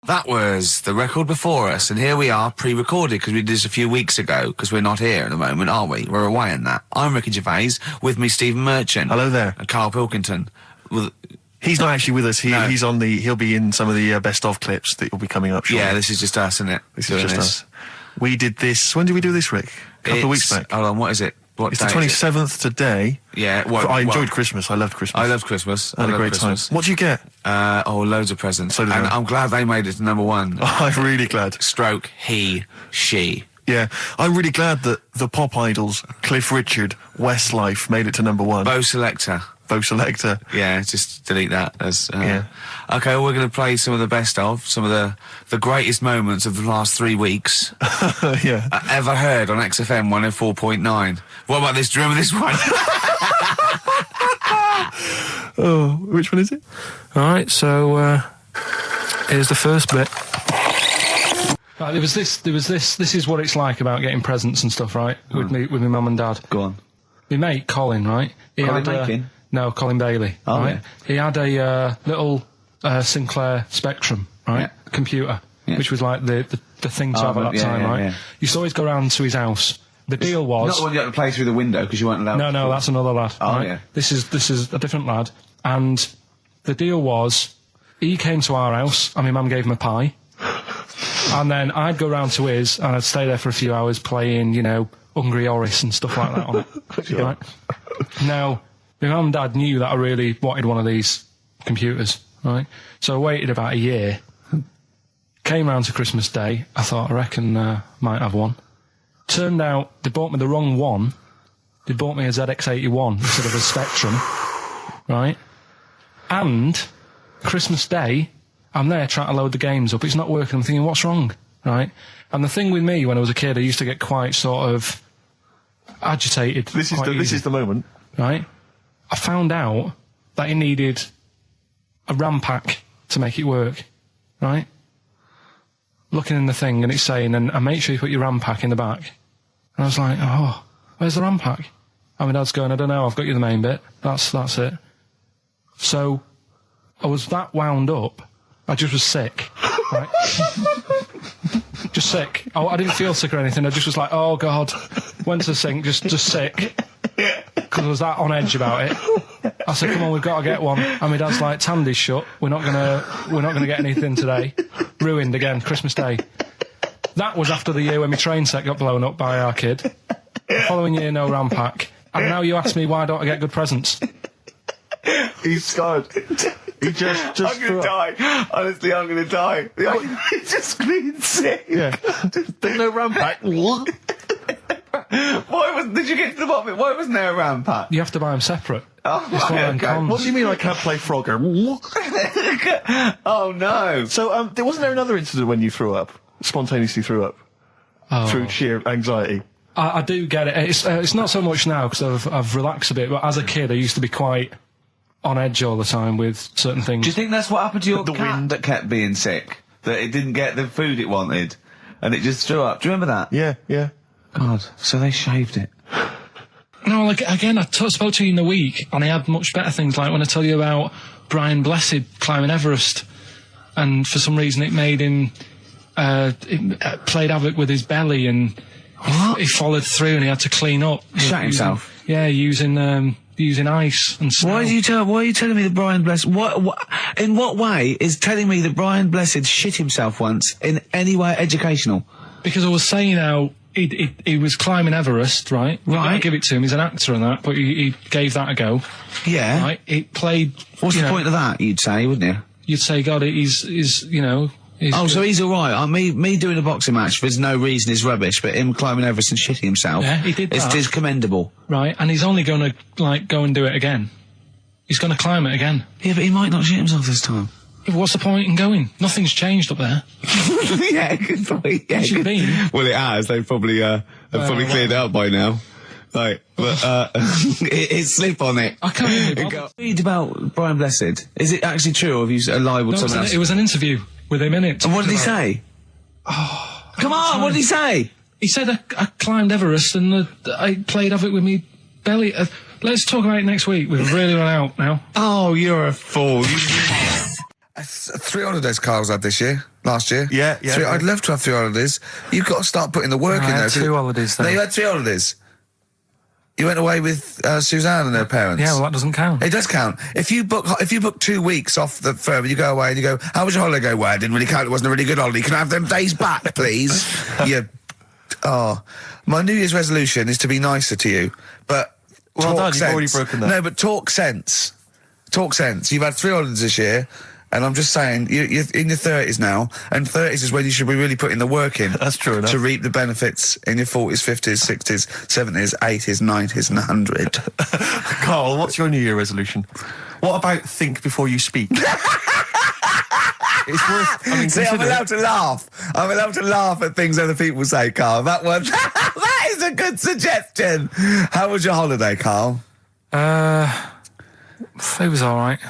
That was the record before us, and here we are, pre-recorded, because we did this a few weeks ago, because we're not here at the moment, are we? We're away in that. I'm Ricky Gervais, with me Stephen Merchant. Hello there. And Karl Pilkington. Well, he's not actually with us. No. He'll be in some of the best-of clips that will be coming up shortly. Yeah, this is just us, isn't it? This is just us. We did this, when did we do this, Rick? A couple of weeks back. Hold on, what is it? It's the 27th today. Yeah, I enjoyed Christmas. I loved Christmas. I love Christmas. I had a great time. What did you get? Loads of presents. So did I. I'm glad they made it to number one. I'm really glad. Stroke, he, she. Yeah, I'm really glad that the pop idols, Cliff Richard, Westlife, made it to number one. Bo Selector. Yeah, just delete that. Yeah. Okay, well, we're going to play some of the best of, some of the greatest moments of the last 3 weeks. Yeah. Ever heard on XFM 104.9. What about this? Do you remember this one? Oh, which one is it? All right, so here's the first bit. Right, there was this. This is what it's like about getting presents and stuff, right? With my mum and dad. Go on. My mate Colin, right? No, Colin Bailey. Oh, right? yeah. He had a little Sinclair Spectrum, right? Yeah. Computer, yeah. which was like the thing to have at that time, right? Yeah. Used to always go round to his house. The deal was Not the one you had to play through the window because you weren't allowed. No, that's another lad. Oh, right? yeah. This is a different lad, and the deal was he came to our house and my mum gave him a pie, and then I'd go round to his and I'd stay there for a few hours playing, Hungry Horace and stuff like that on it. Sure. Right? Now, my mum and dad knew that I really wanted one of these computers, right? So I waited about a year. Came round to Christmas Day. I thought, I reckon might have one. Turned out they bought me the wrong one. They bought me a ZX81 instead of a Spectrum, right? And Christmas Day, I'm there trying to load the games up. It's not working. I'm thinking, what's wrong, right? And the thing with me, when I was a kid, I used to get quite sort of agitated. This is the moment. Right? I found out that it needed a RAM pack to make it work, right? Looking in the thing and it's saying, and make sure you put your RAM pack in the back. And I was like, oh, where's the RAM pack? And my dad's going, I don't know, I've got you the main bit. That's it. So I was that wound up, I just was sick, right? Just sick. I didn't feel sick or anything, I just was like, oh God. Went to the sink, just sick. Because I was that on edge about it. I said, come on, we've got to get one. And my dad's like, Tandy's shut. We're not gonna get anything today. Ruined again, Christmas Day. That was after the year when my train set got blown up by our kid. The following year, no RAM pack. And now you ask me why don't I get good presents? He's scarred. He just I'm gonna die. Honestly, I'm gonna die. He's just screaming sick. Yeah. There's no RAM pack. Did you get to the bottom of it? Why wasn't there a RAM pack? You have to buy them separate. Oh, It's one of them okay. cons. What do you mean I can't play Frogger? Oh no. So, wasn't there another incident when you threw up? Spontaneously threw up? Oh. Through sheer anxiety? I do get it. It's not so much now because I've relaxed a bit, but as a kid I used to be quite on edge all the time with certain things. Do you think that's what happened to your The cat wind. that kept being sick? That it didn't get the food it wanted, and it just threw up? Do you remember that? Yeah. God, so they shaved it. No, like, again, I spoke to you in the week, and I had much better things, like when I tell you about Brian Blessed climbing Everest, and for some reason it made him, it played havoc with his belly, and he followed through and he had to clean up. Shut himself? Yeah, using ice and snow. Why are you telling me that Brian Blessed... in what way is telling me that Brian Blessed shit himself once in any way educational? Because I was saying how he was climbing Everest, right? Right. I give it to him, he's an actor and that, but he gave that a go. Yeah. Right? It played... What's the point of that, you'd say, wouldn't you? You'd say, God, he's So he's alright. Me doing a boxing match for no reason is rubbish, but him climbing Everest and shitting himself... Yeah, he did that. It's commendable. Right, and he's only going to, go and do it again. He's going to climb it again. Yeah, but he might not shit himself this time. Yeah, but what's the point in going? Nothing's changed up there. Yeah, good point. Yeah, It should be. Well, it has. They've probably cleared it up by now. Like, but it's slip on it. I can't even be bothered. Read about Brian Blessed. Is it actually true, or have you libelled someone else? It was an interview with him in it. And what did he say? Oh, Come on, what did he say? He said I climbed Everest and I played havoc with me belly. Let's talk about it next week. We've really run out now. Oh, you're a fool. 3 holidays Carl's had this year. last year. Yeah. I'd love to have 3 holidays. You've got to start putting the work in I there. had 2 holidays No, then. you had 3 holidays. You went away with Suzanne and her parents. Yeah, well, that doesn't count. It does count. If you book 2 weeks off the firm and you go away and you go, how was your holiday? Go, well, it didn't really count. It wasn't a really good holiday. Can I have them days back, please? My New Year's resolution is to be nicer to you. But Well talk done, sense. you've already broken that. No, but talk sense. Talk sense. You've had 3 holidays this year. And I'm just saying, you're in your 30s now, and 30s is when you should be really putting the work in. That's true enough. To reap the benefits in your 40s, 50s, 60s, 70s, 80s, 90s, and 100. Carl, what's your New Year resolution? What about think before you speak? It's worth. I mean, See, I'm consider it. allowed to laugh. I'm allowed to laugh at things other people say, Carl. That one, that is a good suggestion. How was your holiday, Carl? It was all right.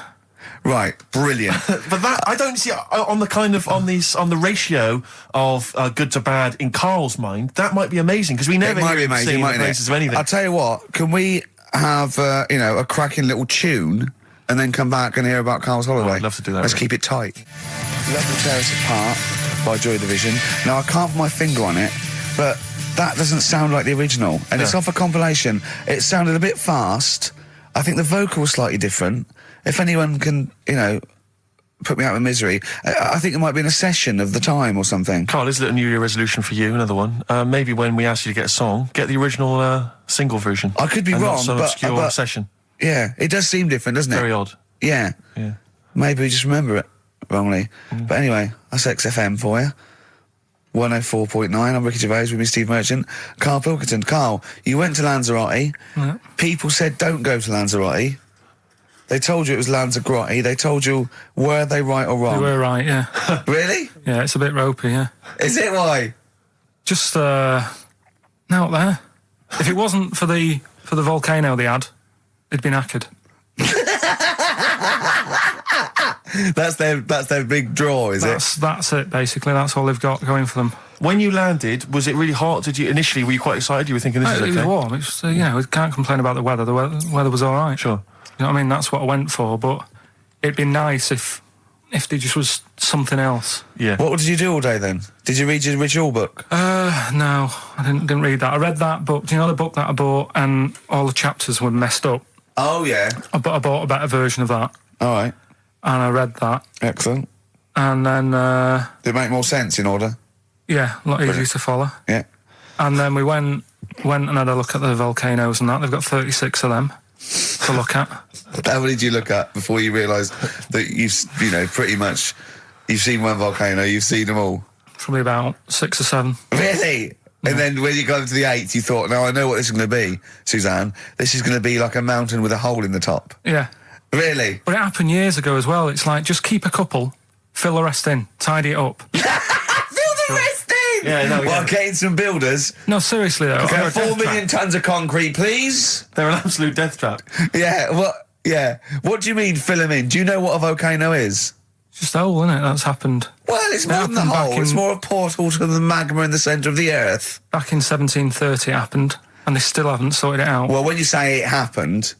Right, brilliant. But that I don't see on the ratio of good to bad in Carl's mind. That might be amazing because we never It might hear be him amazing, singing the mightn't praises it? of anything. I'll tell you what. Can we have a cracking little tune and then come back and hear about Carl's holiday? I'd love to do that, Let's really. keep it tight. Love to Tear Us Apart by Joy Division. Now I can't put my finger on it, but that doesn't sound like the original, and it's No. off a compilation. It sounded a bit fast. I think the vocal was slightly different. If anyone can, put me out of misery, I think it might be in a session of the time or something. Carl, is it a New Year resolution for you? Another one. Maybe when we ask you to get a song, get the original single version. I could be and wrong, not some but- obscure but- session. Yeah, it does seem different, doesn't it? Very odd. Yeah. Yeah. Maybe we just remember it wrongly. But anyway, that's XFM for you. 104.9, I'm Ricky Gervais with me, Steve Merchant. Karl Pilkington. Carl, you went to Lanzarote. Yeah. People said don't go to Lanzarote. They told you it was Lanzarote. They told you, were they right or You wrong? were right, yeah. Really? Yeah, it's a bit ropey, yeah. Is it why? Just out there. If it wasn't for the volcano they had, it'd been knackered. That's their big draw, is it? That's it, basically. That's all they've got going for them. When you landed, was it really hot? Were you quite excited? You were thinking this is It was okay? warm. It's we can't complain about the weather. The weather was all right. Sure. You know what I mean? That's what I went for. But it'd be nice if there just was something else. Yeah. What did you do all day then? Did you read your ritual book? No, I didn't read that. I read that book. Do you know the book that I bought and all the chapters were messed up? Oh, yeah. I bought a better version of that All right. and I read that. Excellent. And then, Did it make more sense in order? yeah, a lot easier Brilliant. to follow. Yeah. And then we went and had a look at the volcanoes and that. They've got 36 of them to look at. How many did you look at before you realised that pretty much, you've seen one volcano, you've seen them all? Probably about 6 or 7. Really? And then when you got to the 8th, you thought, now I know what this is going to be, Suzanne. This is going to be like a mountain with a hole in the top. Yeah. Really? But it happened years ago as well. It's like, just keep a couple, fill the rest in, tidy it up. Fill the rest in! Yeah, no, Well, yeah. getting some builders. No, seriously though. Okay, They're a 4 death million trap. tons of concrete, please. They're an absolute death trap. Yeah, what? Yeah. What do you mean fill them in? Do you know what a volcano is? It's just a hole, isn't it? That's happened Well, it's more than the happened back hole. It's in- more a portal to the magma in the centre of the earth. back in 1730. It happened, and they still haven't sorted it out. Well, when you say it happened,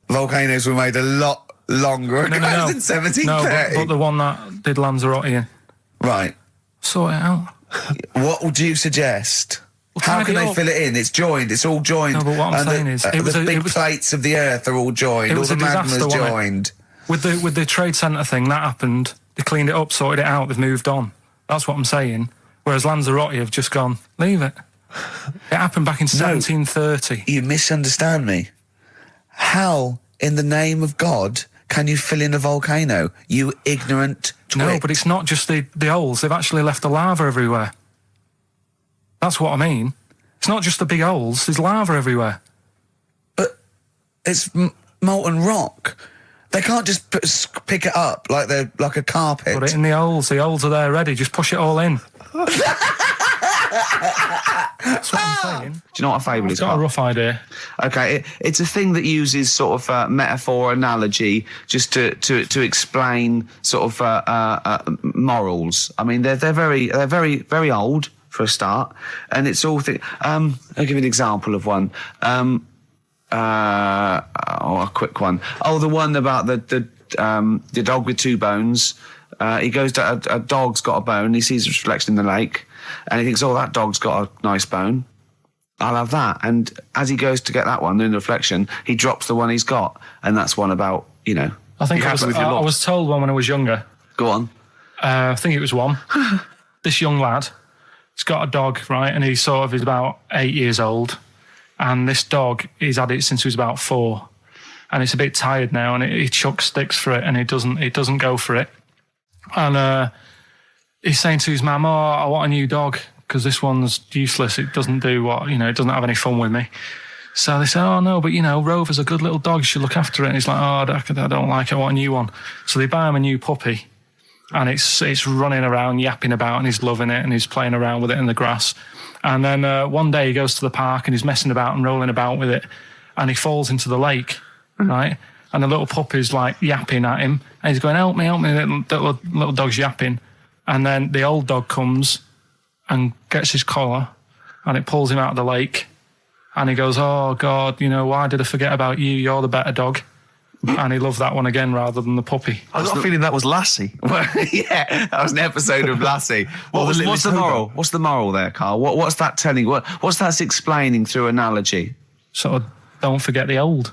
volcanoes were made a lot longer ago no. than 1730. No, but the one that did Lanzarote in, Right. sort it out. What would you suggest? Well, How tidy can they up. fill it in? It's joined. It's all joined. No, but what I'm And saying is, it the was big it was plates of the earth are all joined. It All was the a disaster, magma's wasn't it? joined. with the trade centre thing that happened. They cleaned it up, sorted it out. They've moved on. That's what I'm saying. Whereas Lanzarote have just gone, leave it. It happened back in 1730. You misunderstand me. How, in the name of God, can you fill in a volcano? You ignorant twit. No, but it's not just the holes. They've actually left the lava everywhere. That's what I mean. It's not just the big holes. There's lava everywhere. But it's molten rock. They can't just pick it up like they're like a carpet. Put it in the holes. The holes are there ready. Just push it all in. That's what I'm saying. Do you know what a fable is? I've got a rough idea. Okay, it's a thing that uses sort of metaphor, analogy, just to explain sort of morals. I mean, they're very old for a start, and it's all. I'll give you an example of one. A quick one. Oh, the one about the dog with 2 bones. He goes to a dog's got a bone. He sees a reflection in the lake, and he thinks, "Oh, that dog's got a nice bone. I'll have that." And as he goes to get that one in the reflection, he drops the one he's got, and that's one about, you know. I think you're happy with your lot. I was told one when I was younger. Go on. I think it was one. This young lad, he's got a dog, right, and he's about 8 years old, and this dog, he's had it since he was about 4, and it's a bit tired now, and he chucks sticks for it, and it doesn't go for it, and he's saying to his mum, "Oh, I want a new dog because this one's useless. It doesn't do what, you know, it doesn't have any fun with me." So they say, "Oh no, but you know, Rover's a good little dog. You should look after it." And he's like, "Oh, I don't like it. I want a new one." So they buy him a new puppy. And it's running around, yapping about, and he's loving it, and he's playing around with it in the grass. And then one day he goes to the park and he's messing about and rolling about with it, and he falls into the lake, right? And the little puppy's like yapping at him, and he's going, help me, little dog's yapping. And then the old dog comes and gets his collar, and it pulls him out of the lake, and he goes, "Oh God, you know, why did I forget about you? You're the better dog." And he loved that one again rather than the puppy. I got a feeling that was Lassie. Well, yeah, that was an episode of Lassie. What's the moral? What's the moral there, Carl? What's that telling? What's that explaining through analogy? Sort of, don't forget the old.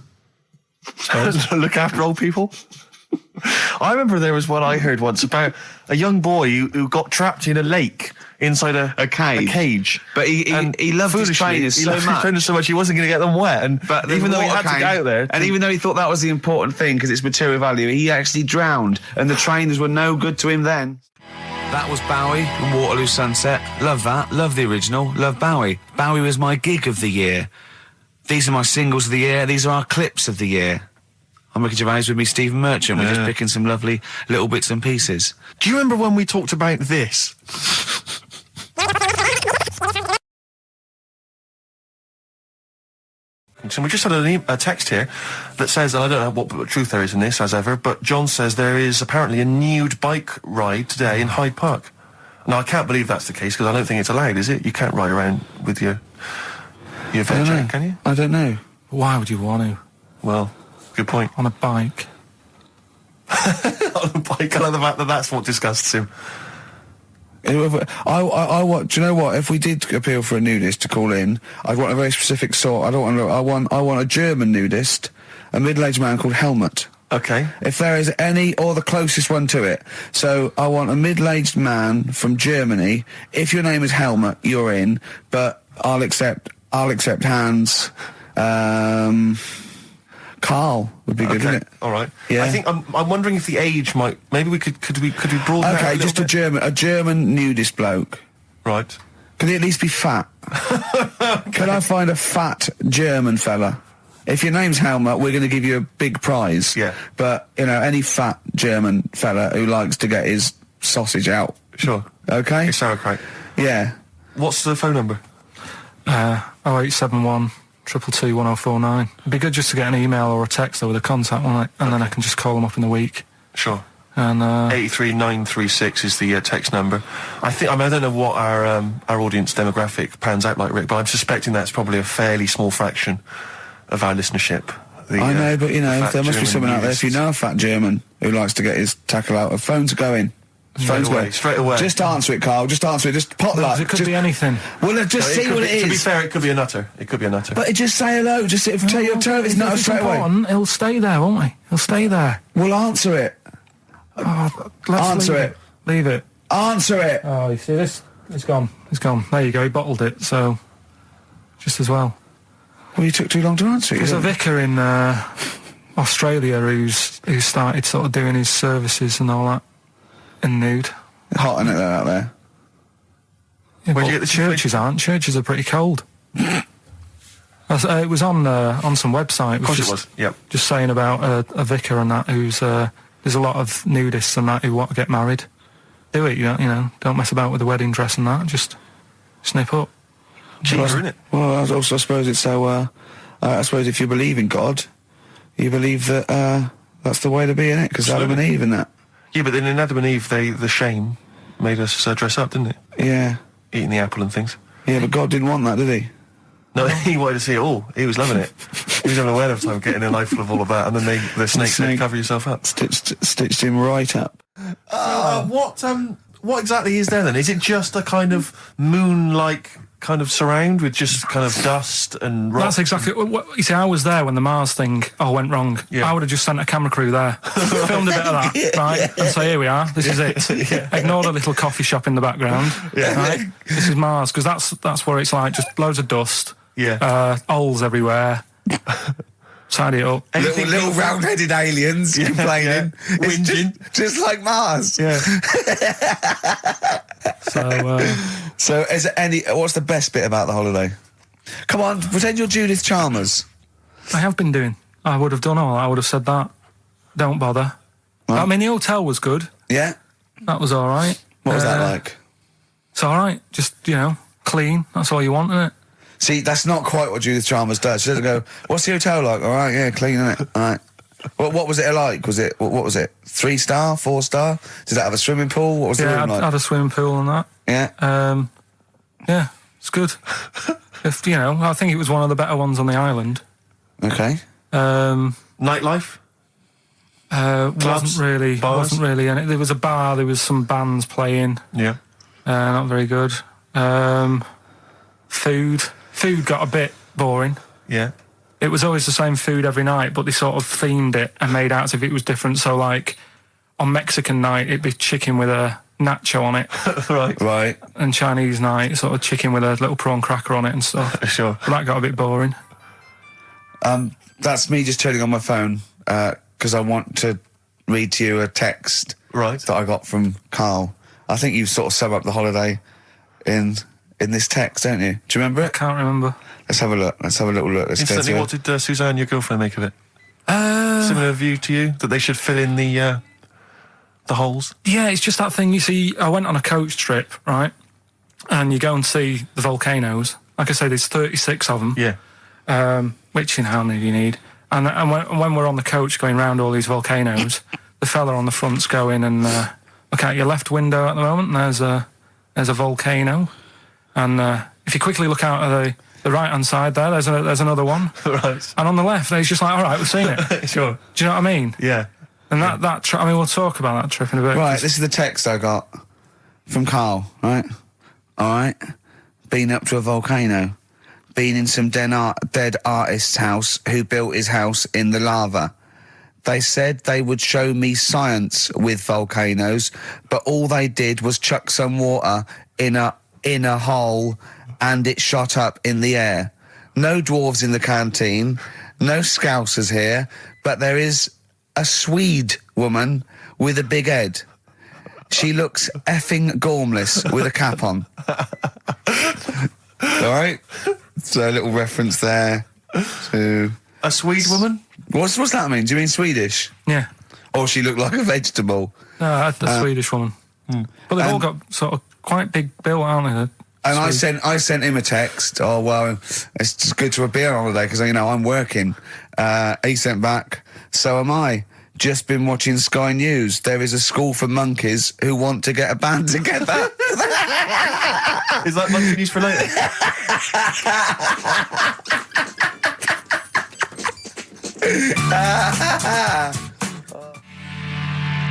Look after old people. I remember there was one I heard once about a young boy who got trapped in a lake inside a cage. But he loved his trainers so much. He wasn't going to get them wet. But even though he had to get out there, and even though he thought that was the important thing because it's material value, he actually drowned, and the trainers were no good to him then. That was Bowie and Waterloo Sunset. Love that. Love the original. Love Bowie. Bowie was my gig of the year. These are my singles of the year. These are our clips of the year. I'm Ricky Gervais, with me Stephen Merchant. We're just picking some lovely little bits and pieces. Do you remember when we talked about this? So we just had a text here that says, and I don't know what truth there is in this, as ever, but John says there is apparently a nude bike ride today in Hyde Park. Now, I can't believe that's the case, because I don't think it's allowed, is it? You can't ride around with your veg, can you? I don't know. Why would you want to? Well, good point. On a bike. On a bike, I like the fact that that's what disgusts him. I want. Do you know what? If we did appeal for a nudist to call in, I'd want a very specific sort. I want a German nudist, a middle-aged man called Helmut. Okay. If there is any, or the closest one to it. So I want a middle-aged man from Germany. If your name is Helmut, you're in. But I'll accept Hans. Carl would be good, wouldn't it? All right. Yeah. I think I'm wondering if the age might. Maybe we could we broaden that Okay, just a German nudist bloke. Right. Can he at least be fat? Can I find a fat German fella? If your name's Helmut, we're going to give you a big prize. Yeah. But you know, any fat German fella who likes to get his sausage out. Sure. Okay. It's sauerkraut. Yeah. What's the phone number? 0871 222 1049. It'd be good just to get an email or a text with a contact on it, and then I can just call them up in the week. Sure. And 83936 is the text number. I don't know what our audience demographic pans out like, Rick, but I'm suspecting that's probably a fairly small fraction of our listenership. I know, but you know, there must be someone out there. If you know a fat German who likes to get his tackle out, phones are going. Straight away. Just answer it, Carl. Just answer it. Just pot luck. It could be anything. Well, just see what it is. To be fair, it could be a nutter. But just say hello. Just tell your turn. It's not straight away. He'll stay there, won't he? He'll stay there. Well, answer it. Answer it. Leave it. Answer it. Oh, you see this? It's gone. It's gone. There you go. He bottled it. So, just as well. Well, you took too long to answer it. There's a vicar in Australia who's started sort of doing his services and all that. In nude. Hot, isn't it, out there? Yeah, where'd you get the churches aren't. Churches are pretty cold. It was on some website. Of course it was. Yep. Just saying about a vicar and that who's there's a lot of nudists and that who want to get married. Do it, you know. Don't mess about with the wedding dress and that. Just snip up. Cheaper, isn't it? Well, I suppose it's so. I suppose if you believe in God, you believe that that's the way to be, innit? Because Adam and Eve and that. Yeah, but then in Adam and Eve, the shame made us dress up, didn't it? Yeah. Eating the apple and things. Yeah, but God didn't want that, did he? No, he wanted to see it all. He was loving it. He was having a whale of time getting a life full of all of that, and then the snake said, cover yourself up. Stitched him right up. What exactly is there then? Is it just a kind of moon-like kind of surround with just kind of dust and rock? That's exactly what you see. I was there when the Mars thing went wrong. Yeah. I would have just sent a camera crew there, filmed a bit of that, right, and say, here we are, this is it. Ignore the little coffee shop in the background. Right? This is Mars, because that's where it's like just loads of dust, holes everywhere. Tidy it up. Little round-headed aliens complaining, whinging, just like Mars. Yeah. So, is there what's the best bit about the holiday? Come on, pretend you're Judith Chalmers. I have been doing. I would have done all. I would have said that. Don't bother. Right. I mean, the hotel was good. Yeah. That was all right. What was that like? It's all right. Just clean. That's all you want, isn't it? See, that's not quite what Judith Chalmers does. She doesn't go, what's the hotel like? All right, yeah, clean, isn't it? All right. What was it like? What was it? 3-star, 4-star? Did it have a swimming pool? What was the room like? I had a swimming pool and that. Yeah. Yeah, it's good. I think it was one of the better ones on the island. Okay. Nightlife? Wasn't really. And there was a bar. There was some bands playing. Yeah. Not very good. Food got a bit boring. Yeah. It was always the same food every night, but they sort of themed it and made out as if it was different. So, like, on Mexican night, it'd be chicken with a nacho on it. Right. And Chinese night, sort of chicken with a little prawn cracker on it and stuff. Sure. But that got a bit boring. That's me just turning on my phone, because I want to read to you a text that I got from Karl. I think you sort of sum up the holiday in this text, don't you? Do you remember it? I can't remember. Let's have a look. Let's have a little look. Instantly, what did Suzanne, your girlfriend, make of it? Similar view to you, that they should fill in the holes? Yeah, it's just that thing. You see, I went on a coach trip, right? And you go and see the volcanoes. Like I say, there's 36 of them. Yeah. Which, how many do you need? And when we're on the coach going round all these volcanoes, the fella on the front's going and look out your left window at the moment, and there's a volcano. And if you quickly look out at the right-hand side there, there's another one. Right. And on the left, there's just like, all right, we've seen it. Sure. Do you know what I mean? Yeah. And that trip, we'll talk about that trip in a bit. Right, this is the text I got from Karl, right? All right. Been up to a volcano. Been in some dead artist's house who built his house in the lava. They said they would show me science with volcanoes, but all they did was chuck some water in a hole and it shot up in the air. No dwarves in the canteen, no scousers here, but there is a Swede woman with a big head. She looks effing gormless with a cap on. All right? So a little reference there to... A Swede woman? What's that mean? Do you mean Swedish? Yeah. Or she looked like a vegetable? No, a Swedish woman. But they've all got sort of quite big bill, aren't they? And I sent him a text. Oh, well, it's just good to be on holiday because, I'm working. He sent back, so am I. Just been watching Sky News. There is a school for monkeys who want to get a band together. Is that monkey news for later?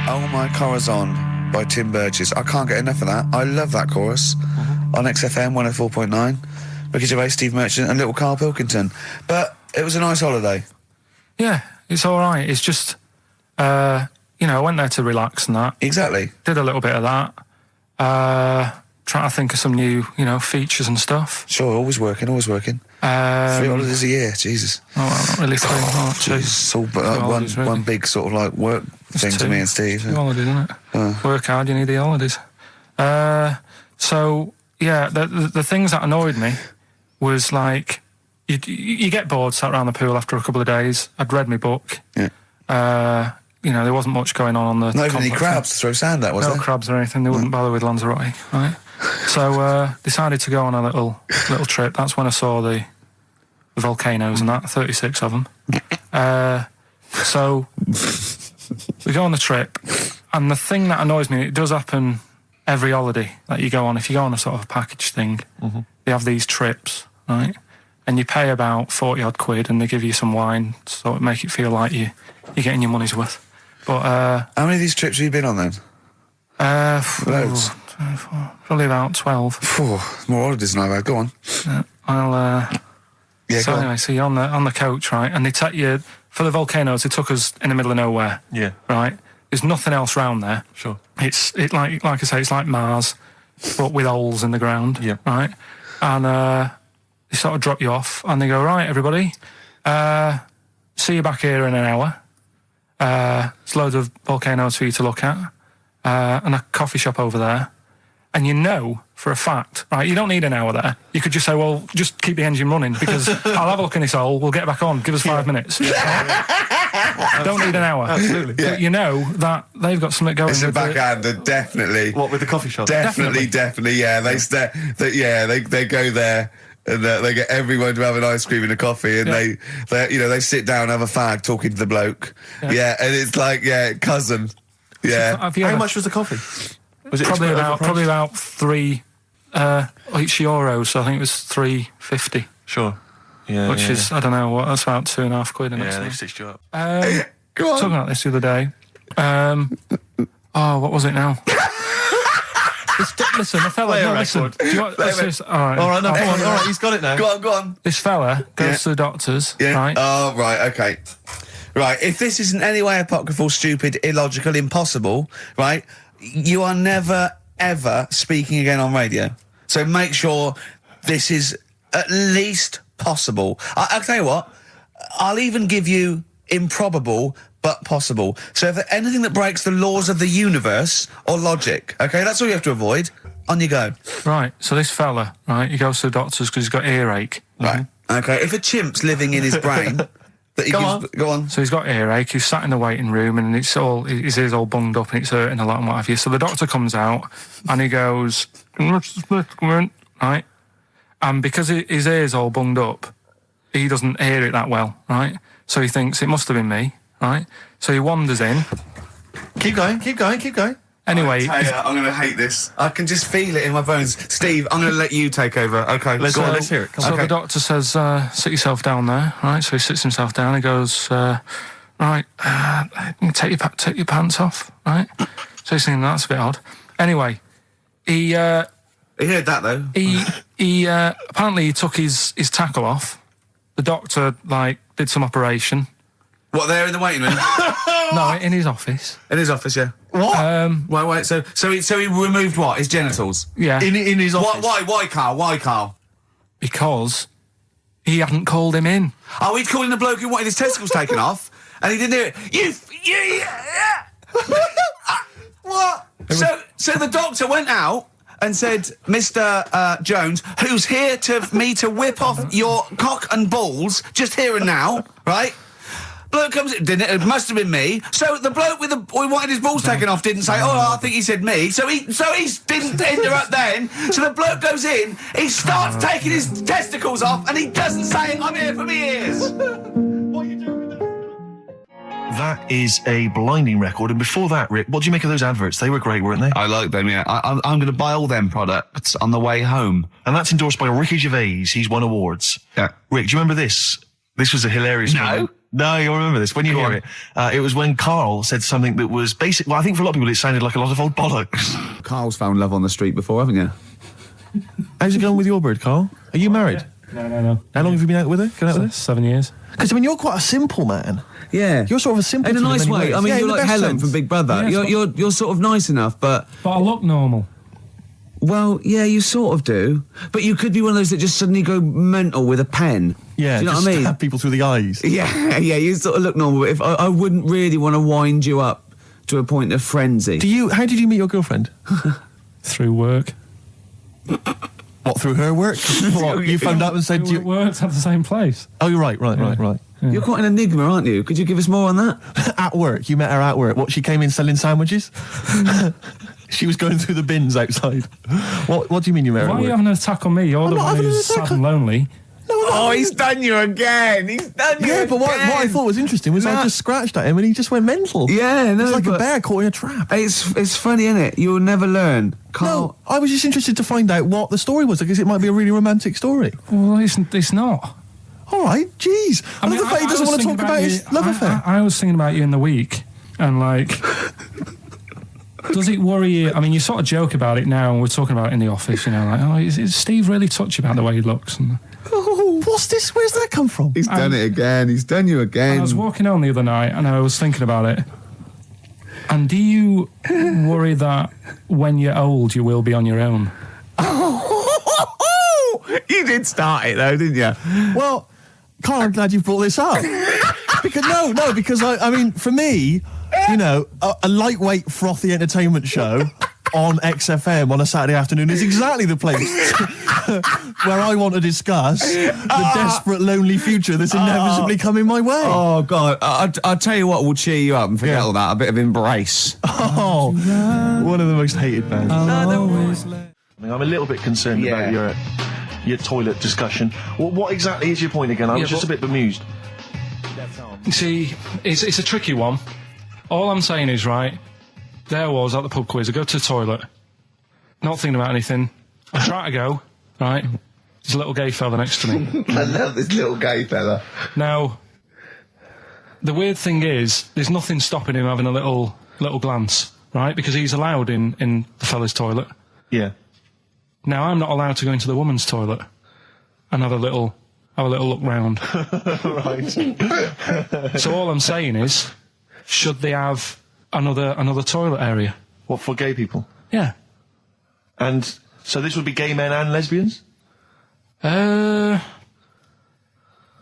Oh My Corazon by Tim Burgess. I can't get enough of that. I love that chorus. On XFM 104.9. Ricky Gervais, Steve Merchant and little Karl Pilkington. But it was a nice holiday. Yeah, it's all right. It's just, I went there to relax and that. Exactly. Did a little bit of that. Trying to think of some new, features and stuff. Sure, always working. 3 holidays a year, Jesus. Oh, well, not really 3. Oh, 2. It's all one big sort of like work thing to me and Steve. 2 holidays, isn't it? Work hard, you need the holidays. So, yeah, the things that annoyed me was like, you get bored, sat around the pool after a couple of days. I'd read my book. Yeah. There wasn't much going on the Not even any crabs to throw sand at, was there? No crabs or anything. They wouldn't bother with Lanzarote, right? So decided to go on a little trip. That's when I saw the volcanoes and that, 36 of them. So we go on the trip, and the thing that annoys me, it does happen every holiday that you go on. If you go on a sort of a package thing, they have these trips, right? And you pay about 40-odd quid, and they give you some wine, so it make it feel like you're getting your money's worth. But how many of these trips have you been on then? Loads. 24, probably about 12. More holidays than I've had. Go on. I'll. Yeah, So go on. anyway, so you're on the coach, right? And they take you for the volcanoes. They took us in the middle of nowhere. Yeah. Right. There's nothing else round there. Sure. It's like I say, it's like Mars, but with holes in the ground. Yeah. Right. And they sort of drop you off, and they go, right, everybody, see you back here in an hour. There's loads of volcanoes for you to look at, and a coffee shop over there. And you know for a fact, right, you don't need an hour there. You could just say, well, just keep the engine running because I'll have a look in this hole, we'll get back on, give us 5 minutes. Don't need an hour. Absolutely. But you know that they've got something going It's a with it. backhander, definitely. What, with the coffee shop? Definitely. Yeah, they go there and they get everyone to have an ice cream and a coffee, and they sit down, have a fag, talking to the bloke. Yeah, and it's like cousin. Yeah. Have you How ever- much was the coffee? Was it Probably overpriced? about €3 each euro, so I think it was $3.50, Sure. Yeah. which is I don't know what that's about £2.50. Yeah, they stitched you up. Go on. Talking about this the other day. What was it now? Listen, the fella. Play a No, listen. record. Do you want, let's just, all right. All right, no, I'll come on, play it. all right, he's got it now. Go on. This fella goes to the doctors, Yeah. right? Oh, right. Okay. Right. If this is in any way apocryphal, stupid, illogical, impossible, right, you are never, ever speaking again on radio. So make sure this is at least possible. I'll tell you what, I'll even give you improbable but possible. So if anything that breaks the laws of the universe or logic, okay, that's all you have to avoid. On you go. Right. So this fella, right, he goes to the doctors because he's got earache. Right. Okay. If a chimp's living in his brain, that he go on. So he's got earache. He's sat in the waiting room, and it's all his ears all bunged up, and it's hurting a lot and what have you. So the doctor comes out, and he goes, right, and because his ears all bunged up, he doesn't hear it that well, right. So he thinks it must have been me, right. So he wanders in. Keep going. Anyway, I'm going to hate this. I can just feel it in my bones. Steve, I'm going to let you take over. Okay, Let's go on. let's hear it. Come so on. the doctor says, sit yourself down there, right? So he sits himself down. He goes, right, take your pants off, right? So he's thinking that's a bit odd. Anyway, he He heard that though. he apparently he took his tackle off. The doctor did some operation. What, there in the waiting room? No, in his office. In his office, yeah. What? Wait. So he removed what? His genitals. Yeah, In his office. Why, Carl? Why, Carl? because he hadn't called him in. Oh, he'd calling the bloke who wanted his testicles taken off, and he didn't hear it. What? So the doctor went out and said, Mr. Jones, who's here to whip off your cock and balls just here and now, right? Bloke comes in, didn't it? It must have been me. So the bloke who wanted his balls taken off didn't say, I think he said me. So he didn't interrupt then. So the bloke goes in, he starts taking his testicles off, and he doesn't say, I'm here for me ears. What are you doing with that? That is a blinding record. And before that, Rick, what do you make of those adverts? They were great, weren't they? I like them, yeah. I'm going to buy all them products on the way home. And that's endorsed by Ricky Gervais. He's won awards. Yeah. Rick, do you remember this? This was a hilarious No. moment. No, you'll remember this when you hear it. It was when Karl said something that was basic. Well, I think for a lot of people it sounded like a lot of old bollocks. Carl's found love on the street before, haven't you? How's it going with your bird, Karl? Are you married? No. How long have you been out with her? Going out with her? 7 years. Because, I mean, you're quite a simple man. Yeah. You're sort of a simple In a nice way. I mean, you're like Helen from Big Brother. Yeah, You're sort of nice enough, but... But I look normal. Well, yeah, you sort of do. But you could be one of those that just suddenly go mental with a pen. Yeah, Do you know just what I mean? stab people through the eyes. Yeah, you sort of look normal. But if I wouldn't really want to wind you up to a point of frenzy. How did you meet your girlfriend? Through work. What, through her work? What, you phoned up and said... We worked at the same place. Oh, you're right. You're quite an enigma, aren't you? Could you give us more on that? At work. You met her at work. What, she came in selling sandwiches? She was going through the bins outside. What do you mean you met her Why at are you work? having an attack on me? You're the not one having an who's attack sad and lonely. Oh, he's done you again. He's done you Yeah, but what I thought was interesting was I just scratched at him and he just went mental. Yeah, no, It's like a but- bear caught in a trap. It's funny, isn't it? You'll never learn. No, I was just interested to find out what the story was, because it might be a really romantic story. Well, it's not. All right, jeez. I love the fact he doesn't want to talk about his love affair. I was thinking about you in the week, and Does it worry you? I mean, you sort of joke about it now, and we're talking about it in the office, you know, like, oh, is Steve really touchy about the way he looks? And, Oh, what's this? Where's that come from? He's done it again. He's done you again. I was walking home the other night, and I was thinking about it. And do you worry that when you're old, you will be on your own? You did start it though, didn't you? Well, Carl, I'm glad you brought this up. because I mean, for me, you know, a lightweight, frothy entertainment show on XFM on a Saturday afternoon is exactly the place where I want to discuss the desperate, lonely future that's inevitably coming my way. Oh, God. I'll tell you what will cheer you up and forget all that. A bit of Embrace. Oh, one of the most hated bands. I'm a little bit concerned about your toilet discussion. What exactly is your point again? I was just a bit bemused. You see, it's a tricky one. All I'm saying is, right, there I was at the pub quiz. I go to the toilet, not thinking about anything. I try to go, right, there's a little gay fella next to me. I love this little gay fella. Now, the weird thing is, there's nothing stopping him having a little glance, right, because he's allowed in the fella's toilet. Yeah. Now, I'm not allowed to go into the woman's toilet and have a little look round. Right. So all I'm saying is, should they have another toilet area? What, for gay people? Yeah. And so this would be gay men and lesbians? Uh,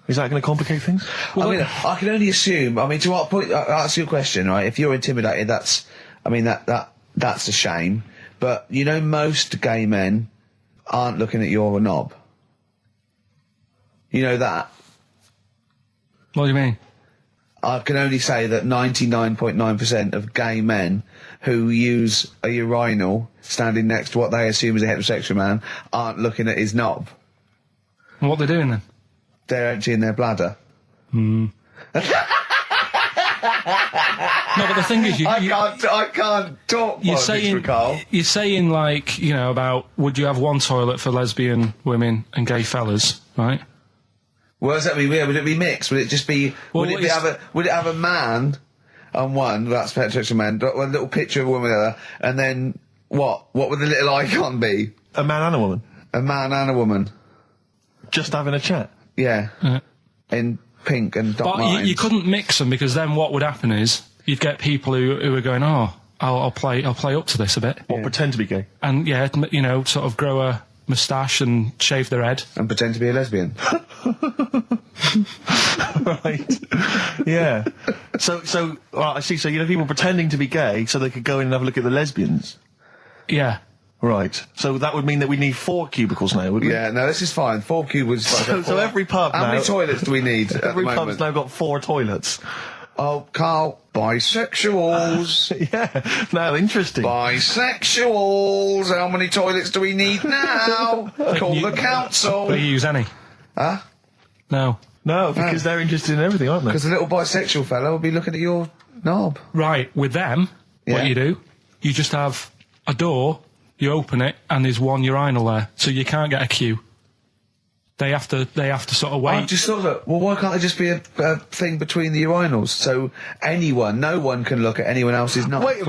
Is that going to complicate things? Well, I mean, I can only assume. I mean, to what point? I'll ask you a question, right? If you're intimidated, that's a shame. But you know, most gay men aren't looking at you're a knob. You know that. What do you mean? I can only say that 99.9% of gay men who use a urinal standing next to what they assume is a heterosexual man aren't looking at his knob. What they're doing then? They're emptying their bladder. No, but the thing is, I can't talk. You're saying like, you know, about would you have one toilet for lesbian women and gay fellas, right? What does that mean? Would it be mixed? Would it just be? Would it have a man on one? That's heterosexual man. One little picture of a woman on the other, and then what? What would the little icon be? A man and a woman? A man and a woman. Just having a chat? Yeah. In pink and dot lines. But you couldn't mix them, because then what would happen is you'd get people who are going, oh, I'll play up to this a bit. What, pretend to be gay? And yeah, you know, sort of grow a moustache and shave their head. And pretend to be a lesbian. Right. Yeah. So, well, I see. So, you know, people pretending to be gay so they could go in and have a look at the lesbians. Yeah. Right. So that would mean that we need 4 cubicles now, wouldn't we? Yeah, no, this is fine. 4 cubicles. So every pub How now... many toilets do we need at Every the pub's moment? now got 4 toilets. Oh, Carl, bisexuals. Yeah. Now, interesting. Bisexuals. How many toilets do we need now? Call the council. Do you use any? Huh? No. No, because they're interested in everything, aren't they? Because the little bisexual fellow will be looking at your knob. Right, with them, what you do, you just have a door, you open it, and there's one urinal there, so you can't get a queue. They have to sort of wait. I just thought that, well, why can't there just be a thing between the urinals, so no one can look at anyone else's knob? Wait a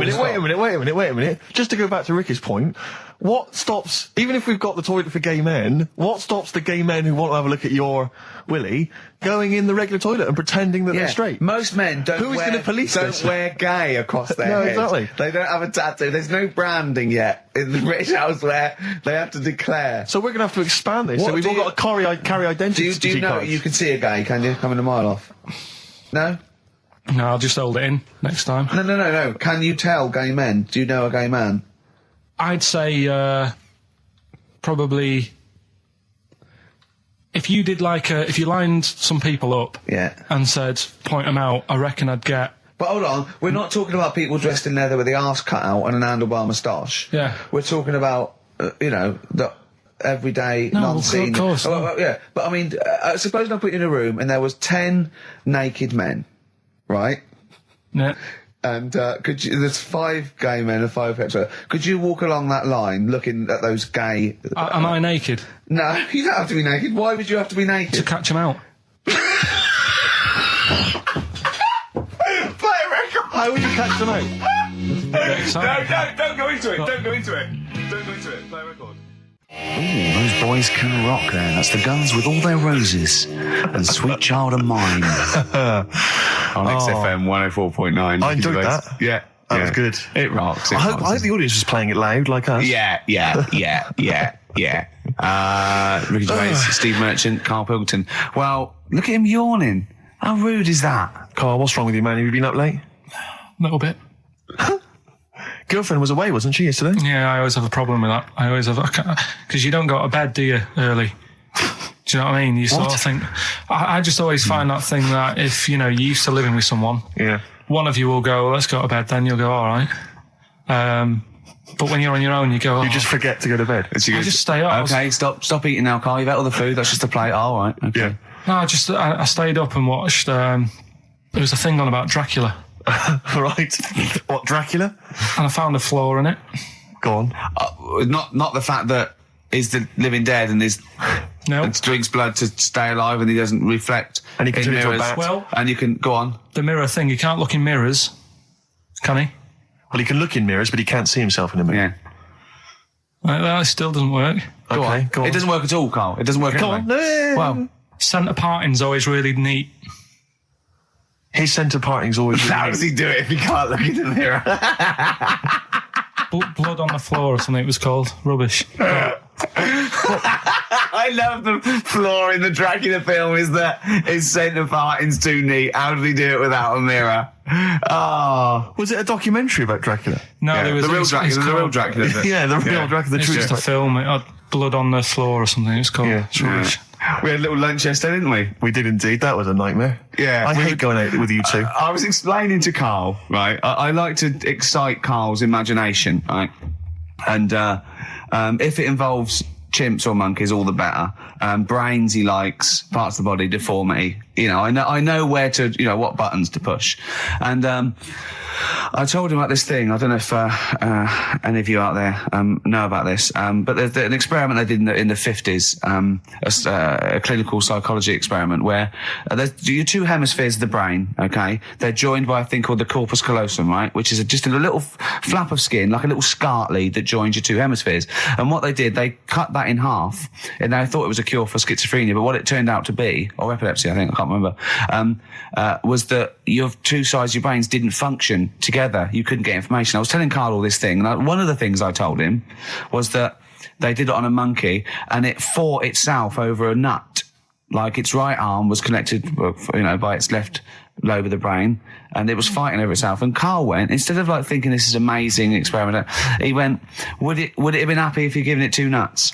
minute. Just to go back to Ricky's point, what stops, even if we've got the toilet for gay men, what stops the gay men who want to have a look at your willy going in the regular toilet and pretending that they're straight? Most men don't wear gay across their head. Exactly. They don't have a tattoo. There's no branding yet in the British House where they have to declare. So we're going to have to expand this. So we've all got to carry identity Do you know cards. you can see a gay, can you? Coming a mile off. No? No, I'll just hold it in next time. No. Can you tell gay men? Do you know a gay man? I'd say probably if you did if you lined some people up and said point them out, I reckon I'd get. But hold on, we're not talking about people dressed in leather with the arse cut out and an handlebar moustache. Yeah. We're talking about the everyday non-seen. Of course. Yeah, but I mean, suppose I put you in a room and there was 10 naked men, right? Yeah. And there's 5 gay men and 5 hetero. Could you walk along that line looking at those gay... Am I naked? No, you don't have to be naked. Why would you have to be naked? To catch them out. Play a record! How would you catch them out? get excited. Don't go into it. Don't go into it. Don't go into it. Play record. Ooh, those boys can rock there. That's the Guns with All Their Roses and Sweet Child of Mine. On XFM 104.9. I enjoyed that. Yeah. That was good. It rocks. I hope the audience was playing it loud like us. Yeah. Ricky Gervais, Steve Merchant, Karl Pilkington. Well, look at him yawning. How rude is that? Carl, what's wrong with you, man? Have you been up late? A little bit. Girlfriend was away, wasn't she, yesterday? Yeah, I always have a problem with that. I always have, because you don't go to bed, do you, early? Do you know what I mean? You sort of think, I just always find that thing that if, you know, you're used to living with someone, one of you will go, let's go to bed, then you'll go, all right. But when you're on your own, you go, You just forget to go to bed. I just stay up. Okay, stop eating now, Carl. You've ate all the food. That's just a plate. All right. Okay. Yeah. No, I stayed up and watched, there was a thing on about Dracula. Right. What, Dracula? And I found a flaw in it. Go on. Not the fact that he's the living dead and and drinks blood to stay alive and he doesn't reflect And he can in turn into a mirrors. bat. Well, And you can go on. the mirror thing, you can't look in mirrors, can he? Well, he can look in mirrors, but he can't see himself in a mirror. Yeah. That still doesn't work. Go on. Go on. It doesn't work at all, Carl. It doesn't work. Go anyway. on. Well, Centre parting's always really neat. His centre parting's always... how does he do it if he can't look in the mirror? Blood on the floor or something it was called. Rubbish. I love the flaw in the Dracula film is that his centre parting's too neat. How did he do it without a mirror? Oh. Was it a documentary about Dracula? No, Yeah, there was the real it's Dracula. The real called- Dracula. Yeah, the real Dracula, the It's true just a story. film. It had blood on the floor or something. It's called. Yeah. It's rubbish. We had a little lunch yesterday, didn't we? We did indeed. That was a nightmare. Yeah, I we hate would- going out with you two. I was explaining to Carl, right? I like to excite Carl's imagination, right? And if it involves chimps or monkeys, all the better. Brains he likes, parts of the body, deformity. You know, I know where to, you know, what buttons to push. And I told him about this thing. I don't know if any of you out there know about this, but there's an experiment they did in the 50s, a clinical psychology experiment where there's your two hemispheres of the brain, okay? They're joined by a thing called the corpus callosum, right? Which is just a little flap of skin, like a little scarlet lead that joins your two hemispheres. And what they did, they cut that in half, and they thought it was a cure for schizophrenia, but what it turned out to be, or epilepsy, I think, I can't remember, was that your two sides of your brains didn't function together. You couldn't get information. I was telling Carl all this thing, and one of the things I told him was that they did it on a monkey, and it fought itself over a nut. Like its right arm was connected, you know, by its left lobe of the brain, and it was fighting over itself. And Carl went, instead of like thinking this is amazing experiment, he went, would it have been happy if you'd given it two nuts?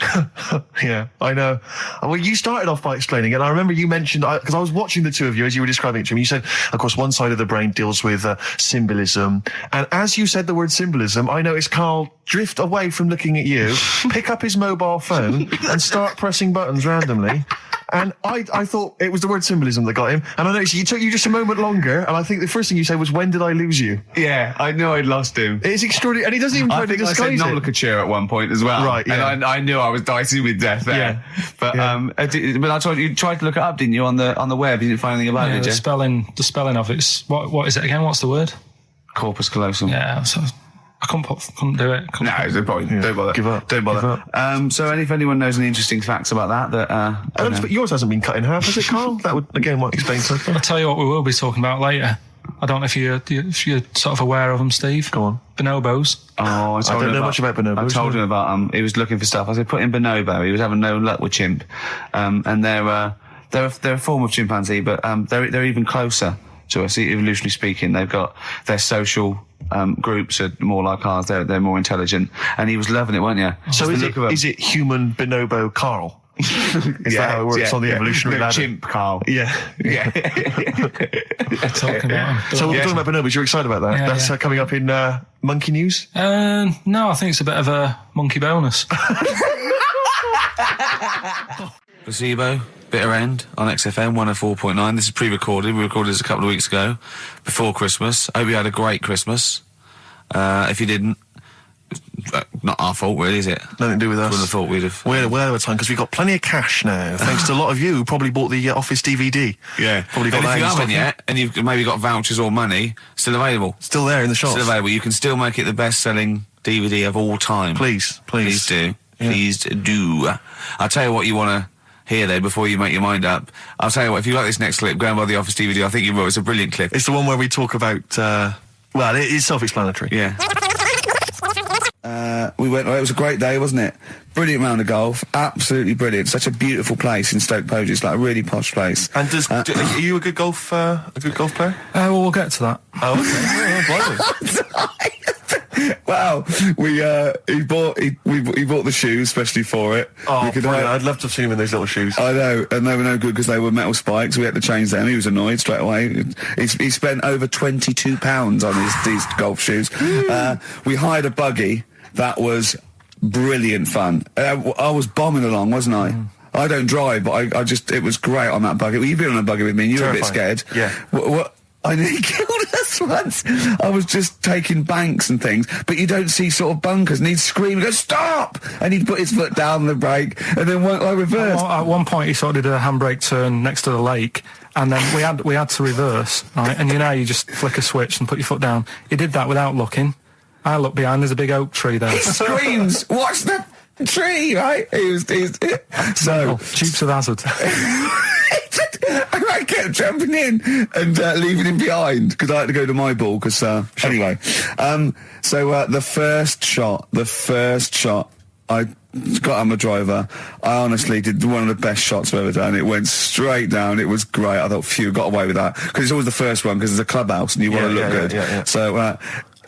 Yeah, I know. Well, you started off by explaining it, and I remember you mentioned, because I was watching the two of you as you were describing it to me, you said, of course, one side of the brain deals with symbolism, and as you said the word symbolism, I noticed Carl drift away from looking at you, pick up his mobile phone, and start pressing buttons randomly. And I thought it was the word symbolism that got him. And I noticed it took you just a moment longer. And I think the first thing you said was, when did I lose you? Yeah, I knew I'd lost him. It's extraordinary. And he doesn't even try I to think I said disguise it. nomenclature at one point as well. Right, yeah. And I knew I was dicey with death there. Yeah. But Yeah. but I told you tried to look it up, didn't you, on the web? You didn't find anything about Yeah, it, did the you? spelling of it's what is it again? What's the word? Corpus callosum. Yeah, so I couldn't do it. No, it's no point. Yeah. Don't bother. Give up. Don't bother. Give up. So if anyone knows any interesting facts about that I don't know. But yours hasn't been cut in half, has it, Carl? That would, again, might explain something. I'll tell you what we will be talking about later. I don't know if you're sort of aware of them, Steve. Go on. Bonobos. Oh, I don't know much about bonobos, I told no. him about he was looking for stuff. I said put in bonobo. He was having no luck with chimp, and they're a form of chimpanzee, but they're even closer to us, evolutionarily speaking. They've got their social groups are more like ours. They're more intelligent, and he was loving it, weren't you? So Just the look of 'em. is it human bonobo Carl? Is that how it works on the evolutionary No, ladder? chimp, Carl. Yeah. Yeah. Talking about them. So we're talking about bonobos. You're excited about that? Yeah, That's yeah. Coming up in Monkey News? No, I think it's a bit of a monkey bonus. Placebo, Bitter End on XFM 104.9. This is pre-recorded. We recorded this a couple of weeks ago, before Christmas. Hope you had a great Christmas. If you didn't, not our fault, really, is it? Nothing to do with us. Wouldn't have thought we'd have. We're aware of the time because we've got plenty of cash now, thanks to a lot of you who probably bought the Office DVD. Yeah. Probably got And that if you in stock haven't yet, and you've maybe got vouchers or money, still available. Still there in the shops. Still available. You can still make it the best-selling DVD of all time. Please. Please do. Yeah. Please do. I'll tell you what you want to hear, though, before you make your mind up. I'll tell you what, if you like this next clip, go and buy the Office DVD. I think you will. It's a brilliant clip. It's the one where we talk about, well, it is self-explanatory. Yeah. We went. It was a great day, wasn't it? Brilliant round of golf, absolutely brilliant. Such a beautiful place in Stoke Poges, it's like a really posh place. And are you a good golf player? Well, we'll get to that. Oh, okay. Wow, he bought the shoes especially for it. Oh, I'd love to have seen him in those little shoes. I know, and they were no good because they were metal spikes. We had to change them. He was annoyed straight away. He spent over £22 on these golf shoes. We hired a buggy that was brilliant fun. I was bombing along, wasn't I? I don't drive, but it was great on that buggy. Well, you've been on a buggy with me and you were a bit scared. Yeah. What I nearly killed us once. I was just taking banks and things, but you don't see sort of bunkers, and he'd scream, go, stop! And he'd put his foot down the brake, and then I reversed. At one point, he sort of did a handbrake turn next to the lake, and then we had to reverse, right? And you know, you just flick a switch and put your foot down. He did that without looking. I looked behind, there's a big oak tree there. He screams, watch the tree, right? So Dukes of Hazzard. And I kept jumping in and leaving him behind because I had to go to my ball. Because anyway, the first shot, I got on my driver. I honestly did one of the best shots I've ever done. It went straight down. It was great. I thought, phew, got away with that because it's always the first one because it's a clubhouse and you want to look good. Yeah. So.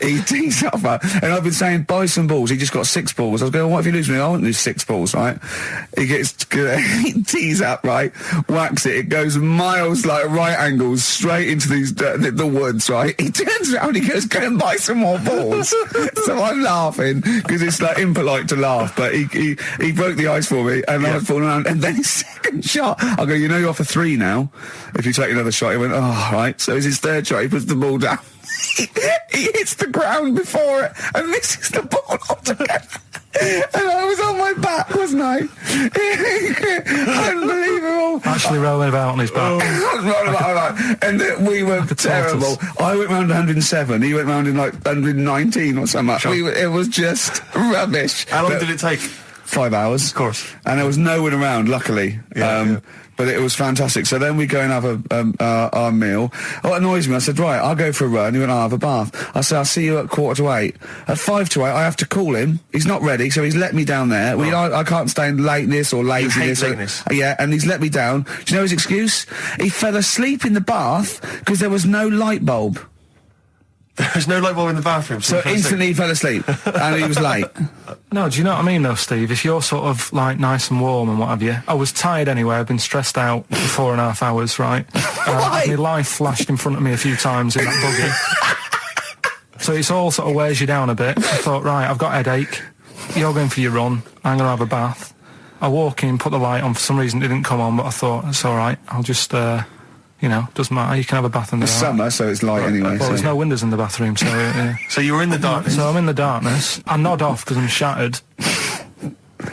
He tees up, and I've been saying, buy some balls. He just got 6 balls. I was going, what if you lose me? I won't lose 6 balls, right? He tees up, right? Whacks it. It goes miles, like right angles, straight into these the woods, right? He turns around, he goes, go and buy some more balls. So I'm laughing because it's like impolite to laugh, but he broke the ice for me, and I was falling around. And then his second shot, I go, you know, you're off a 3 now. If you take another shot, he went, oh, right. So it's his third shot. He puts the ball down. He hits the ground before it and misses the ball altogether. And I was on my back, wasn't I? Unbelievable. Actually rolling about on his back. And we were terrible. I went round 107. He went round in like 119 or something. Sure. It was just rubbish. How long did it take? 5 hours. Of course. And there was no one around, luckily. But it was fantastic. So then we go and have our meal. What annoys me, I said, right, I'll go for a run. He went, I'll have a bath. I said, I'll see you at 7:45. At 7:55, I have to call him. He's not ready, so he's let me down there. I can't stand lateness or laziness. You hate lateness. Yeah, and he's let me down. Do you know his excuse? He fell asleep in the bath because there was no light bulb. There's no light bulb in the bathroom. So instantly he fell asleep, and he was late. No, do you know what I mean, though, Steve? If you're sort of, like, nice and warm and what have you. I was tired anyway. I've been stressed out for 4.5 hours, right? My life flashed in front of me a few times in that buggy. So it's all sort of wears you down a bit. I thought, right, I've got a headache. You're going for your run. I'm going to have a bath. I walk in, put the light on. For some reason, it didn't come on, but I thought, it's all right. I'll just... doesn't matter. You can have a bath in the It's summer, so it's light anyway. Well, there's no windows in the bathroom, so... So you were in the darkness? So I'm in the darkness. I nod off because I'm shattered.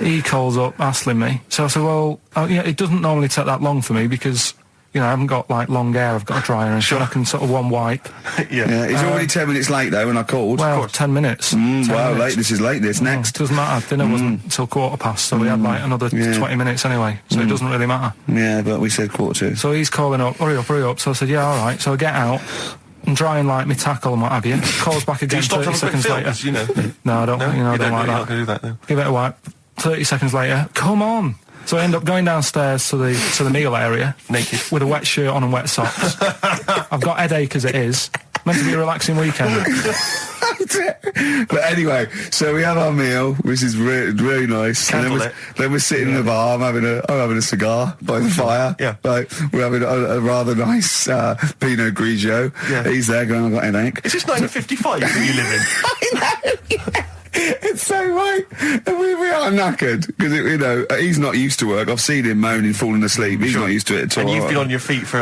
He calls up, hassling me. So I said, well, it doesn't normally take that long for me because, I haven't got, like, long hair. I've got a dryer and so I can sort of one wipe. Yeah. He's already 10 minutes late, though, when I called. Well, 10 minutes. 10 minutes. Lateness is lateness. Next. Doesn't matter. Dinner wasn't until 20:15, so we had, like, another 20 minutes anyway, so it doesn't really matter. Yeah, but we said 1:45. So he's calling up, hurry up. So I said, yeah, all right. So I get out and dry and like my tackle and what have you. Calls back again 30 seconds later. No, I don't, I don't like that. Do that no. Give it a wipe. 30 seconds later, come on. So I end up going downstairs to the meal area. Naked. With a wet shirt on and wet socks. I've got headache as it is. Meant to be a relaxing weekend. But anyway, so we have our meal, which is really nice. And then we're sitting in the bar. I'm having a cigar by the fire. Yeah. Like, we're having a rather nice Pinot Grigio. Yeah. He's there going, I've got a headache. Is this 1955 that you live in? I know. Yeah. So, right, we are knackered because, he's not used to work. I've seen him moaning, falling asleep. He's not used to it at all. And you've been on your feet for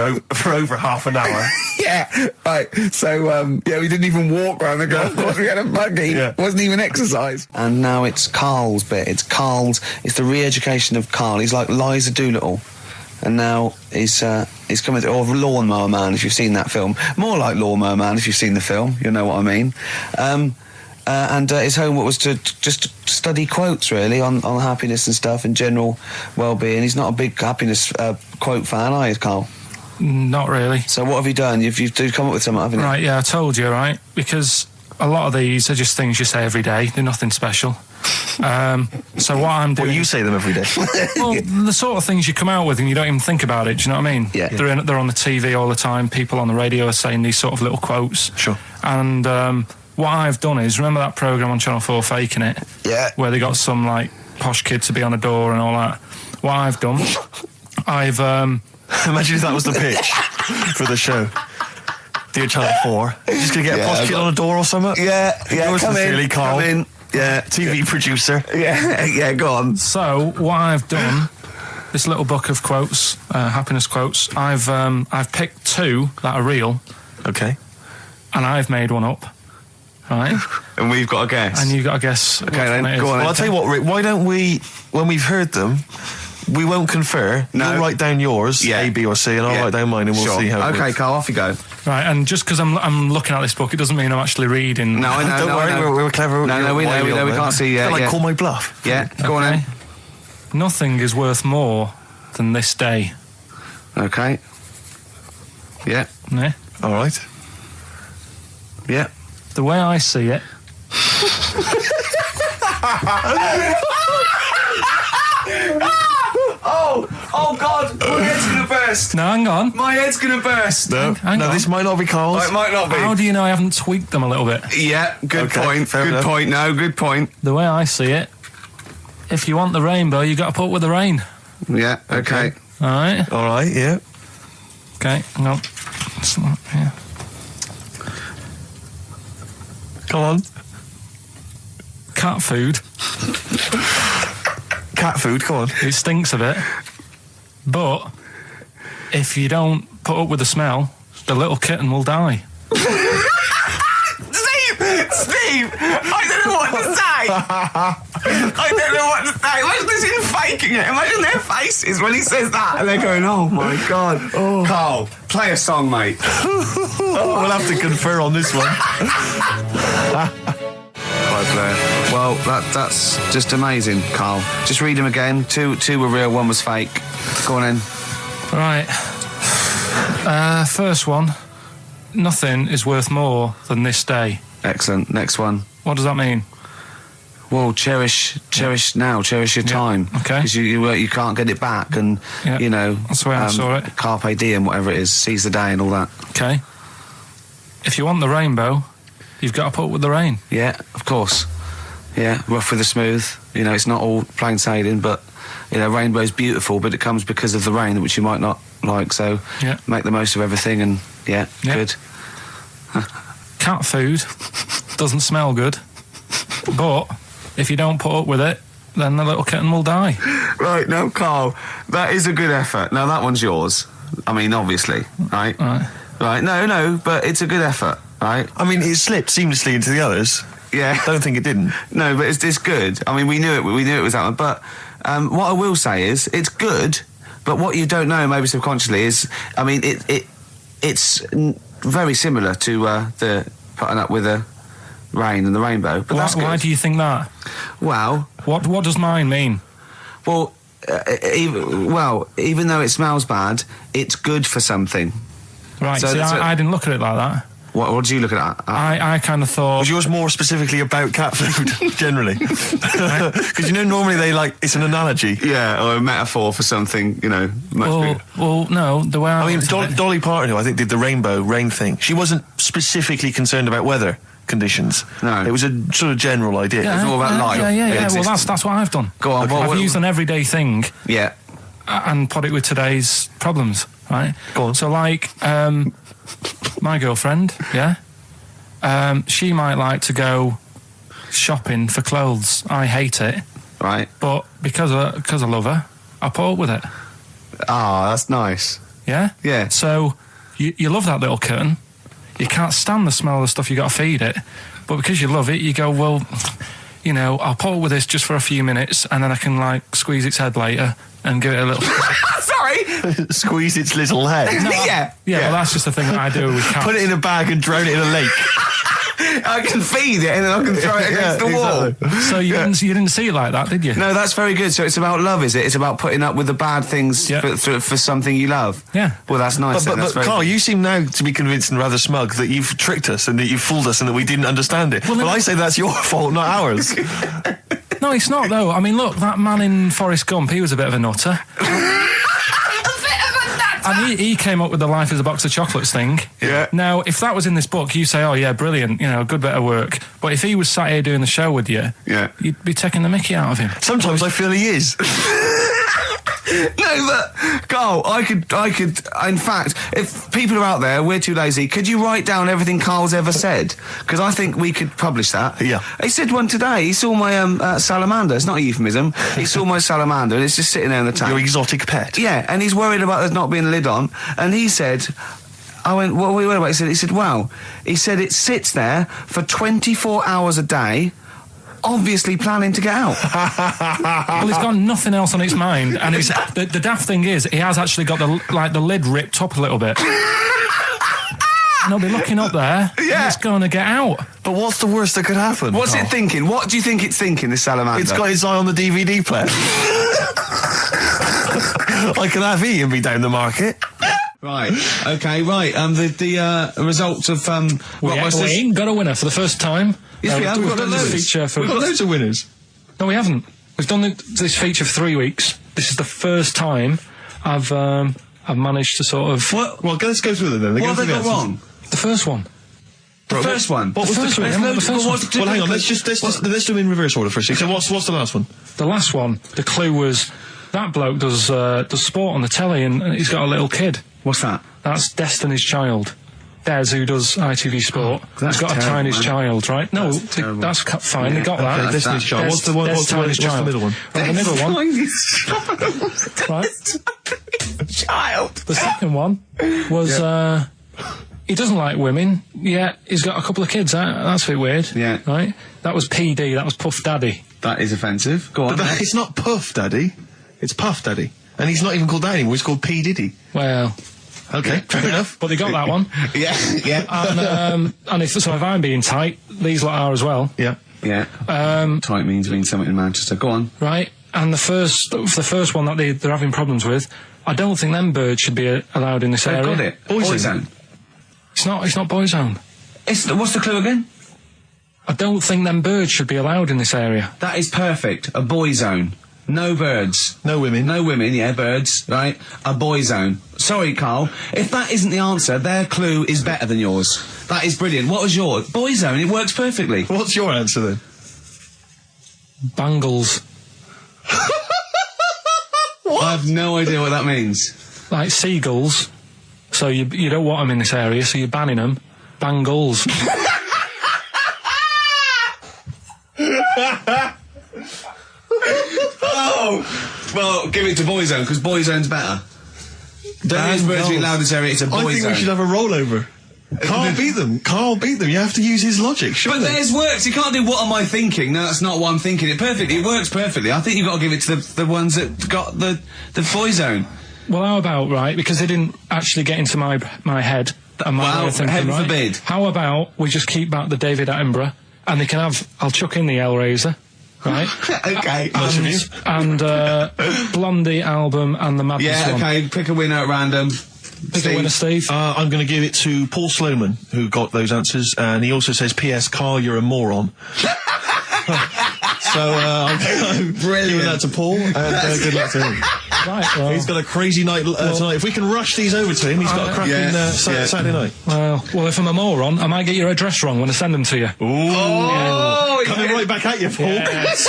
over half an hour. Yeah, right. So, we didn't even walk around the golf course. We had a buggy. Yeah. Wasn't even exercise. And now it's Karl's bit. It's the re-education of Karl. He's like Liza Doolittle. And now he's coming to, or Lawnmower Man, if you've seen that film. More like Lawnmower Man, if you've seen the film. You know what I mean. And his homework was to just study quotes, really, on happiness and stuff and general well-being. He's not a big happiness quote fan, are you, Karl? Not really. So what have you done? You've come up with something, haven't you? Right, yeah, I told you, right? Because a lot of these are just things you say every day. They're nothing special. So what I'm doing... Well, you say them every day. Well, the sort of things you come out with and you don't even think about it, do you know what I mean? Yeah. They're on the TV all the time. People on the radio are saying these sort of little quotes. Sure. And what I've done is, remember that programme on Channel 4, Faking It? Yeah. Where they got some, like, posh kid to be on a door and all that. What I've done, I've... Imagine if that was the pitch for the show. Dear Channel 4, you're just going to get a posh kid on a door or something? Yeah, Yours come sincerely, in, Karl. come in. Yeah. TV producer. Yeah, go on. So, what I've done, this little book of quotes, happiness quotes, I've picked two that are real. Okay. And I've made one up. Right? And we've got a guess. And you've got to guess. Okay, then, go on. Well, I'll tell you what, Rick, why don't we, when we've heard them, we won't confer. No. You'll write down yours, A, B, or C, and I'll write down mine, and we'll see how it Okay, works. Karl, off you go. Right, and just because I'm looking at this book, it doesn't mean I'm actually reading. No, I know. Don't worry, we're clever. No, we know. We can't see. Like, call my bluff. Yeah, go on then. Nothing is worth more than this day. Okay. Yeah. Yeah? All right. Yeah. The way I see it... Oh God! My head's gonna burst. No, hang on. My head's gonna burst. No, Hang on. this might not be Karl's. Oh, it might not be. How do you know I haven't tweaked them a little bit? Yeah, good Okay, point. fair Good enough. point. No, good point. The way I see it, if you want the rainbow, you got to put up with the rain. Yeah. Okay. All right? All right, yeah. Okay, hang on. Yeah. Come on. Cat food, Cat food, come on. it stinks a bit. But if you don't put up with the smell, the little kitten will die. Steve! I don't know what to say! I don't know what to say. Imagine this is faking it. Imagine their faces when he says that. And they're going, oh my God. Oh. Karl, play a song, mate. We'll have to confer on this one. Right, Blair. Well, that's just amazing, Karl. Just read them again. Two were real, one was fake. Go on in. Right. First one. Nothing is worth more than this day. Excellent. Next one. What does that mean? Well, cherish now, cherish your time. Okay. Because you can't get it back, and That's the way I saw it. Carpe diem, whatever it is, seize the day and all that. Okay. If you want the rainbow, you've got to put up with the rain. Yeah, of course. Yeah, rough with the smooth. It's not all plain sailing, but rainbow's beautiful, but it comes because of the rain, which you might not like. So make the most of everything, and good. Cat food doesn't smell good, but if you don't put up with it, then the little kitten will die. Right, now, Karl, that is a good effort. Now, that one's yours. I mean, obviously, right? Right, no, but it's a good effort, right? I mean, it slipped seamlessly into the others. Yeah. Don't think it didn't. No, but it's good. I mean, we knew it was that one. But what I will say is, it's good, but what you don't know, maybe subconsciously, is, I mean, it's very similar to the putting up with the rain and the rainbow. But that's good. Why do you think that? Well... What does mine mean? Well, even though it smells bad, it's good for something. Right, so I didn't look at it like that. What did you look at? I kind of thought... Was yours more specifically about cat food, generally? Because normally it's an analogy. Yeah, or a metaphor for something, much bigger. Well, no, the way I mean, looked at it- Dolly Parton, who I think did the rainbow rain thing, she wasn't specifically concerned about weather conditions. No. It was a sort of general idea. It's all about life. Yeah. Well, that's what I've done. Go on. I've used an everyday thing. Yeah. And put it with today's problems, right? Go on. So, my girlfriend, she might like to go shopping for clothes. I hate it. Right. But because I love her, I put up with it. Ah, that's nice. Yeah? Yeah. So you love that little kitten. You can't stand the smell of the stuff you got to feed it. But because you love it, you go, well, you know, I'll put up with this just for a few minutes and then I can, like, squeeze its head later and give it a little... Sorry! Squeeze its little head. Yeah. Yeah, well, that's just the thing that I do with cats. Put it in a bag and drone it in a lake. I can feed it and then I can throw it against the wall. Exactly. So you didn't see it like that, did you? No, that's very good. So it's about love, is it? It's about putting up with the bad things for something you love. Yeah. Well, that's nice. But Carl, you seem now to be convinced and rather smug that you've tricked us and that you've fooled us and that we didn't understand it. Well, I say that's your fault, not ours. No, it's not, though. I mean, look, that man in Forrest Gump, he was a bit of a nutter. And he came up with the life as a box of chocolates thing. Yeah. Now, if that was in this book, you say, oh, yeah, brilliant, you know, good bit of work. But if he was sat here doing the show with you, you'd be taking the mickey out of him. Sometimes I feel he is. No, but Carl, I could. In fact, if people are out there, we're too lazy. Could you write down everything Carl's ever said? Because I think we could publish that. Yeah. He said one today. He saw my salamander. It's not a euphemism. He saw my salamander, and it's just sitting there in the tank. Your exotic pet. Yeah, and he's worried about there not being a lid on. And he said, I went, what are we worried about? He said, wow. He said it sits there for 24 hours a day, obviously planning to get out. Well, it's got nothing else on its mind, and it's, the daft thing is, he has actually got the lid ripped up a little bit. And he'll be looking up there, and it's going to get out. But what's the worst that could happen? What's it thinking? What do you think it's thinking, this salamander? It's got its eye on the DVD player. I can have Ian be down the market. Right. Okay. Right. The results of We ain't got a winner for the first time. Yes, we have. We've done this feature for. We've got loads of winners. No, we haven't. We've done this feature for 3 weeks. This is the first time I've managed to sort of. What? Well, let's go through them then. What have they got wrong? The first one. The first one. What was the first one? Well, hang on. Let's do them in reverse order first. So what's the last one? The last one. The clue was that bloke does sport on the telly and he's got a little kid. What's that? That's Destiny's Child. Des, who does ITV Sport, has got a tiny child, right? No, that's fine. They got that. Destiny's Child. What's the middle one? Well, the middle one. Right. Child. The second one was he doesn't like women. Yeah, he's got a couple of kids. That's a bit weird. Yeah. Right. That was PD. That was Puff Daddy. That is offensive. Go on. But it's not Puff Daddy. It's Puff Daddy. And he's not even called that anymore. He's called P Diddy. Well. Okay, fair enough. But they got that one. Yeah. And if I'm being tight, these lot are as well. Yeah. Yeah. Tight means something in Manchester. Go on. Right. And the first one that they're having problems with, I don't think them birds should be allowed in this area. Got it. Boyzone. It's not Boyzone. What's the clue again? I don't think them birds should be allowed in this area. That is perfect. A boy zone. No birds. No women. No women, yeah, birds, right? A boy zone. Sorry, Carl. If that isn't the answer, their clue is better than yours. That is brilliant. What was yours? Boy zone. It works perfectly. What's your answer then? Bangles. What? I have no idea what that means. Like seagulls. So you don't want them in this area, so you're banning them. Bangles. Oh! Well, give it to Boyzone, because Boyzone's better. Don't use birds being allowed in this area, it's a Boyzone. I think we should have a rollover. Carl beat them. Carl beat them. You have to use his logic, surely. But theirs works. You can't do what am I thinking. No, that's not what I'm thinking. It perfectly. It works perfectly. I think you've got to give it to the ones that got the Boyzone. Well, how about, right, because they didn't actually get into my head and my way of thinking, heaven right? forbid. How about we just keep back the David Attenborough and they can have, I'll chuck in the Hellraiser, right? Okay. And Blondie album and the Madness one. Yeah, okay, pick a winner at random. Pick a winner, Steve. I'm going to give it to Paul Sloman, who got those answers, and he also says, P.S. Carl, you're a moron. So I'm giving that to Paul, and good luck to him. Right, well, he's got a crazy night tonight. If we can rush these over to him, he's got a cracking Saturday night. Well, if I'm a moron, I might get your address wrong when I send them to you. Ooh. Coming right back at you, Paul. Yes.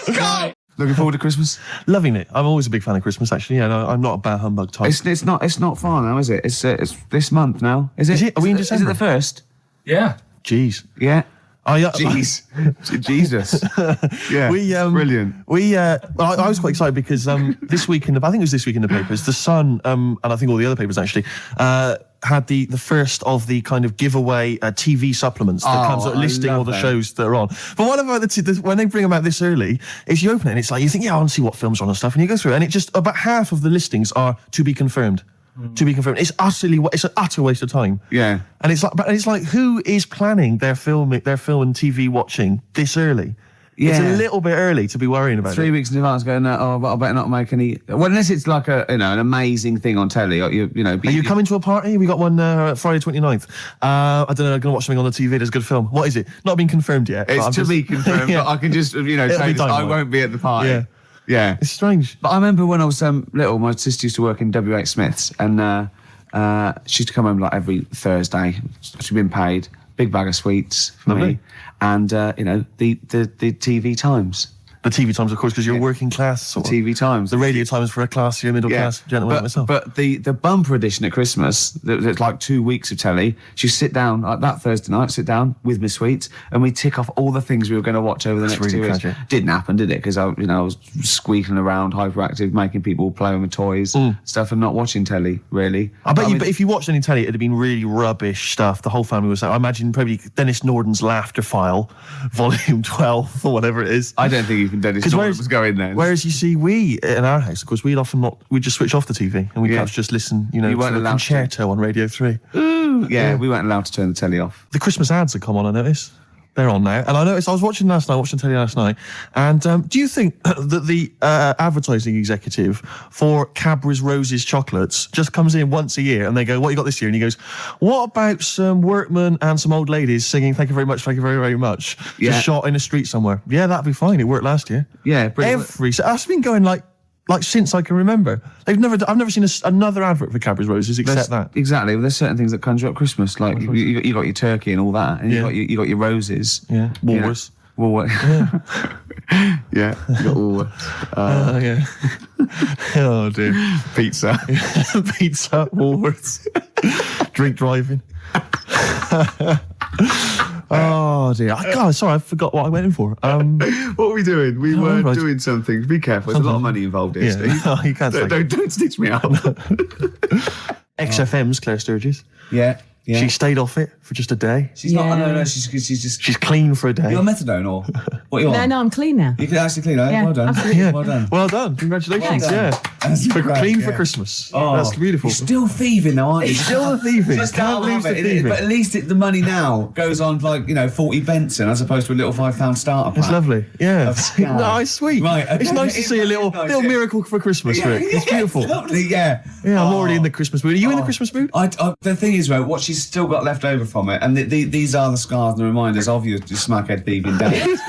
Right. Looking forward to Christmas? Loving it. I'm always a big fan of Christmas, actually. Yeah, no, I'm not a bah humbug type. It's not far now, is it? It's this month now. Is it? Are we in December? Is it the 1st? Yeah. Jeez. Yeah. Jeez. Jesus. Yeah. Brilliant. I was quite excited because this week I think it was this week in the papers, The Sun, and I think all the other papers actually, had the first of the kind of giveaway TV supplements that comes out listing all the shows that are on. But what about when they bring them out this early, is you open it and it's like, you think, I want to see what films are on and stuff, and you go through it, and it just, about half of the listings are to be confirmed. To be confirmed. It's an utter waste of time. Yeah. And it's like, who is planning their film and TV watching this early? Yeah. It's a little bit early to be worrying about 3 weeks in advance going, but I better not make any... Well, unless it's like an amazing thing on telly. Or are you coming to a party? We got one Friday 29th. I don't know, I'm going to watch something on the TV. There's a good film. What is it? Not been confirmed yet. It's to be confirmed, but I can just, say I won't be at the party. Yeah. Yeah. It's strange. But I remember when I was little, my sister used to work in W.H. Smith's, and she used to come home like every Thursday. She'd been paid, big bag of sweets for me, and the TV Times. The TV Times, of course, because you're working class. The TV Times. The radio Times for a classier, middle class gentleman like myself. But the bumper edition at Christmas, it's like 2 weeks of telly. She sit down, like that Thursday night, sit down with my sweets, and we tick off all the things we were going to watch over the next 2 weeks. Didn't happen, did it? Because I was squeaking around, hyperactive, making people play with my toys, stuff, and not watching telly, really. But if you watched any telly, it'd have been really rubbish stuff. The whole family was like, I imagine probably Dennis Norden's Laughter File, Volume 12, or whatever it is. I don't think even Dennis Norden was going there. Whereas you see, in our house, of course, we'd just switch off the TV and we'd perhaps just listen, to the concerto on Radio 3. Ooh, yeah, we weren't allowed to turn the telly off. The Christmas ads have come on, I noticed. They're on now. And I noticed, I was watching telly last night, and do you think that the advertising executive for Cadbury's Roses chocolates just comes in once a year and they go, what you got this year? And he goes, what about some workmen and some old ladies singing thank you very much, very much, just shot in the street somewhere? Yeah, that'd be fine. It worked last year. Yeah, brilliant. That's been going like since I can remember. I've never seen another advert for Cadbury's Roses except that. Exactly. Well, there's certain things that conjure up Christmas, like you got your turkey and all that, and you got your roses. Yeah. Woolworths. Yeah. Yeah. You got Woolworths. Yeah. Oh dear. Pizza. Pizza. Woolworths. Drink driving. Oh dear! God, sorry, I forgot what I went in for. What were we doing? We were doing something. Be careful. There's a lot of money involved here, Steve. No, you can't. Don't stitch me up. XFM's Claire Sturgis. Yeah. Yeah. She stayed off it for just a day. She's not. No. She's clean for a day. You're on methadone or what? You on? No, I'm clean now. You can actually clean. Yeah, well done. absolutely. Yeah. Well done. Well done. Congratulations. Yeah. Clean for Christmas. Oh, that's beautiful. You're still thieving though, aren't you? Still thieving. Can't lose the thieving. But at least the money now goes on like 40 Benson as opposed to a little £5 starter pack. It's lovely. Yeah. No, it's sweet. Right. Okay. It's nice to see a little miracle for Christmas, Rick. It's beautiful. It's lovely. Yeah. Yeah. I'm already in the Christmas mood. Are you in the Christmas mood? The thing is, what she's still got left over from it, and these are the scars and the reminders of your smackhead thieving days.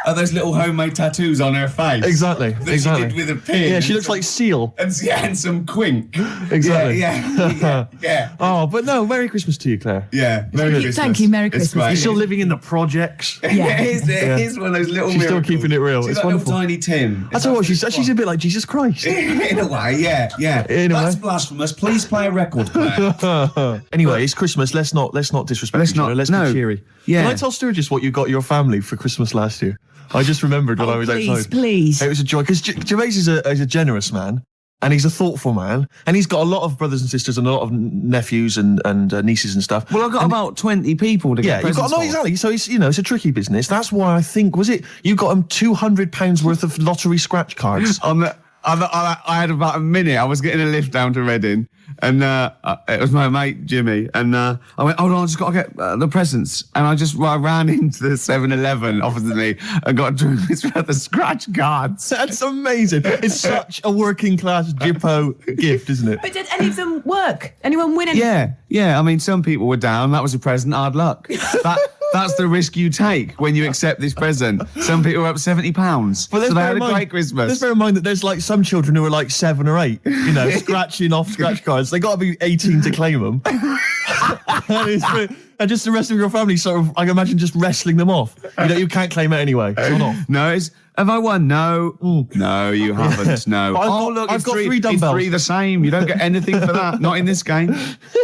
Are those little homemade tattoos on her face? Exactly. That she did with a pin. Yeah, she looks like Seal. And some quink. Exactly. Yeah. Oh, but no, Merry Christmas to you, Claire. Yeah. Merry Christmas. Thank you, Merry Christmas. You're still living in the projects. Yeah. It is one of those little She's miracles. still keeping it real. She's It's like wonderful. little tiny Tim. I tell you what, she's a bit like Jesus Christ. In a way, yeah. In a That's way. blasphemous. Please play a record, Claire. Anyway, it's Christmas. Let's not disrespect each other. Let's be cheery. Yeah. Can I tell Sturgis what you got your family for Christmas last year? I just remembered when I was outside. Please. It was a joy because Gervais is a generous man. And he's a thoughtful man, and he's got a lot of brothers and sisters and a lot of nephews and nieces and stuff. Well, I've got about 20 people to get presents for. Exactly. So it's a tricky business. That's why I think you got him £200 worth of lottery scratch cards. I had about a minute. I was getting a lift down to Reading, and it was my mate Jimmy, and I went, hold on, I just got to get the presents, and I ran into the 7-Eleven opposite me and got the scratch cards. That's amazing. It's such a working class Jippo gift, isn't it? But did any of them work? Anyone win anything? Yeah. I mean, some people were down. That was a present. Hard luck. That's the risk you take when you accept this present. Some people were up £70. But so they had a great Christmas. Let's bear in mind that there's like some children who are like 7 or 8, scratching off scratch cards. They got to be 18 to claim them. And just the rest of your family sort of, I can imagine, just wrestling them off. You can't claim it anyway. It's not off. No, have I won? No. No, you haven't. No. I've got 3 dumbbells. It's 3 the same. You don't get anything for that. Not in this game.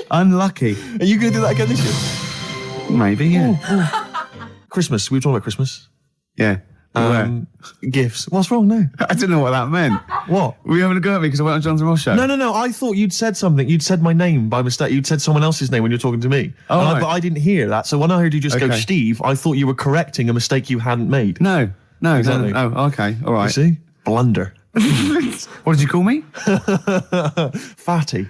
Unlucky. Are you going to do that again this year? Maybe, yeah. Christmas. We were talking about Christmas. Yeah. Gifts. What's wrong now? I didn't know what that meant. What? Were you having a go at me because I went on Jonathan Ross show? No. I thought you'd said something. You'd said my name by mistake. You'd said someone else's name when you were talking to me. Oh, right. But I didn't hear that. So when I heard you just go, Okay. Steve, I thought you were correcting a mistake you hadn't made. No. Exactly. No. Oh, okay. All right. You see? Blunder. What did you call me? Fatty.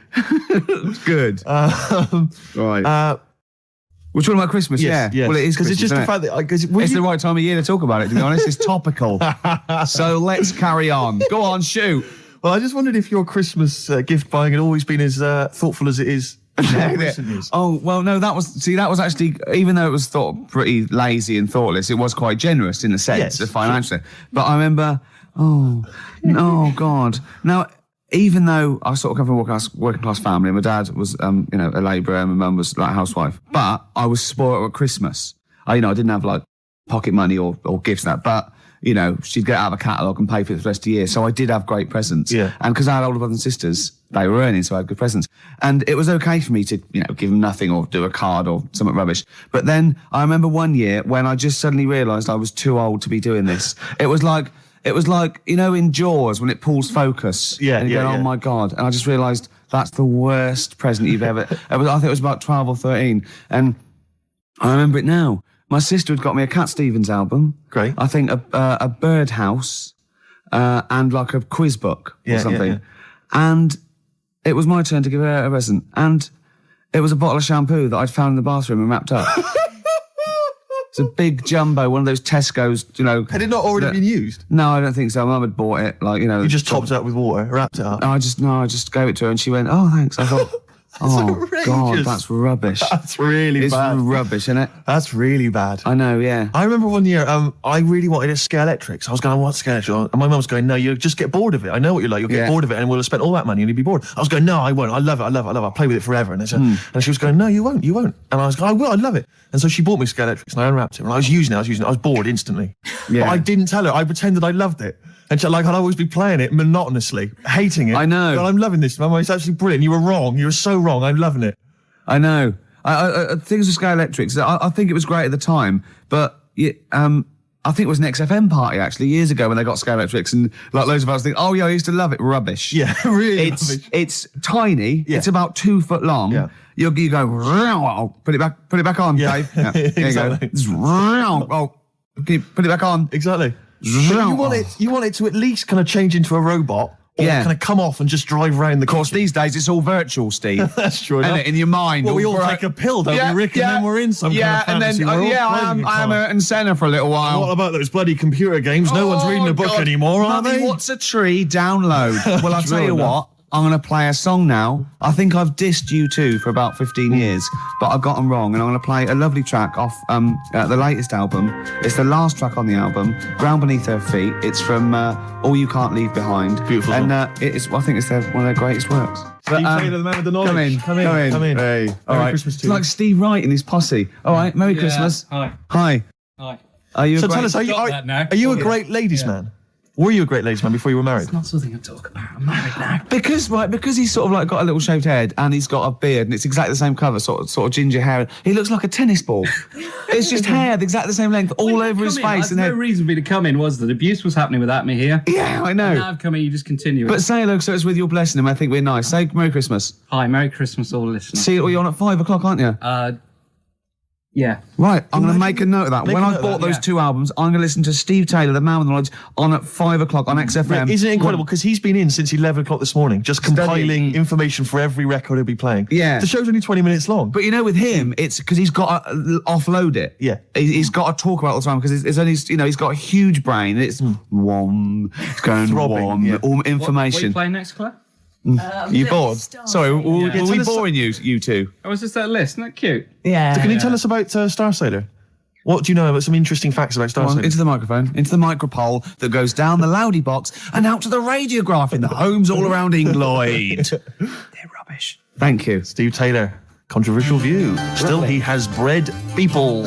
Good. Right. We're talking about Christmas, Yes. Well, it is because it's just the Christmas, fact that it's the right time of year to talk about it, to be honest. It's topical. So let's carry on. Go on, shoot. Well, I just wondered if your Christmas gift buying had always been as thoughtful as it is. Recent years. Oh, well, no, that was actually, even though it was thought pretty lazy and thoughtless, it was quite generous in a sense, Yes. financially. But I remember, God. Now, even though I sort of come from a working class family, my dad was, a labourer, and my mum was like a housewife, but I was spoiled at Christmas. I didn't have like pocket money or gifts and that, but she'd get out of a catalogue and pay for it the rest of the year. So I did have great presents. Yeah. And because I had older brothers and sisters, they were earning, so I had good presents. And it was okay for me to, give them nothing or do a card or something rubbish. But then I remember one year when I just suddenly realised I was too old to be doing this. It was like, in Jaws when it pulls focus. Yeah, and you go, oh my God. And I just realised that's the worst present you've ever... I think it was about 12 or 13. And I remember it now. My sister had got me a Cat Stevens album. Great. I think a birdhouse and like a quiz book or something. Yeah. And it was my turn to give her a present. And it was a bottle of shampoo that I'd found in the bathroom and wrapped up. It's a big jumbo, one of those Tesco's, Had it not already been used? No, I don't think so. Mum had bought it, You just topped it up with water, wrapped it up. I just gave it to her and she went, oh, thanks. I thought, oh, outrageous. God, that's rubbish. That's really It's bad. rubbish, isn't it? That's really bad. I know, yeah. I remember one year, I really wanted a Scale Electric. So I was going, what Scale Electric? And my mum was going, no, you'll just get bored of it. I know what you're like. You'll get bored of it and we'll have spent all that money and you'll be bored. I was going, no, I won't. I love it. I'll play with it forever. And, and she was going, no, you won't. And I was going, I will. I love it. And so she bought me Scale Electrics and I unwrapped it. And I was using it. I was bored instantly. Yeah. But I didn't tell her. I pretended I loved it. And so, I'd always be playing it monotonously, hating it. I know. But I'm loving this, Mum. It's absolutely brilliant. You were wrong. You were so wrong. I'm loving it. I know. Things with Scale Electrics, I think it was great at the time, but I think it was an XFM party actually years ago when they got Scale Electrics and like loads of us think, oh yeah, I used to love it. Rubbish. Yeah, really rubbish. It's tiny. Yeah. It's about 2 foot long. Yeah. You go, put it back on, Yeah. Dave. Yeah. There Exactly. you go. Oh, can you put it back on? Exactly. But you want it to at least kind of change into a robot or kind of come off and just drive around the Of course, these days it's all virtual, Steve. That's true Isn't enough. it? In your mind. Well, we all take a pill, don't we, Rick? And then we're in some kind of fantasy world. I am Ayrton Senna for a little while. What about those bloody computer games? No one's reading a book God. anymore, are Mummy, they? What's a tree? Download. Well, I'll tell you what. I'm going to play a song now. I think I've dissed U2 for about 15 years, but I got them wrong, and I'm going to play a lovely track off the latest album. It's the last track on the album, Ground Beneath Her Feet. It's from All You Can't Leave Behind. Beautiful. And I think it's one of their greatest works. Steve Taylor, the man with the knowledge. Come in. Hey. All right. Christmas to It's like Steve Wright and his posse. All right, Merry Christmas. Hi. Hi. Are you So a great... tell us, are you a great ladies man? Were you a great ladies man before you were married? Not something I talk about. I'm married now. Because he's sort of like got a little shaved head and he's got a beard and it's exactly the same colour, sort of ginger hair. He looks like a tennis ball. It's just hair, exactly the same length, all over his face. There's no reason for me to come in, was there? The abuse was happening without me here. Yeah, I know. And now I've come in, you just continue it. But say hello, so it's with your blessing and I think we're nice. Say Merry Christmas. Hi, Merry Christmas, all listeners. See, you're on at 5 o'clock, aren't you? Yeah. Right, I'm going to make a note of that. When a I note of bought that, those 2 albums, I'm going to listen to Steve Taylor, the man with the knowledge, on at 5 o'clock on XFM. Isn't it incredible? Because he's been in since 11 o'clock this morning, just compiling information for every record he'll be playing. Yeah. The show's only 20 minutes long. But with him, it's because he's got to offload it. Yeah. He's got to talk about it all the time because it's only, he's got a huge brain. It's wom, it's going Throbbing, wom, yeah. all What are information. you playing next, Claire? You bored? Sorry, were we boring you two? Oh, was this that list? Isn't that cute? Yeah. So can you tell us about Star Sailor? What do you know about some interesting facts about Star Come on, Sailor? into the microphone, into the micropole that goes down the loudy box and out to the radiograph in the homes all around England. They're rubbish. Thank you. Steve Taylor, controversial view. Still, he has bred people.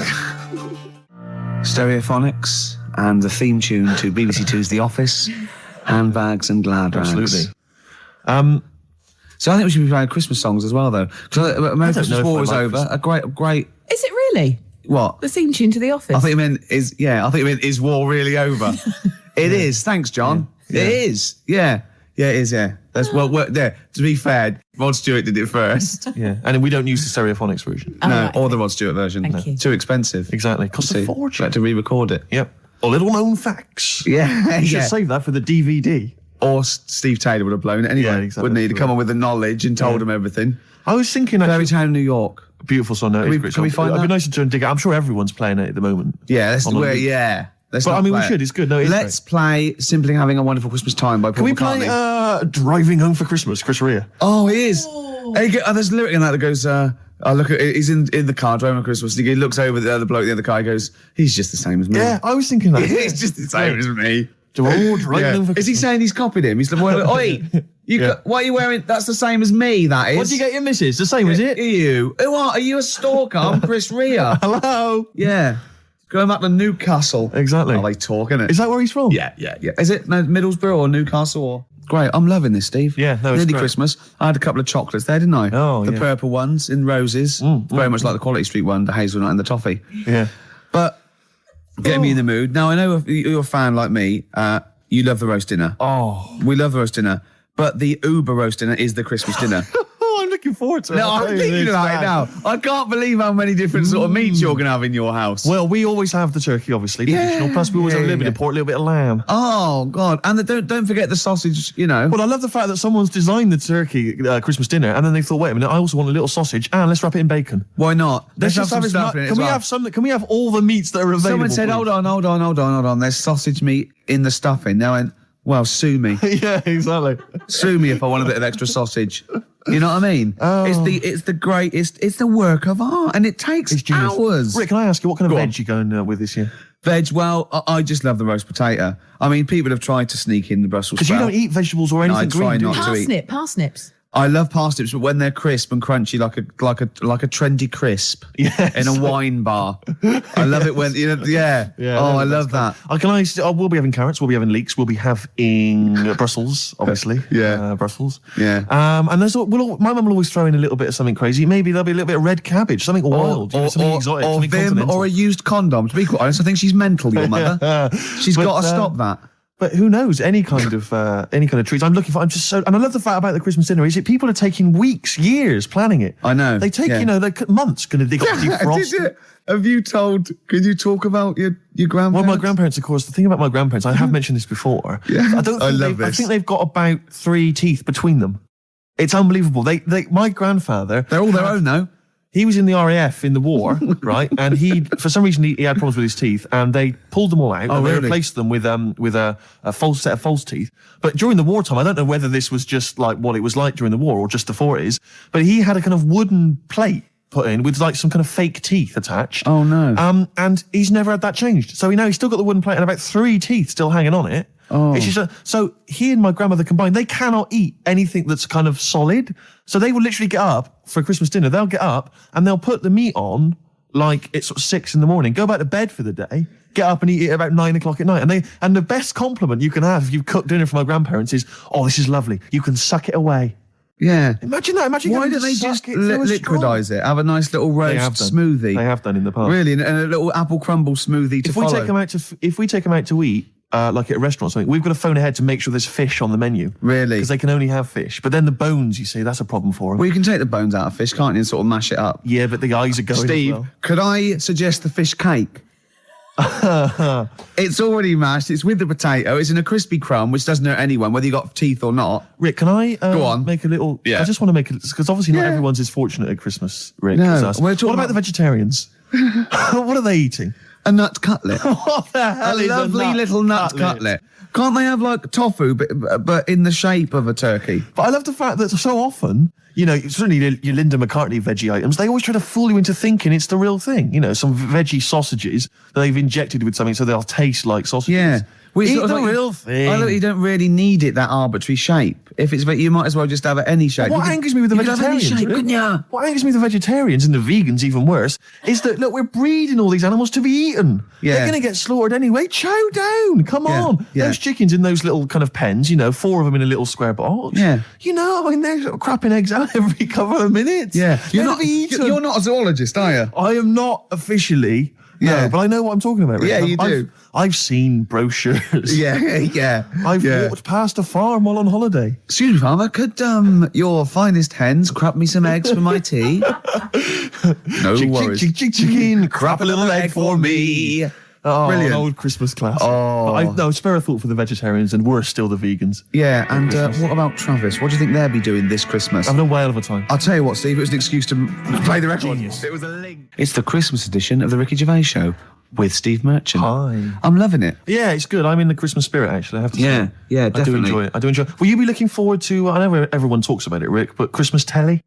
Stereophonics and the theme tune to BBC Two's The Office, handbags and glad rags. Absolutely. So I think we should be playing Christmas songs as well, though. Because Merry Christmas know if War I is like over. A great. Is it really? What? The theme tune to The Office. I think it meant is war really over? It is. Thanks, John. Yeah. It is. Yeah. Yeah, it is, yeah. That's there. To be fair, Rod Stewart did it first. Yeah, and we don't use the stereophonics version. Oh, No, right, or okay. the Rod Stewart version. Thank you. Too expensive. Exactly, costs a fortune. Had to re-record it. Yep. Or little known facts. Yeah, You should save that for the DVD. Or Steve Taylor would have blown it anyway, Yeah, exactly. wouldn't he? To come on with the knowledge and told him everything. I was thinking Fairy actually, Town, New York. beautiful song. No, Can we find It'd be that? nice to try and dig it. I'm sure everyone's playing it at the moment. Yeah, On a loop. Let's But not I mean, we play it. should. It's good. No, it's Let's play Simply Having a Wonderful Christmas Time by Paul Can we McCartney. play Driving Home for Christmas, Chris Rea? Oh, it is. Hey, there's a lyric in that goes, I look at he's in the car driving on Christmas. And he looks over the other bloke in the other car. He goes, he's just the same as me. Yeah, I was thinking that. He's just the same as me. Driving Yeah. Home for Is Christmas. he saying he's copied him? He's like, oi, what are you wearing? That's the same as me, that is. What do you get your missus? The same, is it? Are you? Who are you? A stalker? I'm Chris Rea. Hello. Yeah. Going back to Newcastle. Exactly. Oh, they talk, innit? Is that where he's from? Yeah. Is it Middlesbrough or Newcastle or? Great. I'm loving this, Steve. Yeah, no, it's Nearly great. Christmas. I had a couple of chocolates there, didn't I? Oh, the yeah. purple ones in roses. Very much like the Quality Street one, the hazelnut and the toffee. Yeah. But get me in the mood. Now, I know if you're a fan like me, you love the roast dinner. Oh. We love the roast dinner. But the Uber roast dinner is the Christmas dinner. Oh, I'm looking forward to it. No, I'm thinking about it now. I can't believe how many different sort of meats you're going to have in your house. Well, we always have the turkey, obviously. Traditional. Plus, we always have a little bit of pork, a little bit of lamb. Oh, God. And don't forget the sausage, you know. Well, I love the fact that someone's designed the turkey Christmas dinner, and then they thought, wait a minute, I also want a little sausage, and let's wrap it in bacon. Why not? Let's have just some have it. stuff in it Can as we well. have some? Can we have all the meats that are available? Someone said, please? hold on. There's sausage meat in the stuffing. Now, well, sue me. Yeah, exactly. Sue me if I want a bit of extra sausage. You know what I mean? Oh. It's the work of art, and it takes It's genius. hours. Rick, can I ask you, what kind of Go on. veg you going with this year? Veg, well, I just love the roast potato. I mean, people have tried to sneak in the Brussels Because you sprout. don't eat vegetables or anything I try green, do not you? to eat. Parsnips. I love parsnips, but when they're crisp and crunchy, like a trendy crisp Yes. in a wine bar. I love it when yeah. Oh, I love that. We'll be having carrots. We'll be having leeks. We'll be having Brussels, obviously. Yeah. Brussels. Yeah. And my mum will always throw in a little bit of something crazy. Maybe there'll be a little bit of red cabbage, something wild, something exotic, or something Vim, continental. or a used condom. To be quite honest, I think she's mental. Your mother. She's But, got to stop that. But who knows? Any kind of treats. I'm and I love the fact about the Christmas dinner is that people are taking weeks, years planning it. I know. They take yeah. they months going to dig up defrost. Did it? Have you told? Could you talk about your grandparents? Well, my grandparents, of course. The thing about my grandparents, I have mentioned this before. Yeah. I don't. I Think love I this. think they've got about 3 teeth between them. It's unbelievable. My grandfather. They're all their own now. He was in the RAF in the war, right? And for some reason, he had problems with his teeth, and they pulled them all out and they really? replaced them with a false set of false teeth. But during the wartime, I don't know whether this was just like what it was like during the war or just the 40s, but he had a kind of wooden plate put in with like some kind of fake teeth attached. Oh, no. And he's never had that changed. So he's still got the wooden plate and about 3 teeth still hanging on it. Oh. It's just so he and my grandmother combined, they cannot eat anything that's kind of solid. So they will literally get up for Christmas dinner. They'll get up and they'll put the meat on like it's sort of 6 a.m, go back to bed for the day, get up and eat it about 9 o'clock at night. And the best compliment you can have if you've cooked dinner for my grandparents is, oh, this is lovely. You can suck it away. Yeah. Imagine that. Imagine Why having don't to they suck just it through a straw. liquidize it? Have a nice little They roast have done. smoothie. They have done in the past. Really, and a little apple crumble smoothie to If we follow. take them out to eat, like at a restaurant or something, we've got to phone ahead to make sure there's fish on the menu. Really? Because they can only have fish. But then the bones, you see, that's a problem for them. Well, you can take the bones out of fish, can't you, and sort of mash it up. Yeah, but the eyes are going Steve, as well. could I suggest the fish cake? It's already mashed. It's with the potato. It's in a crispy crumb, which doesn't hurt anyone, whether you got teeth or not. Rick, can I Go on. make a little... Yeah. I just want to make it... Because obviously not Yeah. everyone's as fortunate at Christmas, Rick, No, as us. we're What talking about about- the vegetarians? What are they eating? A nut cutlet. What the A hell is lovely nut little nut cutlet. Can't they have like tofu, but in the shape of a turkey? But I love the fact that so often, certainly your Linda McCartney veggie items, they always try to fool you into thinking it's the real thing. Some veggie sausages that they've injected with something so they'll taste like sausages. Yeah. We Eat sort of the like- real thing. I look, you don't really need it that arbitrary shape. If it's, you might as well just have it any shape. What angers me with the you could have any vegetarians, shape, Rick, couldn't you? what angers me with the vegetarians and the vegans, even worse, is that, look, we're breeding all these animals to be eaten. Yeah. They're going to get slaughtered anyway. Chow down. Come Yeah, on. yeah. Those chickens in those little kind of pens, 4 of them in a little square box. Yeah. I mean, they're sort of crapping eggs out every couple of minutes. Yeah, They're to be eaten. you're not a zoologist, are you? I am not officially. Yeah. No, but I know what I'm talking about. Rick. Yeah, you I've- do. I've seen brochures. Yeah. I've yeah. walked past a farm while on holiday. Excuse me, farmer, could your finest hens crap me some eggs for my tea? No worries. Chicken, crap a little egg for me. Oh, Brilliant. an old Christmas classic. Oh. No, spare a thought for the vegetarians and worse still the vegans. Yeah, and what about Travis? What do you think they'll be doing this Christmas? Having a whale of a time. I'll tell you what, Steve, it was an excuse to play the record. Genius. It was a link. It's the Christmas edition of the Ricky Gervais Show with Steve Merchant. Hi. I'm loving it. Yeah, it's good. I'm in the Christmas spirit, actually, I have to Yeah, say. yeah, I do definitely. enjoy it. I do enjoy it. Will you be looking forward to, I know everyone talks about it, Rick, but Christmas telly?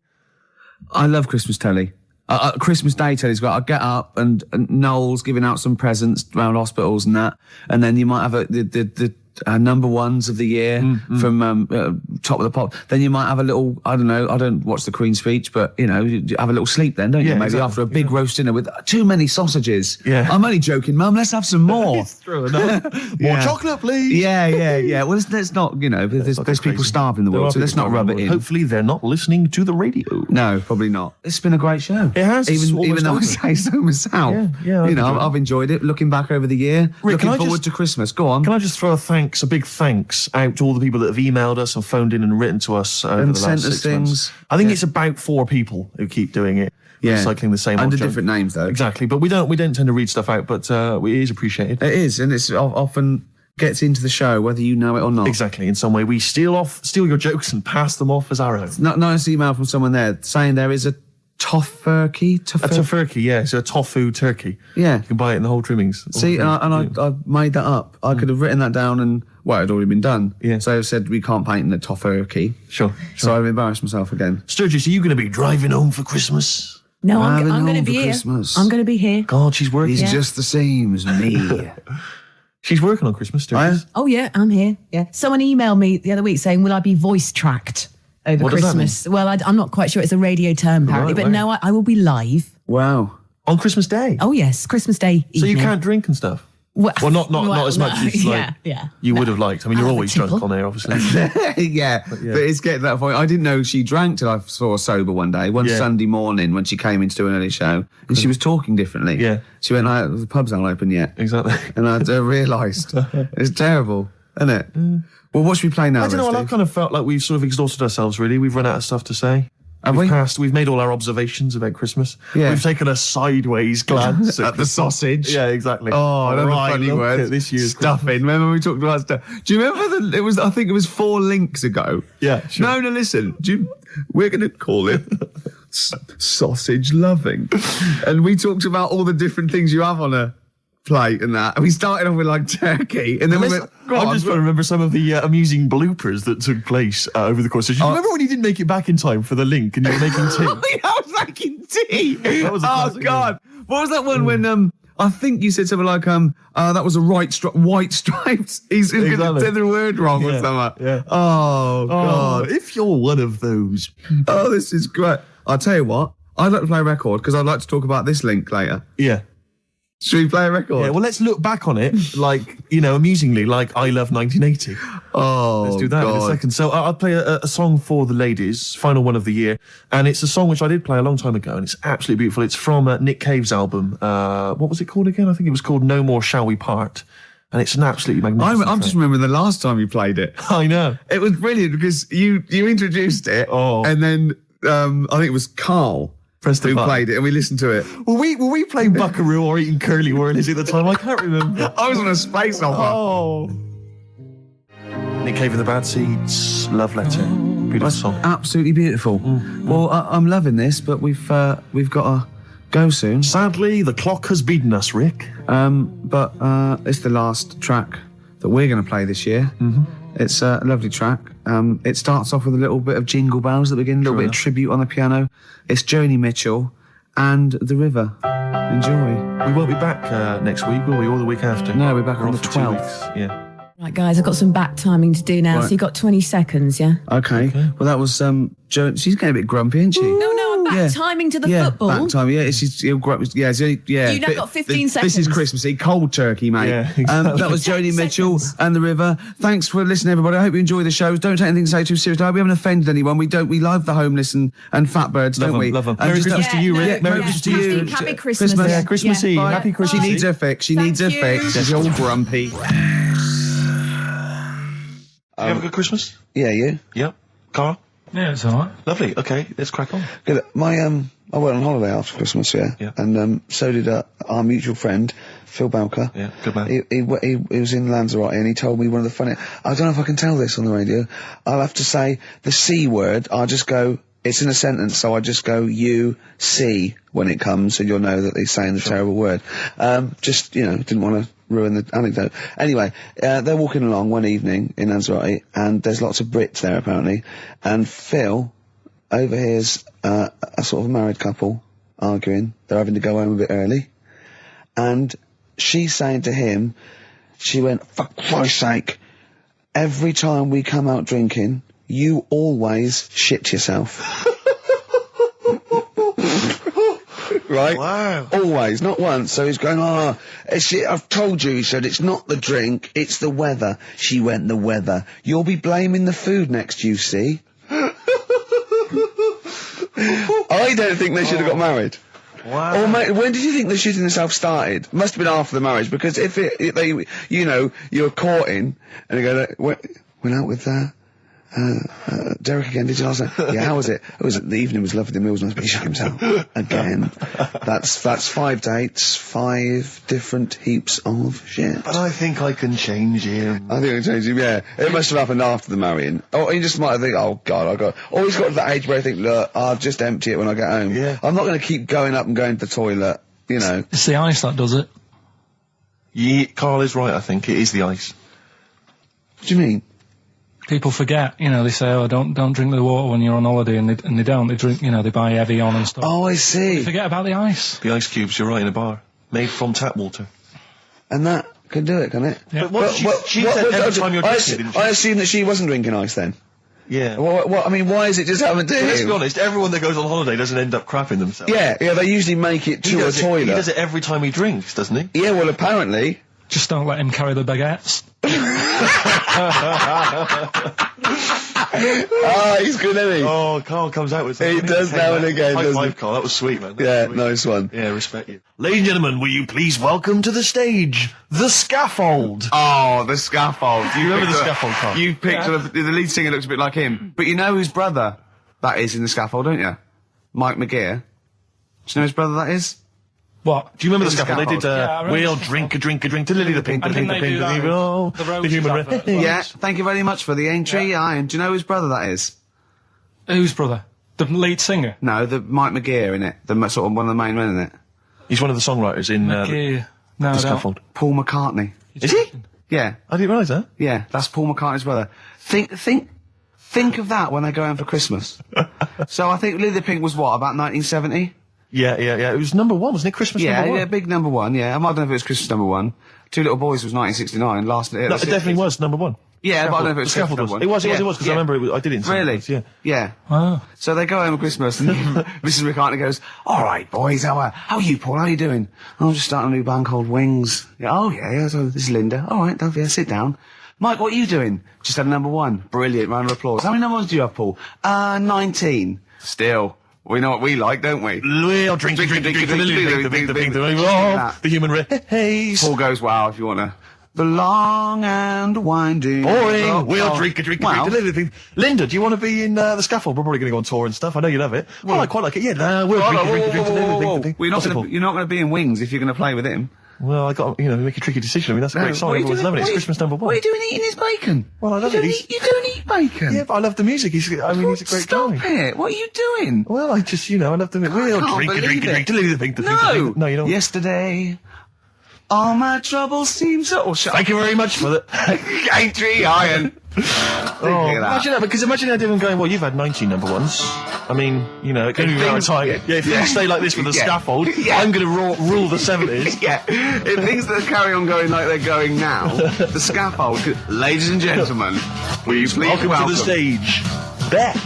I love Christmas telly. Christmas Day telly's got. I get up and Noel's giving out some presents around hospitals and that, and then you might have the number ones of the year from Top of the Pop. Then you might have a little. I don't know. I don't watch the Queen's speech, but you have a little sleep then, don't you? Yeah, Maybe exactly. after a big roast dinner with too many sausages. Yeah. I'm only joking, Mum. Let's have some more. It's true enough. More Yeah. chocolate, please. Yeah. Well, let's not. There's not people crazy. starving in the There world, are so let's people not rub starving it in the in. world. Hopefully they're not listening to the radio. No, probably not. It's been a great show. It has. It's Even almost though I over. say so myself. Yeah, I've enjoyed it. I've enjoyed it. Looking back over the year, Rick, can I looking forward just- to Christmas. Go on. Can I just throw a big thanks out to all the people that have emailed us and phoned in and written to us over And the sent last us 6 months? things. I think Yeah. it's about 4 people who keep doing it. Yeah. Recycling the same Under object. different names, though. Exactly, but we don't tend to read stuff out, but it is appreciated. It is, and it's often gets into the show, whether you know it or not. Exactly, in some way we steal your jokes and pass them off as our own. Nice email from someone there saying there is a tofurkey. A tofurkey, yeah, so a tofu turkey. Yeah. You can buy it in the whole trimmings. See, I made that up. I could have written that down and, well, it had already been done. Yeah. So I said we can't paint in the tofurkey. Sure. So I've embarrassed myself again. Sturgis, are you going to be driving home for Christmas? No, Driving I'm going to home be for here. Christmas. I'm going to be here. God, she's working. He's just the same as me. She's working on Christmas, Sturgis. Oh, yeah, I'm here. Yeah. Someone emailed me the other week saying, will I be voice tracked over What does that Christmas? Well, I'm not quite sure. It's a radio term, apparently. Right, but no, I will be live. Wow. On Christmas Day? Oh, yes, Christmas Day So you evening. can't drink and stuff? Well, not as much as you would have liked. I mean, you're I'll have a always drunk tipple. on air, obviously. yeah, but it's getting to that point. I didn't know she drank till I saw her sober one day, one Yeah. Sunday morning when she came in to do an early show, and she was talking differently. Yeah. She went, the pub's not open yet. Exactly. And I realised. It's terrible, isn't it? Well, what should we play now, I don't know, then, I've Steve? kind of felt like we've sort of exhausted ourselves, really. We've run out of stuff to say. Have we? We've made all our observations about Christmas. Yeah. We've taken a sideways glance At the sausage. Yeah, exactly. Oh, another Right, funny look word. at this year's stuffing. Remember we talked about stuff? Do you remember I think it was 4 links ago. Yeah, sure. No, listen. We're going to call it sausage loving. And we talked about all the different things you have on a plate and that. And we started off with like turkey. And then we went, I'm just trying to remember some of the amusing bloopers that took place over the course of the show. Remember when you didn't make it back in time for the link and you were making tea? I was making tea. That was a oh, classic God. What was that one when, I think you said something like, that was a white stripes. He's going to Exactly. say the word wrong or Yeah, something. yeah. Oh, God. If you're one of those people. Oh, this is great. I'll tell you what. I'd like to play a record because I'd like to talk about this link later. Yeah. Should we play a record? Yeah, well, let's look back on it, like, amusingly, like I Love 1980. oh, Let's do that in a God. second. So I'll play a song for the ladies, final one of the year. And it's a song which I did play a long time ago, and it's absolutely beautiful. It's from Nick Cave's album. What was it called again? I think it was called No More Shall We Part. And it's an absolutely magnificent I'm just track. remembering the last time you played it. I know. It was brilliant because you introduced it, and then I think it was Carl Pressed the who button. played it, and we listened to it. Were we playing Buckaroo or eating curly whirlies at the time? I can't remember. I was on a space opera. Oh. Nick Cave and the Bad Seeds, Love Letter. Beautiful song. Absolutely beautiful. Well, I'm loving this, but we've got to go soon. Sadly, the clock has beaten us, Rick. But it's the last track that we're going to play this year. Mm-hmm. It's a lovely track. It starts off with a little bit of Jingle Bells at the beginning, a little bit of tribute on the piano. It's Joni Mitchell and The River. Enjoy. We won't be back next week, will we? Or the week after? No, we're back We're on off the for 2 12th. weeks. Yeah. Right, guys, I've got some back timing to do now, Right. so you've got 20 seconds, yeah? Okay. Well, that was Jo. She's getting a bit grumpy, isn't she? No, I'm back timing to the football. Back time. Yeah, yeah. You've now got 15 This is seconds. Christmassy, cold turkey, mate. Yeah, exactly. That was 10 Jodie Mitchell seconds. and the River. Thanks for listening, everybody. I hope you enjoy the shows. Don't take anything to say too seriously. We haven't offended anyone. We love the homeless and fat birds, don't we? Love 'em. And Merry just- Christmas to you, Rick. Yeah, Merry Christmas to you. Happy Christmas. Yeah, Christmas Eve. Bye. Happy Christmas She Eve. needs her fix. She needs her you. fix. She's all grumpy. You have a good Christmas? Yeah, you? Yeah. Carl? Yeah, it's all right. Lovely. Okay, let's crack on. Good. I went on holiday after Christmas, Yeah. and so did our mutual friend Phil Balker. Yeah, good man. He was in Lanzarote and he told me one of the funny. I don't know if I can tell this on the radio. I'll have to say the C word. I'll just go. It's in a sentence, so I just go you see when it comes, and you'll know that he's saying the terrible word. Just didn't want to ruin the anecdote. Anyway, they're walking along one evening in Lanzarote, and there's lots of Brits there apparently, and Phil overhears a sort of married couple arguing. They're having to go home a bit early, and she's saying to him, she went, "For Christ's sake, every time we come out drinking, you always shit yourself." Right? Wow. Always, not once. So he's going, I've told you, he said, it's not the drink, it's the weather. She went, the weather. You'll be blaming the food next, you see. I don't think they should have got married. Wow. Or mate, when did you think the shitting yourself started? Must have been after the marriage, because if you're courting, and you go, went out with Derek again, did you last night? Yeah, how was it? The evening was lovely, the meals must be shut himself. Again. That's 5 dates, 5 different heaps of shit. But I think I can change him. I think it changed him, yeah. It must have happened after the marrying. Or you just might think, oh God, or he's got to that age where I think, look, I'll just empty it when I get home. Yeah. I'm not going to keep going up and going to the toilet, It's the ice that does it. Yeah, Carl is right, I think. It is the ice. What do you mean? People forget, they say, oh, don't drink the water when you're on holiday, and they don't. They drink, they buy Evian and stuff. Oh, I see. They forget about the ice. The ice cubes, you're right, in a bar. Made from tap water. And that can do it, can it? Yeah. But what she said every time you're drinking, didn't she? I assume that she wasn't drinking ice then. Yeah. What, I mean, why is it just happened to him? Let's be honest, everyone that goes on holiday doesn't end up crapping themselves. Yeah, they usually make it to a toilet. He does it every time he drinks, doesn't he? Yeah, well, apparently. Just don't let him carry the baguettes. He's good, isn't he? Oh, Carl comes out with something. He does now and again, High doesn't five, he? Carl. That was sweet, man. Yeah, nice one. Yeah, respect you. Ladies and gentlemen, will you please welcome to the stage, the scaffold. Oh, the scaffold. You remember the scaffold, Carl? You picked the lead singer looks a bit like him. But you know whose brother that is in the scaffold, don't you? Mike McGear. Do you know whose brother that is? What? Do you remember the The scaffold? They did, Yeah, I remember we'll the drink, to Lily the Pink, And didn't they do that with oh, the the Roses human advert as well? Yeah, thank you very much for the entry. Do you know whose brother that is? Whose brother? The lead singer? No, the Mike McGear in it. Sort of one of the main men in it. He's one of the songwriters in Yeah. No, the I don't. scaffold. Paul McCartney. Is he? Yeah, I didn't realise that. yeah, that's Paul McCartney's brother. Think of that when they go home for Christmas. So I think Lily the Pink was what, about 1970? Yeah. It was number 1, wasn't it? Christmas Yeah, number 1. yeah, big number 1, yeah. I don't know if it was Christmas number 1. Two Little Boys was 1969, last... No, it definitely was number 1. Yeah, but I don't know if it was The scaffold Christmas was. number It was, one. because I remember I did it in Really? Sundays, yeah. Yeah. Oh. So they go home at Christmas and Mrs. McCartney goes, all right, boys, how are you, Paul? How are you doing? "Oh, I'm just starting a new band called Wings." Yeah, "Oh, yeah, so this is Linda." "All right, don't sit down." "Mike, what are you doing?" "Just had a number 1. Brilliant, round of applause." "How many number 1s do you have, Paul?" 19. "Still, we know what we like, don't we?" We'll drink, the human race. Paul goes, "Wow, if you want to." The long and winding... Boring. We'll drink, Wow. Linda, do you want to be in the scaffold? We're probably going to go on tour and stuff. I know you love it. Well, I quite like it. Yeah, we'll drink. Well, you're not going to be in Wings if you're going to play with him. Well, I got make a tricky decision. I mean, that's a great song. Everyone's loving it. It's Christmas number 1. What are you doing eating his bacon? Well, I love it. You don't eat bacon? Yeah, but I love the music. He's a great Stop guy. it. What are you doing? Well, I just, I love the music. We'll can't drink, believe it. to Lily the Pink. No. No, you don't. Yesterday, all my troubles seem so... Thank you very much for that. Ain't tree iron. Oh, Think of that. imagine that, because imagine that him going, well, you've had 19 number ones. I mean, you know, it can be around time. Yeah, if you stay like this with a scaffold, I'm going to rule the 70s. Yeah, if things that carry on going like they're going now, the scaffold. Ladies and gentlemen, will you please Welcome to the stage, Beck.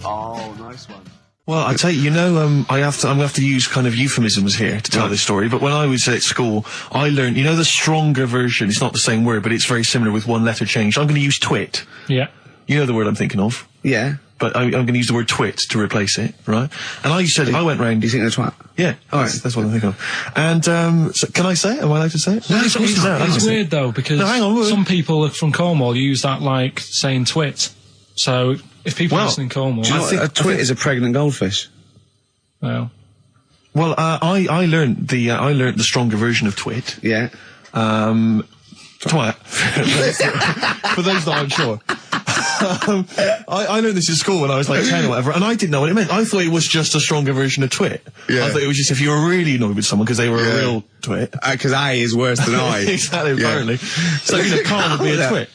Oh, nice one. Well, I tell you, I'm going to have to use kind of euphemisms here to tell this story, but when I was at school, I learned, the stronger version, it's not the same word, but it's very similar with one letter changed. I'm going to use twit. Yeah. You know the word I'm thinking of? Yeah. But I'm going to use the word twit to replace it, right? And I went round... Do you think that's twat? Yeah, All right. that's what I'm thinking of. And, so can I say it? Am I allowed to say it? No, it's weird though, because No, hang on, some people from Cornwall use that like saying twit. So if people listen in Cornwall, Do you know what a twit is? A pregnant goldfish. well, Well, I learned the stronger version of twit. Yeah. Twat. For those that aren't sure. I learned this in school when I was like 10 or whatever, and I didn't know what it meant. I thought it was just a stronger version of twit. Yeah. I thought it was just if you were really annoyed with someone because they were a real twit. Because I is worse than I. Exactly, apparently. So, Carl would be a twit.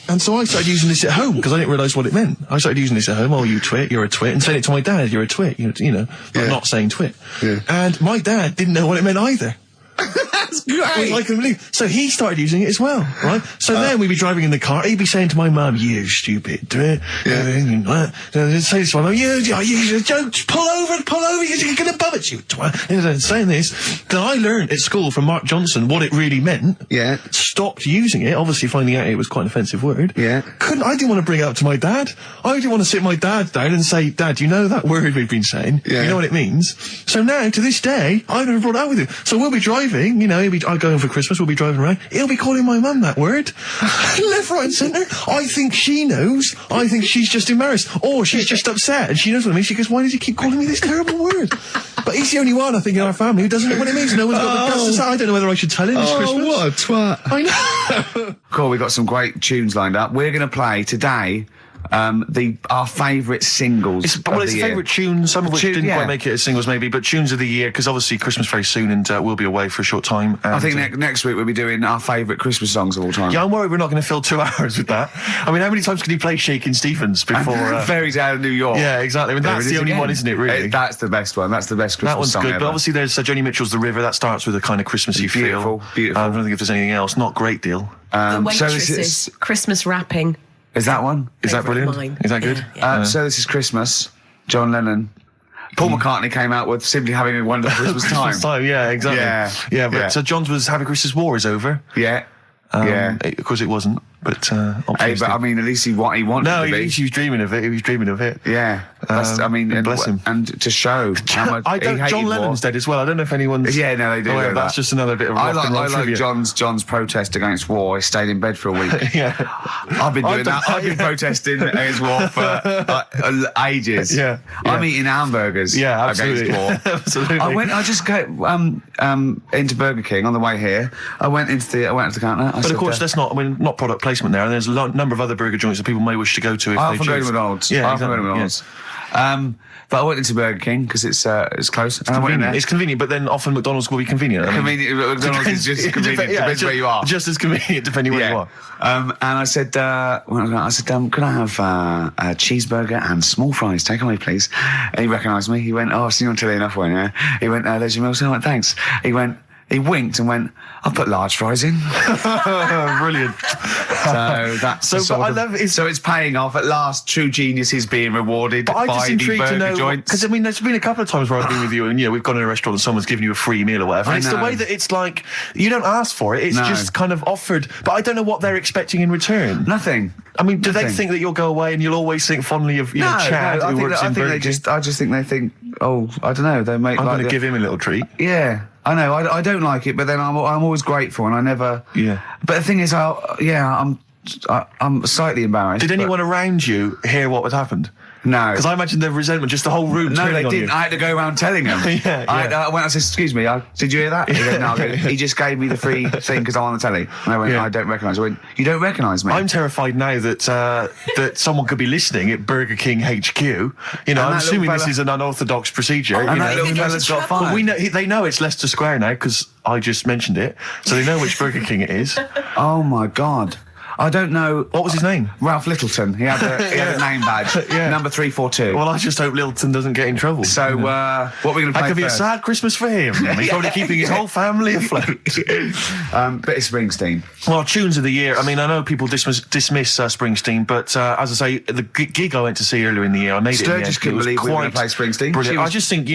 And so I started using this at home because I didn't realise what it meant. I started using this at home. Oh, you twit, you're a twit. And saying it to my dad, you're a twit, but not saying twit. Yeah. And my dad didn't know what it meant either. That's great. I couldn't believe. So he started using it as well, right? So then we'd be driving in the car, he'd be saying to my mum, you stupid twit. Say this to my mum, you don't pull over, you're going to bum it, you twat. And saying this. Then I learned at school from Mark Johnson what it really meant. Yeah. Stopped using it, obviously finding out it was quite an offensive word. Yeah. I didn't want to bring it up to my dad. I didn't want to sit my dad down and say, Dad, you know that word we've been saying? Yeah. You know what it means? So now, to this day, I've never brought it out with him. So we'll be driving, I go home for Christmas, we'll be driving around, he'll be calling my mum that word. Left, right and centre. I think she knows. I think she's just embarrassed. Or she's just upset and she knows what I mean. She goes, why does he keep calling me this terrible word? But he's the only one, I think, in our family who doesn't know what it means. No one's got the guts to say. I don't know whether I should tell him this Christmas. What a twat. I know. Cool, we've got some great tunes lined up. We're going to play today our favourite singles. It's of the year. favourite tunes, some of which didn't quite make it as singles maybe, but tunes of the year, because obviously Christmas very soon and we'll be away for a short time. And, I think next week we'll be doing our favourite Christmas songs of all time. Yeah, I'm worried we're not going to fill 2 hours with that. I mean, how many times can you play Shakin' Stevens before... Fairy Tale of New York. Yeah, exactly. I mean, that's the only one, isn't it, really? That's the best one. That's the best Christmas That one's song good, ever. but obviously there's Joni Mitchell's The River. That starts with a kind of Christmassy feel. Beautiful. I don't think if there's anything else. Not a great deal. The so Waitresses, Christmas wrapping. is that one? Is that Favourite of brilliant? mine. Is that good? Yeah. So this is Christmas. John Lennon. Paul McCartney came out with Simply Having a Wonderful Christmas Time. Christmas time, yeah, exactly. Yeah, but yeah. so John's was Happy Christmas War is over. Yeah. Of course it wasn't, but Hey, optimistic. but I mean, at least he wanted No, to be. he was dreaming of it. He was dreaming of it. Yeah. That's, I mean, and, bless him. and to show how much I he don't. hated John war. Lennon's dead as well. I don't know if anyone's. Yeah, no, they do. aware know of that. That's just another bit of I rock and roll like trivia. John's protest against war. He stayed in bed for a week. Yeah. I've been doing that. I've been protesting against war for ages. Yeah. I'm eating hamburgers. Yeah, absolutely. Against war. Absolutely. I just go into Burger King on the way here. I went into the counter. But of course, that's not. I mean, not product placement there. And there's a number of other burger joints that people may wish to go to if I they often go to choose. McDonald's. Yeah, I often go to exactly. McDonald's. But I went into Burger King because it's close. And I went in there. It's convenient, but then often McDonald's will be convenient. I mean, Convenient. McDonald's is just convenient. Depends where you are. Just as convenient depending where you are. And I said, can I have a cheeseburger and small fries? Take away, please. And he recognised me. He went, I've seen you on telly enough, won't you? He went, there's your meal. So I went, thanks. He winked and went, I'll put large fries in. Brilliant. So that's so it's paying off. At last, true genius is being rewarded But I'm by just the intrigued to burger know, joints. because I mean, there's been a couple of times where I've been with you and we've gone to a restaurant and someone's given you a free meal or whatever. I And it's the know. way that it's like, you don't ask for it, it's No. just kind of offered. But I don't know what they're expecting in return. Nothing. I mean, do they Nothing. think that you'll go away and you'll always think fondly of Chad, who works in Burger King? I just think they think, I don't know, they make I'm like going to give him a little treat. Yeah, I know. I don't like it, but then I'm always grateful, and I never. Yeah. But the thing is, I'm slightly embarrassed. Did anyone around you hear what had happened? No. Because I imagine the resentment, just the whole room No, turning they on didn't. you. I had to go around telling them. Yeah, I went. I said, "Excuse me, did you hear that?" He goes, "No." I go, he just gave me the free thing because I'm on the telly. And I went, Yeah. "I don't recognise." I went, "You don't recognise me?" I'm terrified now that that someone could be listening at Burger King HQ. You know, I'm that assuming little this fella- is an unorthodox procedure. And you that know. little fella's got fired. But we know, they know it's Leicester Square now because I just mentioned it, so they know which Burger King it is. Oh my God. I don't know. What was his name? Ralph Littleton. He had a name badge. Yeah. Number 342. Well, I just hope Littleton doesn't get in trouble. So, what are we going to play That could be a first? sad Christmas for him. He's probably keeping his whole family afloat. But it's Springsteen. Well, tunes of the year. I mean, I know people dismiss Springsteen, but as I say, the gig I went to see earlier in the year, I made it. In the Sturgis end. couldn't It was believe we were going to quite play Springsteen. Brilliant. She was- I just think,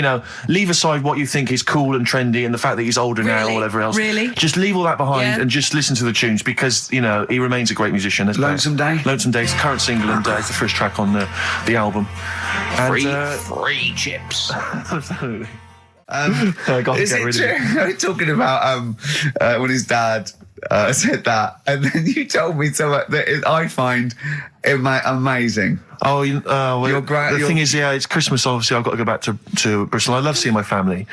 leave aside what you think is cool and trendy and the fact that he's older now or Really? whatever else. Really? Just leave all that behind Yeah. and just listen to the tunes because, he remains a great musician. Lonesome Day? Lonesome Day is the current single and it's the first track on the album. And, Free chips. absolutely. Is it true? We're talking about when his dad said that, and then you told me something that I find amazing. Oh, well, the your- thing is, it's Christmas. Obviously, I've got to go back to Bristol. I love seeing my family.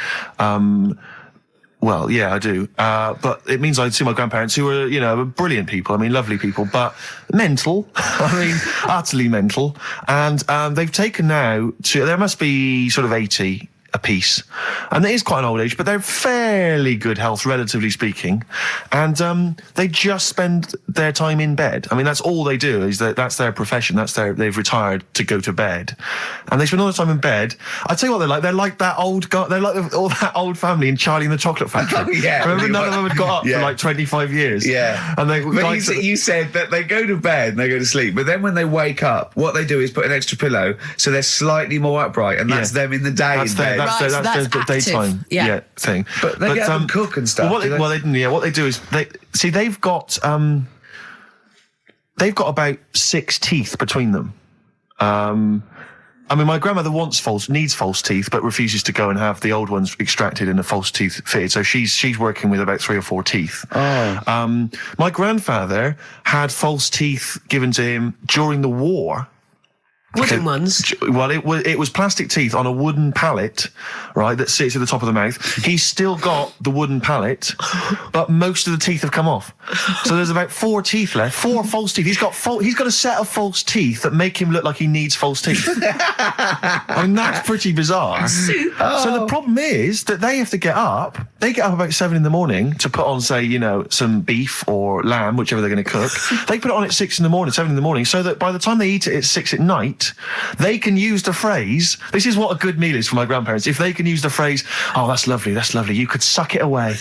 Well, yeah, I do. But it means I see my grandparents who are, brilliant people. I mean, lovely people, but mental. I mean, utterly mental. And they've taken now there must be sort of 80 a piece. And it is quite an old age, but they're fairly good health, relatively speaking. And they just spend their time in bed. I mean, that's all they do, that's their profession. They've retired to go to bed. And they spend all the time in bed. I tell you what they're like. They're like that old guy, they're like all that old family in Charlie and the Chocolate Factory. Oh, yeah. Remember, none of them had got up Yeah. for like 25 years. Yeah. And you said that they go to bed and they go to sleep, but then when they wake up, what they do is put an extra pillow so they're slightly more upright, and that's them in the day in bed. Right, so that's the active. daytime Yeah. thing. But they get up and cook and stuff. What do they? what they do is they've got about 6 teeth between them. I mean, my grandmother needs false teeth, but refuses to go and have the old ones extracted and the false teeth fitted. So she's working with about 3 or 4 teeth. Oh. My grandfather had false teeth given to him during the war. Wooden ones. Well, it was plastic teeth on a wooden pallet, right, that sits at the top of the mouth. He's still got the wooden pallet, but most of the teeth have come off. So there's about 4 teeth left, 4 false teeth. He's got a set of false teeth that make him look like he needs false teeth. I mean, that's pretty bizarre. So the problem is that they have to get up. They get up about 7 in the morning to put on, say, some beef or lamb, whichever they're going to cook. They put it on at 6 in the morning, 7 in the morning, so that by the time they eat it at 6 at night, they can use the phrase, this is what a good meal is for my grandparents, if they can use the phrase, oh, that's lovely, you could suck it away.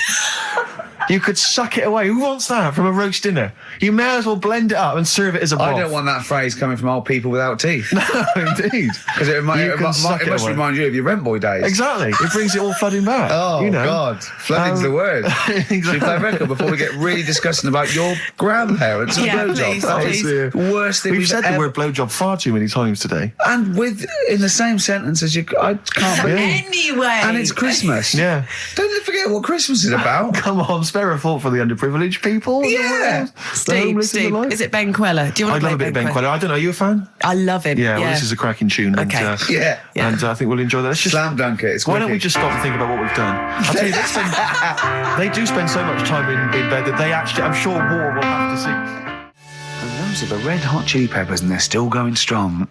You could suck it away. Who wants that from a roast dinner? You may as well blend it up and serve it as a broth. I don't want that phrase coming from old people without teeth. No, indeed. Because it must remind you of your rent boy days. Exactly. It brings it all flooding back. Oh, God. Flooding's the word. Exactly. Should we play a record before we get really disgusting about your grandparents and Yeah, blowjob? please, That is please. the worst thing We've we've said ever... the word blowjob far too many times today. And in the same sentence as you... I can't believe... Anyway. And it's Christmas. Yeah. Don't forget what Christmas is about. Come on, spare a thought for the underprivileged people. Yeah. Steve, is it Ben Queller? Do you want I to love a play bit of Ben Queller. I don't know, are you a fan? I love him. Yeah, well, this is a cracking tune. Okay. And, Yeah. And I think we'll enjoy that. Let's just, Slam dunk it. It's why don't we wicked. just stop and think about what we've done? I'll tell you, they do spend so much time in bed that they actually, I'm sure war will have to cease. And those are the Red Hot Chili Peppers, and they're still going strong.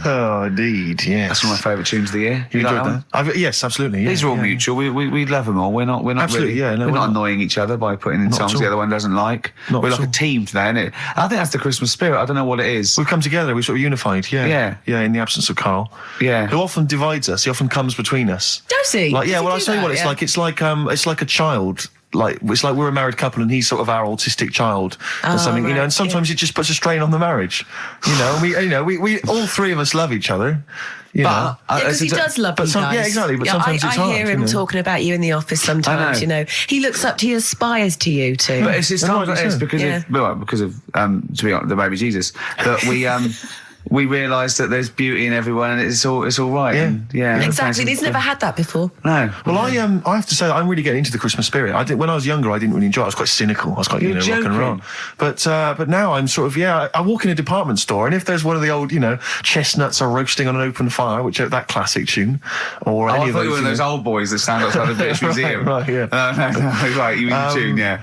Oh, indeed, yes. That's one of my favourite tunes of the year. You like enjoyed that? Yes, absolutely. Yeah, These are all yeah. mutual. We love them all. We're not Absolutely, really, yeah, no, we're we're not not. annoying each other by putting in Not songs at the all. other one doesn't like. Not We're at like a all. team today, isn't it? I think that's the Christmas spirit. I don't know what it is. We've come together, we're sort of unified, yeah. Yeah. Yeah, in the absence of Karl. Yeah. Who often divides us, he often comes between us. Does he? Like, yeah, Does he well, I'll do tell you that? what, it's like a child. Like, it's like we're a married couple and he's sort of our autistic child or something, right, and sometimes it just puts a strain on the marriage, and we all 3 of us love each other, you know. Because he does love you guys. Yeah, exactly, but sometimes it's hard. I hear him talking about you in the office sometimes, I know. He looks up to you, aspires to you too. But it's times like this because Yeah. because of to be honest, the baby Jesus that we realise that there's beauty in everyone and it's all right. Yeah. And, yeah. Exactly. He's never had that before. No. Well, I have to say that I'm really getting into the Christmas spirit. When I was younger, I didn't really enjoy it. I was quite cynical. I was quite, You're rock and roll. joking. But now I'm sort of, I walk in a department store and if there's one of the old, chestnuts are roasting on an open fire, which that classic tune, or any I of thought those. you were one of those old boys that stand outside the British Museum. Right, yeah. No, right, you mean the tune, yeah.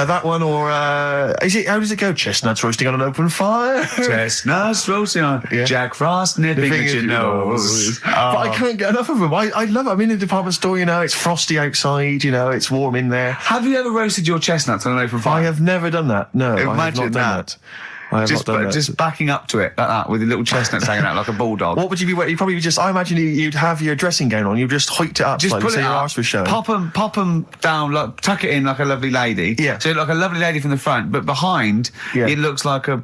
That one, or how does it go? Chestnuts roasting on an open fire. Chestnuts roasting what's it on? Yeah. Jack Frost nipping at your nose. But I couldn't get enough of them. I love it. I'm in the department store, it's frosty outside, it's warm in there. Have you ever roasted your chestnuts on an open fire? I have never done that. No, I have Imagine not done that. I have not done that. Just backing up to it like that with your little chestnuts hanging out like a bulldog. What would you be wearing? You probably just, I imagine you'd have your dressing gown on, you'd just hiked it up, Just slightly, pull so it your up, arse was showing. pop them down, like, tuck it in like a lovely lady. Yeah. So like a lovely lady from the front, but behind it looks like a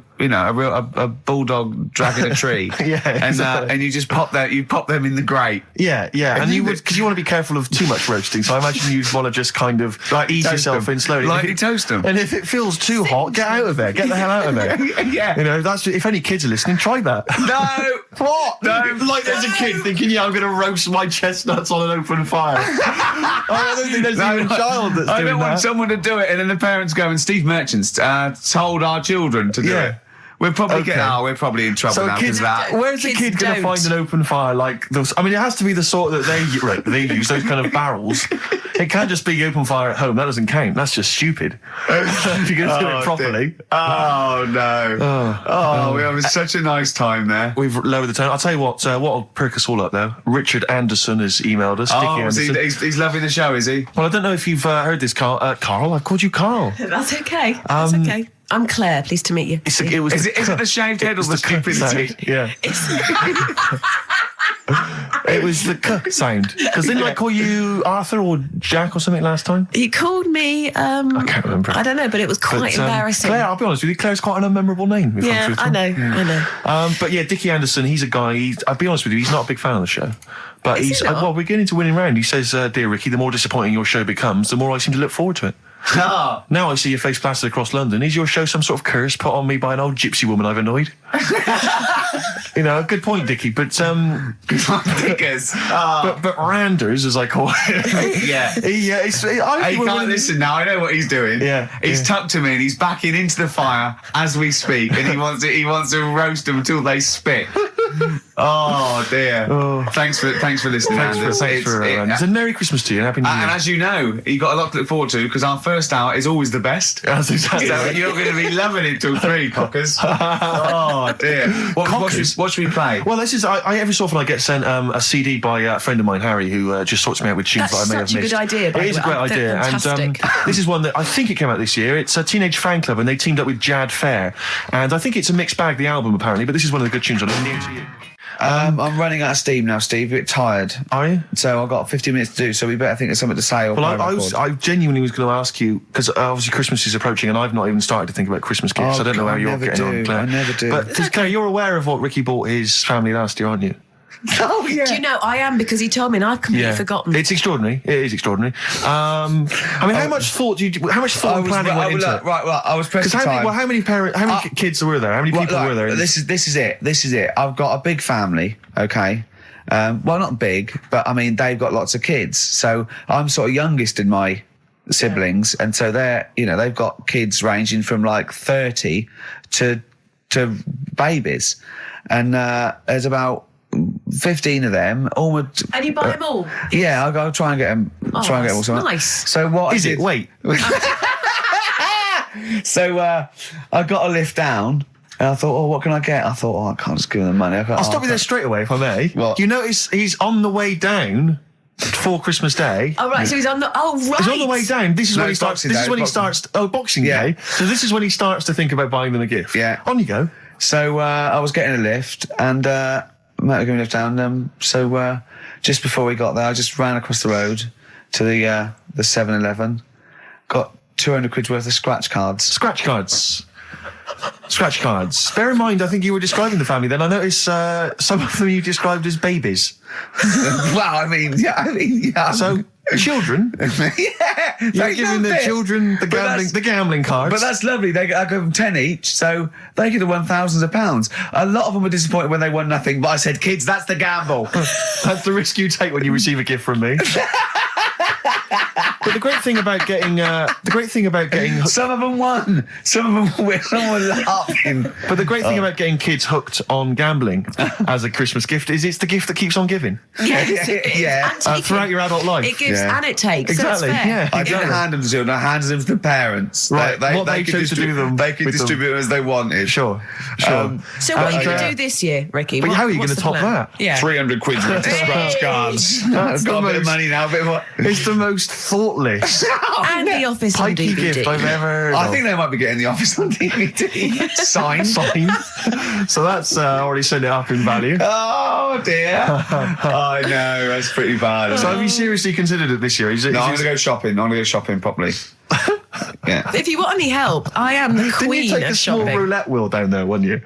bulldog dragging a tree. Yeah, exactly. And you just pop them in the grate. Yeah, and you would, because you want to be careful of too much roasting, so I imagine you'd want to just kind of ease yourself in slowly. Lightly toast them. And if it feels too hot, get out of there. Get the hell out of there. Yeah. That's, if any kids are listening, try that. No! What? No. Like there's a kid thinking, I'm going to roast my chestnuts on an open fire. I don't think there's even a child that's doing that. I don't want someone to do it, and then the parents go, and Steve Merchant's told our children to do it. We're probably we're probably in trouble now because of that. Where's the kid going to find an open fire like those? I mean, it has to be the sort that they use, those kind of barrels. It can't just be open fire at home. That doesn't count. That's just stupid. If you're going to do it properly. Dear. Oh, no. We're having such a nice time there. We've lowered the tone. I'll tell you what'll perk us all up, though. Richard Anderson has emailed us. Dickie Anderson. He's loving the show, is he? Well, I don't know if you've heard this, Carl. Carl? I've called you Carl. That's okay. That's okay. I'm Claire. Pleased to meet you. Is it the shaved head or the stupidity? Yeah. It was the k sound. Because didn't I call you Arthur or Jack or something last time? You called me. I can't remember. I don't know, but it was quite embarrassing. Claire, I'll be honest with you, Claire's quite an unmemorable name. Yeah, I know. But yeah, Dickie Anderson, he's a guy. I'll be honest with you, he's not a big fan of the show. But we're getting to winning round. He says, "Dear Ricky, the more disappointing your show becomes, the more I seem to look forward to it." Now I see your face plastered across London. Is your show some sort of curse put on me by an old gypsy woman I've annoyed? Good point, Dickie. But Dickers. but Randers, as I call him. Yeah. He can't listen now. I know what he's doing. Yeah. He's tucked him in. He's backing into the fire as we speak, and he wants to roast them until they spit. Oh dear. Thanks for listening, Anders. Thanks for Anders. And Merry Christmas to you and Happy New Year. And as you know, you've got a lot to look forward to because our first hour is always the best. That's exactly. So you're going to be loving it till 3, cockers. Oh dear. What should we play? Well, this is I every so often I get sent a CD by a friend of mine, Harry, who just sorts me out with tunes that I may have missed. That's such a good idea. It is a great idea, and this is one that I think it came out this year. It's a Teenage Fan Club, and they teamed up with Jad Fair, and I think it's a mixed bag, the album apparently. But this is one of the good tunes on it. New to you. I'm running out of steam now, Steve. A bit tired. Are you? So I've got 15 minutes to do, so we better think of something to say. Well, I genuinely was going to ask you, because obviously Christmas is approaching and I've not even started to think about Christmas gifts. I don't know how you're getting on, Claire. I never do. But, Claire, you're aware of what Ricky bought his family last year, aren't you? Oh, yeah. Do you know, I am, because he told me and I've completely forgotten. It's extraordinary. It is extraordinary. I mean, how much thought and planning went into it? Right, I was pressed for time. How many kids were there? How many people were there? This is it. I've got a big family, okay? Well, not big, but I mean, they've got lots of kids. So I'm sort of youngest in my siblings. And so they've got kids ranging from like 30 to babies. And there's about 15 of them. And you buy them all? Yeah, I'll try and get them. All. Nice. So what is it? Wait. So I got a lift down, and I thought, what can I get? I thought, I can't just give them the money. I'll stop you there straight away, if I may. What? You notice he's on the way down for Christmas Day. Oh, right. So he's on the. Oh, right. He's on the way down. This is when he starts. Boxing Day. So this is when he starts to think about buying them a gift. Yeah. On you go. So I was getting a lift, and Matt was giving a lift down. So just before we got there, I just ran across the road to the 7-Eleven, got 200 quid worth of scratch cards. Scratch cards. Bear in mind, I think you were describing the family then. I noticed some of them you described as babies. Well, yeah. So, children? Yeah. You're giving the children the gambling cards. But that's lovely. I give them 10 each, so they could have won thousands of pounds. A lot of them were disappointed when they won nothing, but I said, kids, that's the gamble. That's the risk you take when you receive a gift from me. But the great thing about getting Some of them won. Some of them were laughing. But the great thing about getting kids hooked on gambling as a Christmas gift is it's the gift that keeps on giving. Yes, it is. Yeah. And Throughout your adult life. It gives Yeah. and it takes. Exactly, So it's fair. yeah. I don't hand them to children. I hand them to the parents. Right, what they can chose to do them They can with them. distribute them as they wanted. Sure. So what are you going And, to do this year, Ricky? but how are you What's going to the top plan? that? Yeah. 300 quid worth of scratch cards. I've got a bit of money now. A bit of what? It's the most thoughtless, And The Office on pikey DVD. gift I've ever heard I of. think they might be getting The Office on DVD. Signed. So that's already sent it up in value. Oh dear. I know, that's pretty bad. So have you seriously considered it this year? No, I'm going to go shopping. I'm going to go shopping properly. Yeah. If you want any help, I am the Didn't queen you take a of small shopping. roulette wheel down there, weren't you?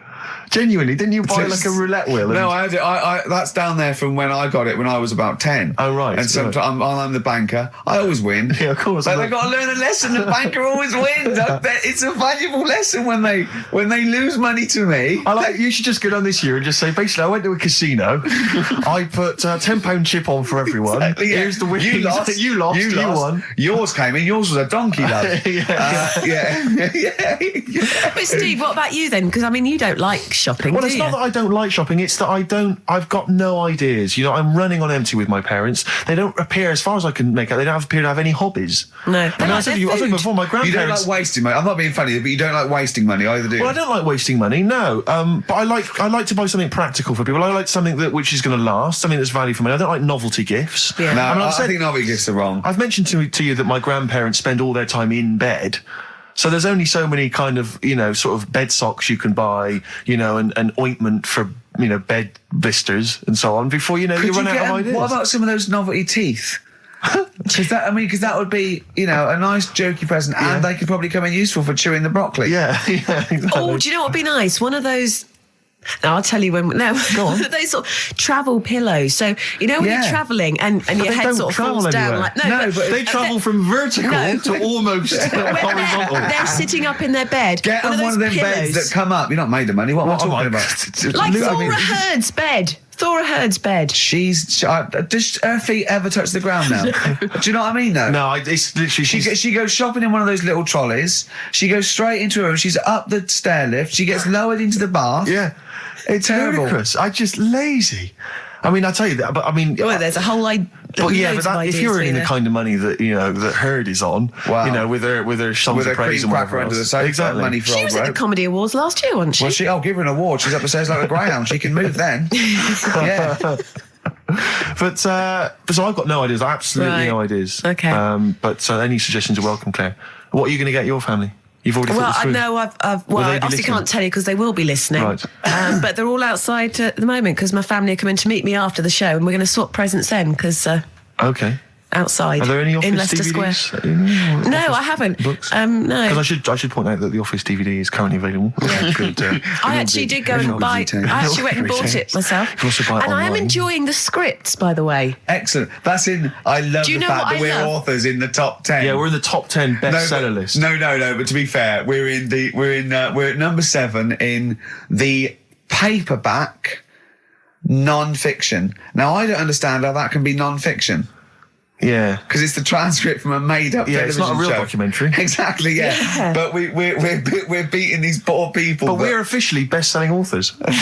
Genuinely, didn't you buy like a roulette wheel? No, I had it. That's down there from when I got it when I was about 10. Oh, right. And sometimes I'm the banker. I always win. Yeah, of course. But they've got to learn a lesson. The banker always wins. It's a valuable lesson when they lose money to me. You should just go down this year and just say, basically, I went to a casino. I put a £10 chip on for everyone. Exactly, yeah. Here's the winnings. You lost. You won. Yours came in. Yours was a donkey, love. Yeah. But Steve, what about you then? Because I mean, you don't like shopping, Well, do it's you? not that I don't like shopping, it's that I've got no ideas. You know, I'm running on empty with my parents. They don't appear, as far as I can make out, they don't appear to have any hobbies. No. I mean, I said to you before, my You don't grandparents... like wasting money. I'm not being funny, but you don't like wasting money either, do you? Well, I don't like wasting money, no. But I like to buy something practical for people. I like something which is going to last, something that's value for money. I don't like novelty gifts. Yeah. No, I mean, I think novelty gifts are wrong. I've mentioned to you that my grandparents spend all their time in bed. So there's only so many kind of, sort of bed socks you can buy, and ointment for, bed blisters and so on before, you run out of ideas. What about some of those novelty teeth? Because that would be, a nice jokey present, and they could probably come in useful for chewing the broccoli. Yeah, exactly. Oh, do you know what would be nice? One of those. No, I'll tell you when. No, Go on. those sort of travel pillows. So when you're travelling and your they head don't sort of travel falls down, anywhere. like But they travel from vertical No. to almost horizontal. they're sitting up in their bed. Get on one of them beds that come up. You're not made of money. What am I talking about? like Look, I Thora mean, Heard's bed. Thora Heard's bed. does her feet ever touch the ground now? Do you know what I mean, though? No, it's literally... She goes shopping in one of those little trolleys. She goes straight into her room. She's up the stair lift. She gets lowered into the bath. Yeah. It's Terrible. ludicrous. I'm just lazy. I mean, I tell you that, but I mean... Well, there's a whole idea. But if you're earning the kind of money that that Heard is on, Wow. with her songs With of her praise cream and cracker whatever under the else. sofa. Exactly. Money for She old was at the rope. Comedy Awards last year, wasn't she? Well, I'll give her an award. She's up the stairs like a greyhound. She can move then. Yeah. But so I've got no ideas. Absolutely no ideas. Okay. But any suggestions are welcome, Claire. What are you going to get your family? You've already Well, thought this I through. know I Will they be obviously listening? can't tell you because they will be listening. Right. But they're all outside at the moment because my family are coming to meet me after the show, and we're going to swap presents then because Okay. outside Are there any Office in Leicester DVDs? Square. No, I haven't. Books? No. Because I should point out that the Office DVD is currently available. Good, I actually did go and buy. I actually went and bought it myself, You can also buy it and I am online. enjoying the scripts, by the way. Excellent. That's in. I love Do you the know fact what that I we're love? authors in the top 10. Yeah, we're in the top 10 bestseller list. No. But to be fair, we're at number 7 in the paperback non-fiction. Now I don't understand how that can be non-fiction. Yeah. Because it's the transcript from a made-up Yeah, television it's not a real show. documentary. Exactly, yeah. But we're beating these poor people. But we're officially best-selling authors, I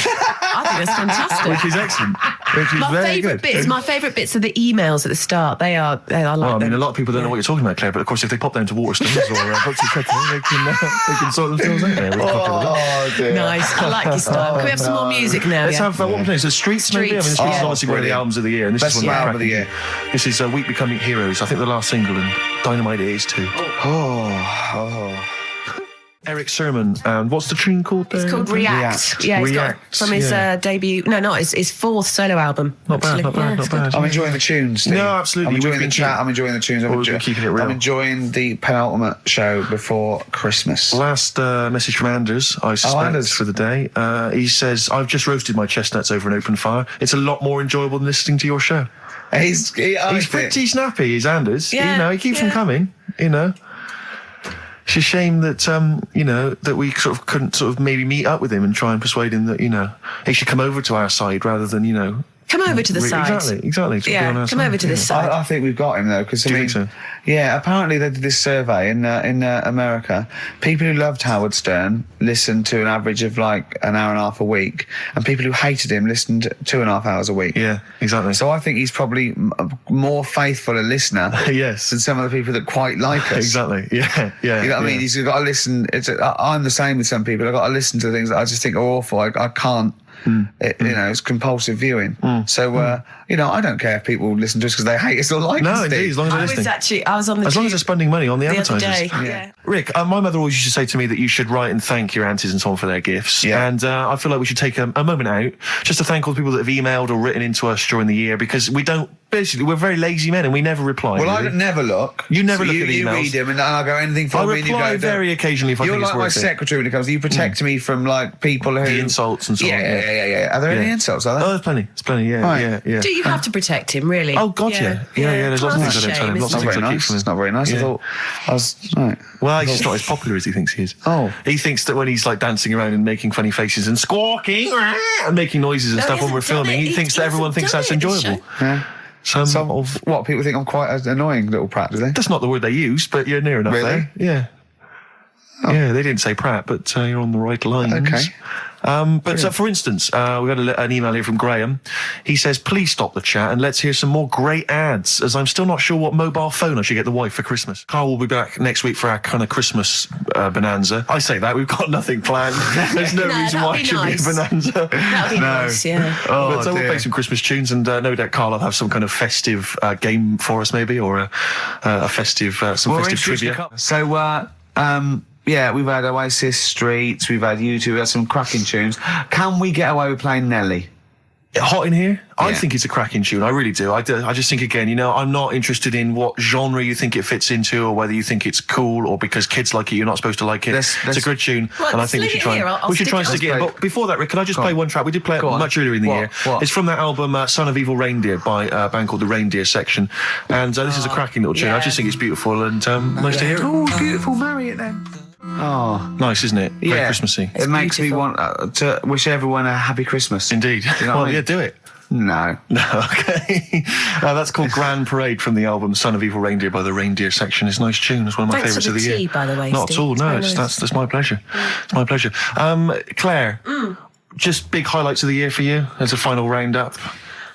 think that's fantastic. which is excellent. Which is My very favourite good. bits. My favourite bits are the emails at the start. I like Well, I mean, them. a lot of people don't know what you're talking about, Claire, but of course, if they pop down to Waterstones or Books and Kettle, they can sort themselves out there. With a copy of it. Oh, dear. Nice. I like your style. Can we have some more music now? Let's yeah? have, what was it? So Streets, maybe? I mean, Streets. Streets is Oh, obviously one of the brilliant. albums of the year, and this Best is one album of the year. This is Week Becoming Heroes. I think the last single, and Dynamite it is too. Eric Sermon, and what's the tune called there? It's called React. Yeah, it's got React, from his yeah. debut. No, not his fourth solo album. Not bad, actually. not Yeah, bad, it's not good. bad. I'm enjoying the tunes, Steve. No, absolutely. I'm enjoying We've the been chat. I'm enjoying the tunes. Always been keeping it real. I'm enjoying the penultimate show before Christmas. Last message from Anders, I suspect, Anders. for the day. He says, I've just roasted my chestnuts over an open fire. It's a lot more enjoyable than listening to your show. He's Pretty snappy, he's Anders. Yeah, He keeps them coming, It's a shame that, that we sort of couldn't sort of maybe meet up with him and try and persuade him that, he should come over to our side rather than, Come over to the side. Exactly. Just be on Yeah, our come side. over to this side. I think we've got him though, because Do you think so? Yeah, apparently they did this survey in America. People who loved Howard Stern listened to an average of like an hour and a half a week, and people who hated him listened 2.5 hours a week. Yeah, exactly. So I think he's probably more faithful a listener Yes. than some of the people that quite like us. Exactly. Yeah. You know what I mean? He's got to listen. I'm the same with some people. I've got to listen to things that I just think are awful. I can't. It's compulsive viewing. So, I don't care if people listen to us because they hate us or like us. No, indeed, as long as they're listening. I was on the As long as they're spending money on the other advertisers. day. Yeah. Rick, my mother always used to say to me that you should write and thank your aunties and so on for their gifts. Yeah. And I feel like we should take a moment out just to thank all the people that have emailed or written into us during the year, because we're very lazy men and we never reply. Well, really. I never look. You never look at You emails. read them and I'll go anything for I me and you reply go. very occasionally if I You're think it's like my worth it. secretary when it comes. You protect me from like people who The insults and so on. Yeah. Are there any insults? Are there? Oh, there's plenty. There's plenty. Yeah, Right. yeah. Do you have to protect him, really? Oh, God, yeah. There's lots of Well, things I don't tell him. that's Lots a of shame, things I keep Not very nice. from him. It's not very nice. Yeah. I thought I was right. Well, he's just not as popular as he thinks he is. Oh. He thinks that when he's like dancing around and making funny faces and squawking and making noises and No, stuff he when we're hasn't done filming, it. he thinks He that everyone hasn't thinks done that's it in the enjoyable. Yeah. Some Of what people think I'm quite an annoying little prat, do they? That's not the word they use, but you're near enough Really? there. Yeah. Yeah, they didn't say Pratt, but you're on the right lines. Okay. For instance, we got an email here from Graham. He says, please stop the chat and let's hear some more great ads, as I'm still not sure what mobile phone I should get the wife for Christmas. Carl will be back next week for our kind of Christmas bonanza. I say that, we've got nothing planned. There's no reason why it should be a bonanza. That'd be nice, yeah. But we'll dear. play some Christmas tunes, and no doubt Carl will have some kind of festive game for us, maybe, or a festive, some festive trivia. So, yeah, we've had Oasis Streets, we've had U2, we've had some cracking tunes. Can we get away with playing Nelly? Hot in here? I Yeah. think it's a cracking tune. I really do. I just think, again, I'm not interested in what genre you think it fits into, or whether you think it's cool, or because kids like it, you're not supposed to like it. Let's- It's a good tune, Well, and I think we leave should it try. here. I'll We should try and stick stick it- it in. But before that, Rick, can I just Go play on. one track? We did play it Go on. much earlier in the What? year. What? It's from that album, Son of Evil Reindeer, by a band called The Reindeer Section, and this is a cracking little tune. I yeah. just think it's beautiful and nice to hear it. Oh, beautiful, marry it then. Oh, Nice, isn't it? Very yeah. Christmassy. It makes me beautiful. want to wish everyone a happy Christmas. Indeed. You know what Well, I mean? yeah, do it. No. No, okay. That's called Grand Parade from the album Son of Evil Reindeer by the Reindeer Section. It's a nice tune. It's one of my Thanks for favourites of the the year. tea, by the way, Not Steve. at all. It's No, very nice. that's my pleasure. It's my pleasure. Claire, just big highlights of the year for you as a final roundup.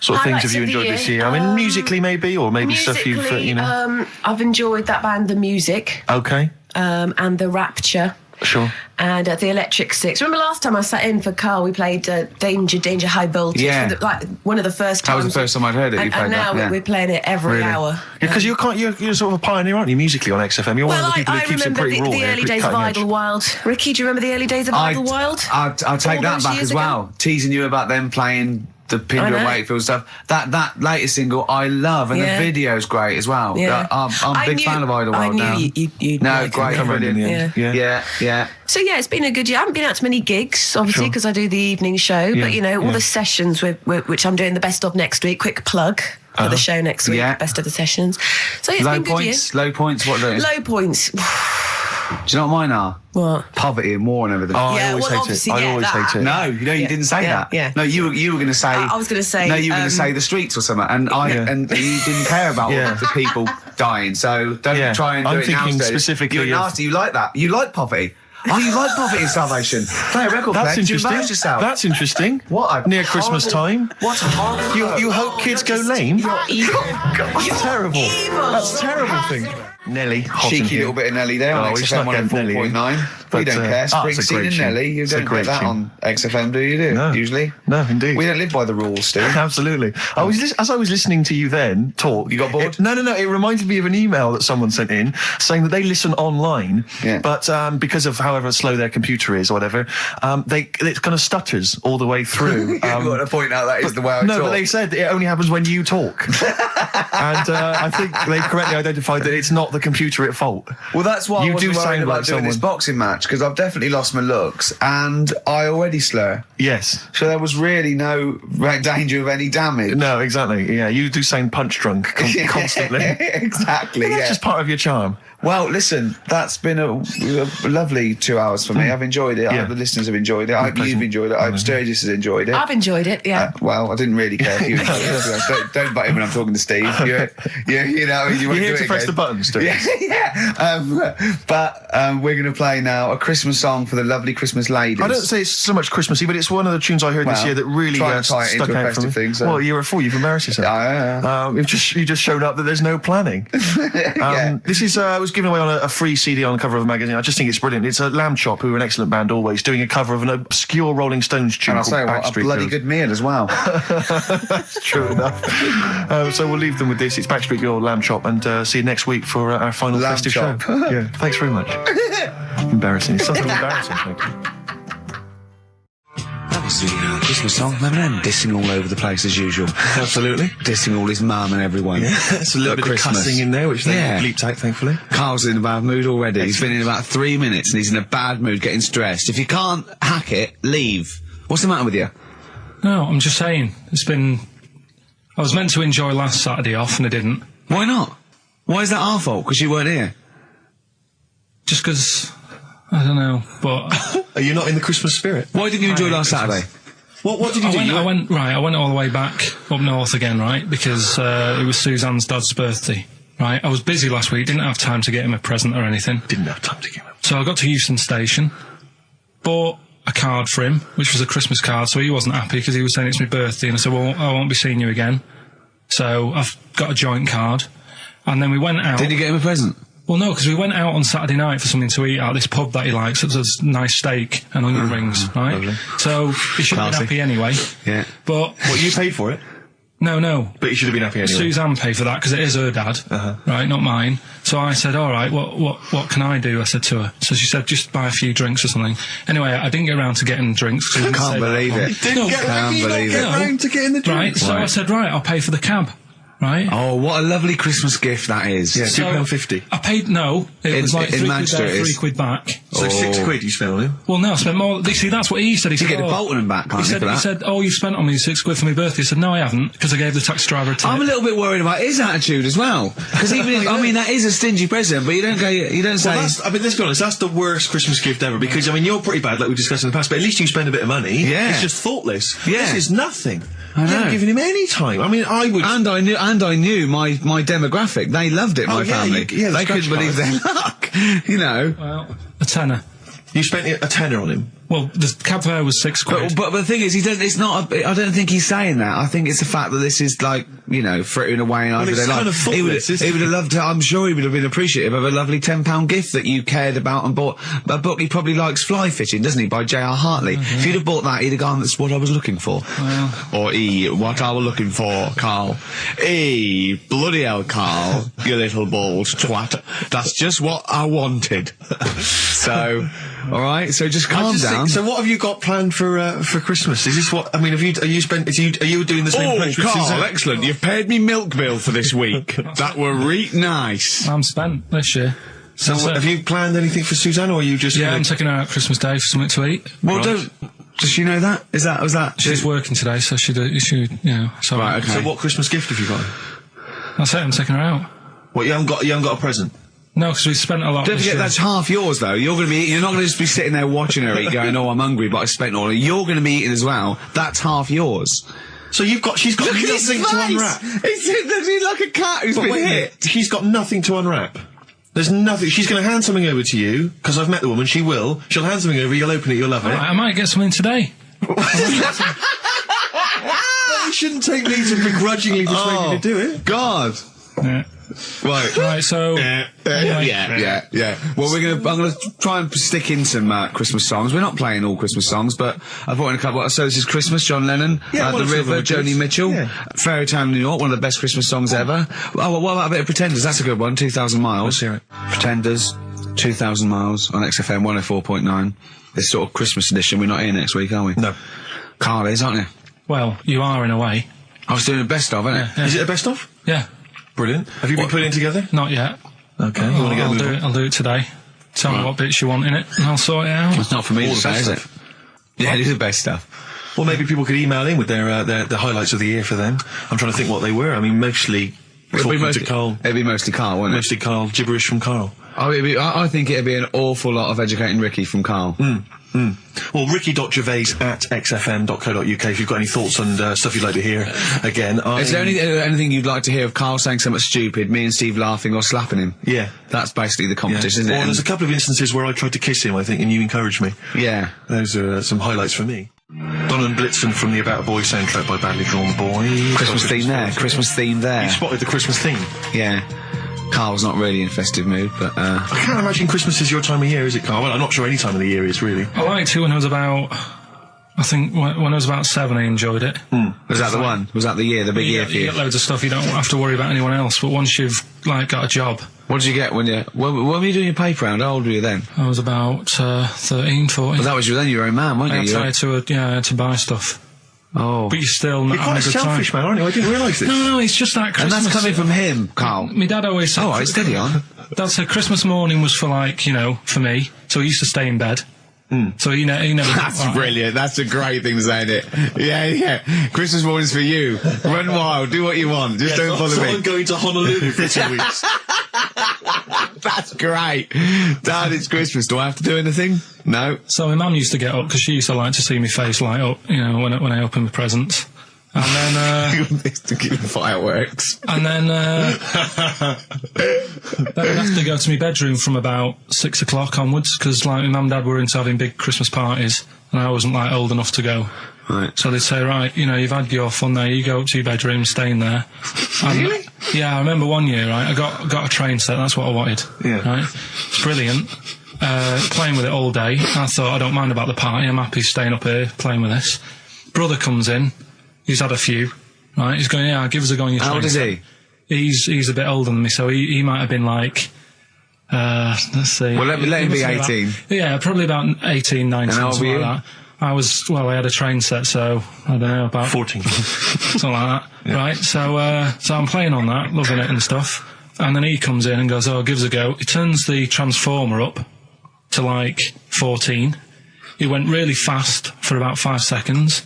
Sort of things Highlights have you of the enjoyed this year? year? I mean, musically maybe, or maybe stuff you've, Musically, I've enjoyed that band, The Music, Okay, and The Rapture. sure. And the Electric Six. Remember last time I sat in for Carl, we played Danger, High Voltage. Yeah. For one of the first That times. was the first time I'd heard it, you And, played and now that, yeah. we're playing it every hour. Yeah, because you're sort of a pioneer, aren't you, musically on XFM? You're one Well, of the people I who keeps it remember pretty raw the here, early pretty days of cutting edge. Idlewild. Ricky, do you remember the early days of Idlewild? I'll take All that those back years as ago? well. Teasing you about them playing the I Pinder know. and Wakefield stuff. That latest single I love, and Yeah. the video's great as well. Yeah. I'm a big fan of Idlewild I knew now. you'd No, like great, it. Come around in the brilliant. end. Yeah. Yeah. So yeah, it's been a good year. I haven't been out to many gigs, obviously, Sure. because I do the evening show. Yeah, But all yeah. the sessions which I'm doing the best of next week. Quick plug for the show next week. Yeah. Best of the sessions. So yeah, it's Low been a good year. points. Low points. What do? Low points. Do you know what mine are? What? Poverty and war and everything. Oh, I Yeah, always well, hate it. obviously, I yeah, always that. hate it. No, you didn't say Yeah, that. yeah. No, you were going to say. I was going to say. No, you were going to say the streets or something, and and you didn't care about Yeah. the people dying. So don't Yeah. try and do I'm it now. thinking Steve. specifically You're of- nasty. You like that. You like poverty. Oh, you like poverty and starvation. Play a record. That's player. Do you interesting. embarrass yourself? That's interesting. What a Near Christmas horrible- time. What a horrible. You hope kids go lame? Evil. That's terrible. That's a terrible thing. Nelly, hot in Cheeky here. little bit of Nelly there on Oh, we XFM snuck in Nelly. 104.9. We But, don't care. it's a great Springsteen and tune. Nelly. You It's a don't great get that tune. on XFM, do you? No. Usually. No, indeed. We don't live by the rules, Steve. Absolutely. As I was listening to you then talk, You got bored? No. It reminded me of an email that someone sent in saying that they listen online, Yeah. but because of however slow their computer is or whatever, it kind of stutters all the way through. You've got to point out that is the way I No, talk. but they said it only happens when you talk. And I think they've correctly identified that it's not the computer at fault. Well, that's why I You wasn't do worried sound about like doing this someone- boxing match, because I've definitely lost my looks and I already slur. Yes. So there was really no danger of any damage. No, exactly. Yeah, you do sound punch drunk constantly. Exactly, That's yeah. just part of your charm. Well, listen, that's been a lovely 2 hours for me. I've enjoyed it. I Yeah. hope the listeners have enjoyed it. I hope you've enjoyed it. I hope Sturgis has enjoyed it. I've enjoyed it, yeah. Well, I didn't really care if you enjoyed it. Don't butt in when I'm talking to Steve. You know, you won't You're here do to it press again. the buttons, Steve. Yeah. But we're going to play now a Christmas song for the lovely Christmas ladies. I don't say it's so much Christmassy, but it's one of the tunes I heard this Well, year that really try to tie it stuck into a out for me. festive thing, so- Well, you're a fool. You've embarrassed yourself. Yeah. You just showed up that there's no planning. This is I was given away on a free CD on the cover of a magazine. I just think it's brilliant. It's a Lamb Chop, who are an excellent band always, doing a cover of an obscure Rolling Stones tune And I'll called say what, a Backstreet bloody Girls. good meal as well. That's true enough. So we'll leave them with this. It's Backstreet Girl, Lamb Chop, and see you next week for our final Lamb festive chop. show. Yeah, thanks very much. Embarrassing. It's something embarrassing. Thank you. That was the Christmas song. Remember them dissing all over the place as usual? Absolutely. Dissing all his mum and everyone. Yeah, it's a little At bit Christmas. of cussing in there, which they Yeah. bleeped out, thankfully. Carl's in a bad mood already. He's been in about 3 minutes and he's in a bad mood, getting stressed. If you can't hack it, leave. What's the matter with you? No, I'm just saying. I was meant to enjoy last Saturday off and I didn't. Why not? Why is that our fault? Because you weren't here. Just because, I don't know, but... Are you not in the Christmas spirit? Why didn't you enjoy last Saturday? What did you do? I went all the way back up north again, right? Because it was Suzanne's dad's birthday, right? I was busy last week, didn't have time to get him a present or anything. Didn't have time to give him. So I got to Euston Station, bought a card for him, which was a Christmas card, so he wasn't happy because he was saying it's my birthday, and I said, well, I won't be seeing you again. So I've got a joint card, and then we went out. Did you get him a present? Well, no, because we went out on Saturday night for something to eat at this pub that he likes. It was a nice steak and onion rings, right? lovely. So he should have been Classy. happy anyway. Yeah. But What, you paid for it? no. But you should have been happy anyway. Suzanne paid for that because it is her dad, right, not mine. So I said, all right, what can I do? I said to her. So she said, just buy a few drinks or something. Anyway, I didn't get around to getting drinks. 'cause we didn't Can't say that believe long. it. No, believe it. round to getting the right. So I Right. said, right, I'll pay for the cab, right? Oh, what a lovely Christmas gift that is. Yeah, So £2.50. I paid it was like in £3 Manchester there, it is. £3 back. So £6 you spent on him? Well, no, I spent more. You see, that's what he said. He You said, get the oh, Bolton and back, can't he you, said, for that? he said, oh, you spent on me £6 for my birthday. I said, no, I haven't, because I gave the taxi driver a tip. I'm a little bit worried about his attitude as well. Because even if, I mean, that is a stingy present, but you don't say... Well, let's be honest, that's the worst Christmas gift ever, because, I mean, you're pretty bad, like we discussed in the past, but at least you spend a bit of money. Yeah. It's just thoughtless. Yeah. This is nothing. I You know. haven't given him any time. I mean, I would... And I knew my demographic. They loved it, my yeah, family. yeah, the they couldn't scratch believe their luck. You know. Well, a tenner. You spent a tenner on him. Well, the cab fare was £6. But the thing is, I don't think he's saying that. I think it's the fact that this is like, you know, frittering away and over it's their life. kind of thoughtless, isn't He would it? have loved to, I'm sure he would have been appreciative of a lovely £10 gift that you cared about and bought. A book he probably likes, Fly Fishing, doesn't he, by J.R. Hartley. If you'd have bought that, he'd have gone, that's what I was looking for. Or what I was looking for, Carl. Bloody hell, Carl, you little bald twat. That's just what I wanted. So, alright, so just calm down. So what have you got planned for Christmas? Is this what, I mean, are you doing the same approach with Carl, Suzanne? excellent. You've paid me milk bill for this week. That were nice. I'm spent this year. So That's it. have you planned anything for Suzanne, or are you just... Yeah, gonna- I'm taking her out Christmas Day for something to eat. Well, does she know that? Was that? She's working today, so she, you know, so... Right, okay. So what Christmas gift have you got? That's it, I'm taking her out. What, you haven't got a present? No, because we spent a lot Don't this forget, year. that's half yours, though. You're not going to just be sitting there watching her eat, going, "Oh, I'm hungry, but I spent all." You're going to be eating as well. That's half yours. So she's got nothing to unwrap. He's like a cat who's been Wait a hit. minute, she's got nothing to unwrap. There's nothing. She's going to hand something over to you, because I've met the woman, she will. She'll hand something over, you'll open it, you'll love it. Right, I might get something today. You shouldn't take me to begrudgingly persuade me to do it. God. Yeah. Right. So... anyway. Yeah. Well, I'm going to try and stick in some Christmas songs. We're not playing all Christmas songs, but I brought in a couple. So this is Christmas, John Lennon, Yeah, The one or two River, other Joni bits. Mitchell, Yeah. Fairy Tale New York, one of the best Christmas songs ever. Oh, well, what about a bit of Pretenders? That's a good one, 2,000 Miles. Let's hear it. Pretenders, 2,000 Miles on XFM 104.9. This sort of Christmas edition. We're not here next week, are we? No. Carl is, aren't you? Well, you are in a way. I was doing a best of, innit? Yeah. Is it a best of? Yeah. Brilliant. Have you been putting it together? Not yet. Okay, you want to get a move on? I'll do it today. Tell me what bits you want in it, and I'll sort it out. It's not for me All to the say, best is it? stuff. Yeah, it is the best stuff. Well, maybe people could email in with their highlights of the year for them. I'm trying to think what they were. I mean, mostly talking to Carl. It'd be mostly Carl, wouldn't it? Mostly Carl, gibberish from Carl. Oh, I think it'd be an awful lot of educating Ricky from Carl. Well, ricky.gervais@xfm.co.uk if you've got any thoughts on stuff you'd like to hear. Again, Is there anything you'd like to hear of Carl saying something stupid, me and Steve laughing or slapping him? Yeah. That's basically the competition, Well, isn't it? there's a couple of instances where I tried to kiss him, I think, and you encouraged me. Yeah. Those are some highlights for me. Don and Blitzen from the About a Boy soundtrack by Badly Drawn Boy. Christmas theme there. Christmas theme there. You spotted the Christmas theme. Yeah. Carl's not really in a festive mood, but I can't imagine Christmas is your time of year, is it, Carl? Well, I'm not sure any time of the year is, really. I liked it when I was about... I think when I was about 7, I enjoyed it. was that the one? Was that the year, the big year for You you? get loads of stuff, you don't have to worry about anyone else, but once you've, got a job... What did you get when were you doing your paper round? How old were you then? I was about 13, 14. Well, that was then you were a man, weren't I you? had to buy stuff. Oh. But you're still not You're quite a having a good selfish time. man, aren't you? I didn't realise this. No, it's just that And Christmas... that's coming from him, Carl. My dad always said... Oh, right, steady on. Dad said Christmas morning was for for me, so he used to stay in bed. So he never... That's brilliant. That's a great thing to say, isn't it? Yeah. Christmas morning's for you. Run wild. Do what you want. Just don't bother me. I'm going to Honolulu for 2 weeks. That's great. Dad, it's Christmas. Do I have to do anything? No. So my mum used to get up because she used to like to see my face light up, when I opened the presents. And then, to give fireworks. and then, then I'd have to go to my bedroom from about 6 o'clock onwards because, my mum and dad were into having big Christmas parties and I wasn't, old enough to go. Right. So they'd say, right, you've had your fun there, you go up to your bedroom, stay in there. Really? Yeah, I remember one year, I got a train set, that's what I wanted. Yeah. Right? It's brilliant. Playing with it all day. I thought, I don't mind about the party, I'm happy staying up here playing with this. Brother comes in, he's had a few, right? He's going, yeah, give us a go on your train. How old is he? He's a bit older than me, so he might have been let's see. Well, let him be 18. Probably about 18, 19, And how old something were like you? that. I had a train set, so, I don't know, about 14. something like that. Yeah. Right, so I'm playing on that, loving it and stuff. And then he comes in and goes, oh, give us a go. He turns the transformer up to 14. He went really fast for about 5 seconds,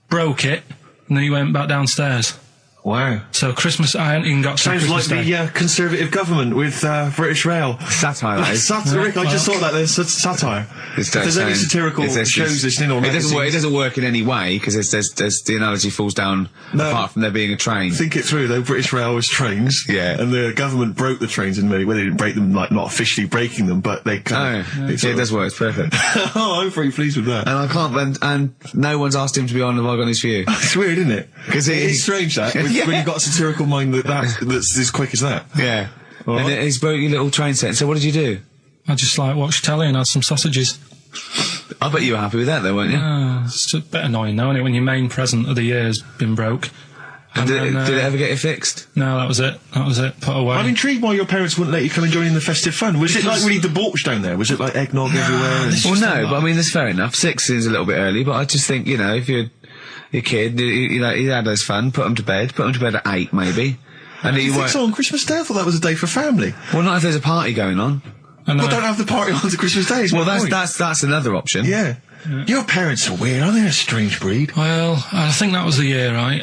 broke it, and then he went back downstairs. Wow. So Christmas, I hadn't even got to Sounds Christmas like Day. the Conservative government with British Rail. Satire, that is. Satire, Rick, I just thought that there's satire. If there's any satirical shows listening or it magazines, doesn't work in any way because there's the analogy falls down apart from there being a train. think it through though. British Rail was trains, Yeah. and the government broke the trains in many. Well, they didn't break them, not officially breaking them, but they kind of. It does work. It's perfect. Oh, I'm very pleased with that. And I can't. And no one's asked him to be on the Have I Got News For You. It's weird, isn't it? 'Cause it's strange that when you've got a satirical mind that's as quick as that. Yeah. All And right. he's broke your little train set. So what did you do? I just watched telly and had some sausages. I bet you were happy with that though, weren't you? It's a bit annoying though, isn't it, when your main present of the year has been broke. And did then, it ever get it fixed? No, that was it. Put away. I'm intrigued why your parents wouldn't let you come and join in the festive fun. Was it like really debauched down there? Was it like eggnog everywhere? And Well, no, but I mean, that's fair enough. 6 is a little bit early, but I just think, if you're a kid, he had his fun, put him to bed at 8 maybe. And you think so on Christmas Day? I thought that was a day for family. Well, not if there's a party going on. And, Well, don't have the party on to Christmas Day. Well, that's another option. Yeah. Your parents are weird. Aren't they a strange breed? Well, I think that was the year, right?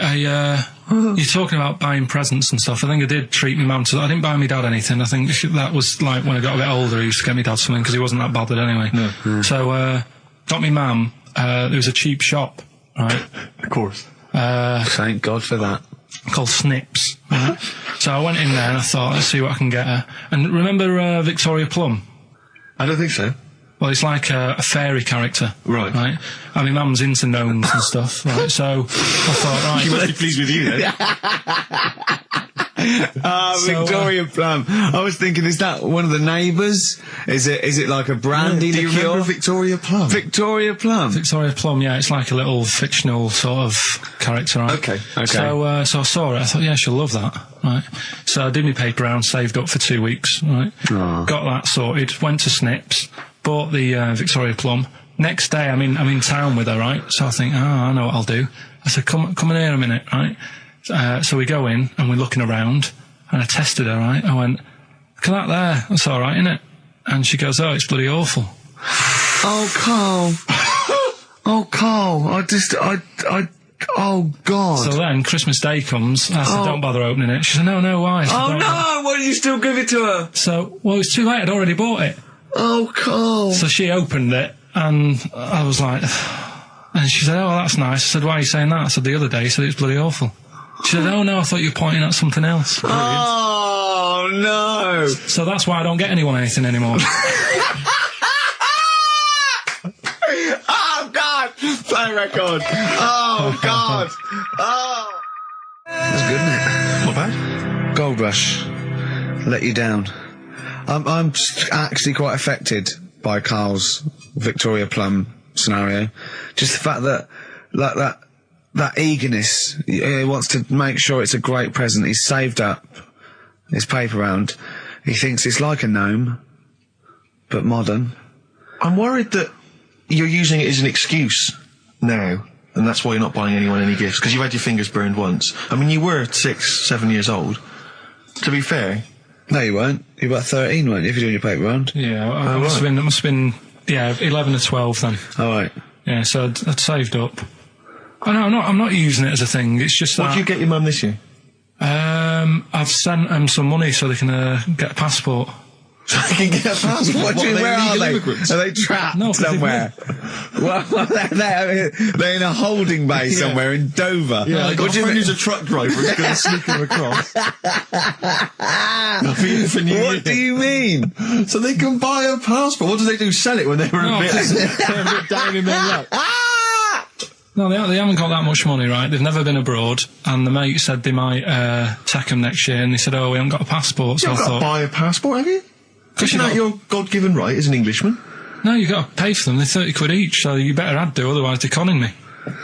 You're talking about buying presents and stuff. I think I did treat my mum to that. I didn't buy my dad anything. I think that was when I got a bit older, I used to get my dad something because he wasn't that bothered anyway. No. So, got my mum, there was a cheap shop, right? Of course. Thank God for that. Called Snips, right? So I went in there and I thought, let's see what I can get her. And remember Victoria Plum? I don't think so. Well, it's like a fairy character. Right. Right? And my mum's into gnomes and stuff, right? So I thought, right. She must be pleased with you then. Victoria Plum. I was thinking, is that one of the neighbours? Is it like a brandy Do you liqueur? remember Victoria Plum? Victoria Plum. Victoria Plum, yeah, it's like a little fictional sort of character, right? Okay. So I saw it, I thought, yeah, she'll love that, right? So I did my paper round, saved up for 2 weeks, right? Oh. Got that sorted, went to Snips, bought the Victoria Plum. Next day, I'm in town with her, right? So I think, I know what I'll do. I said, come in here a minute, right? So we go in and we're looking around and I tested her, right? I went, look at that there. That's all right, isn't it? And she goes, oh, it's bloody awful. Oh, Carl. Oh, Carl. Oh, God. So then Christmas Day comes. I said, don't bother opening it. She said, no, why? I said, Oh, "Don't no. Why did you still give it to her? So, well, it was too late. I'd already bought it. Oh, Carl. So she opened it, and I was like, and she said, oh, that's nice. I said, why are you saying that? I said, the other day, you said it was bloody awful. She said, oh, no, I thought you were pointing at something else. Oh, no. So that's why I don't get anyone anything anymore. Oh, God. Play record. Oh, God. Oh. That's good, isn't it? Not bad. Gold Rush. Let you down. I'm actually quite affected by Carl's Victoria Plum scenario. Just the fact that, like, that eagerness. He wants to make sure it's a great present. He's saved up his paper round. He thinks it's like a gnome, but modern. I'm worried that you're using it as an excuse now, and that's why you're not buying anyone any gifts, because you had your fingers burned once. I mean, you were 6, 7 years old. To be fair. No, you weren't. You were about 13, weren't you, if you're doing your paper round? Yeah, I must have been, 11 or 12 then. All right. Yeah, so I'd saved up. Oh, no, I'm not using it as a thing. It's just that... What did you get your mum this year? I've sent them some money so they can get a passport. So they can get a passport? What do you mean, where are they? Immigrants? Are they trapped somewhere? Well, they're in a holding bay somewhere in Dover. Yeah, I got What a do you friend mean? who's a truck driver who's going to sneak them across. For New What Year. do you mean? So they can buy a passport. What do they do? Sell it when they were a bit down in their luck? No, they haven't got that much money, right? They've never been abroad, and the mate said they might take them next year, and they said, oh, we haven't got a passport, so You've I got thought... to buy a passport, have you? Isn't that your God-given right as an Englishman? No, you've got to pay for them. They're 30 quid each, so you better add to, otherwise they're conning me.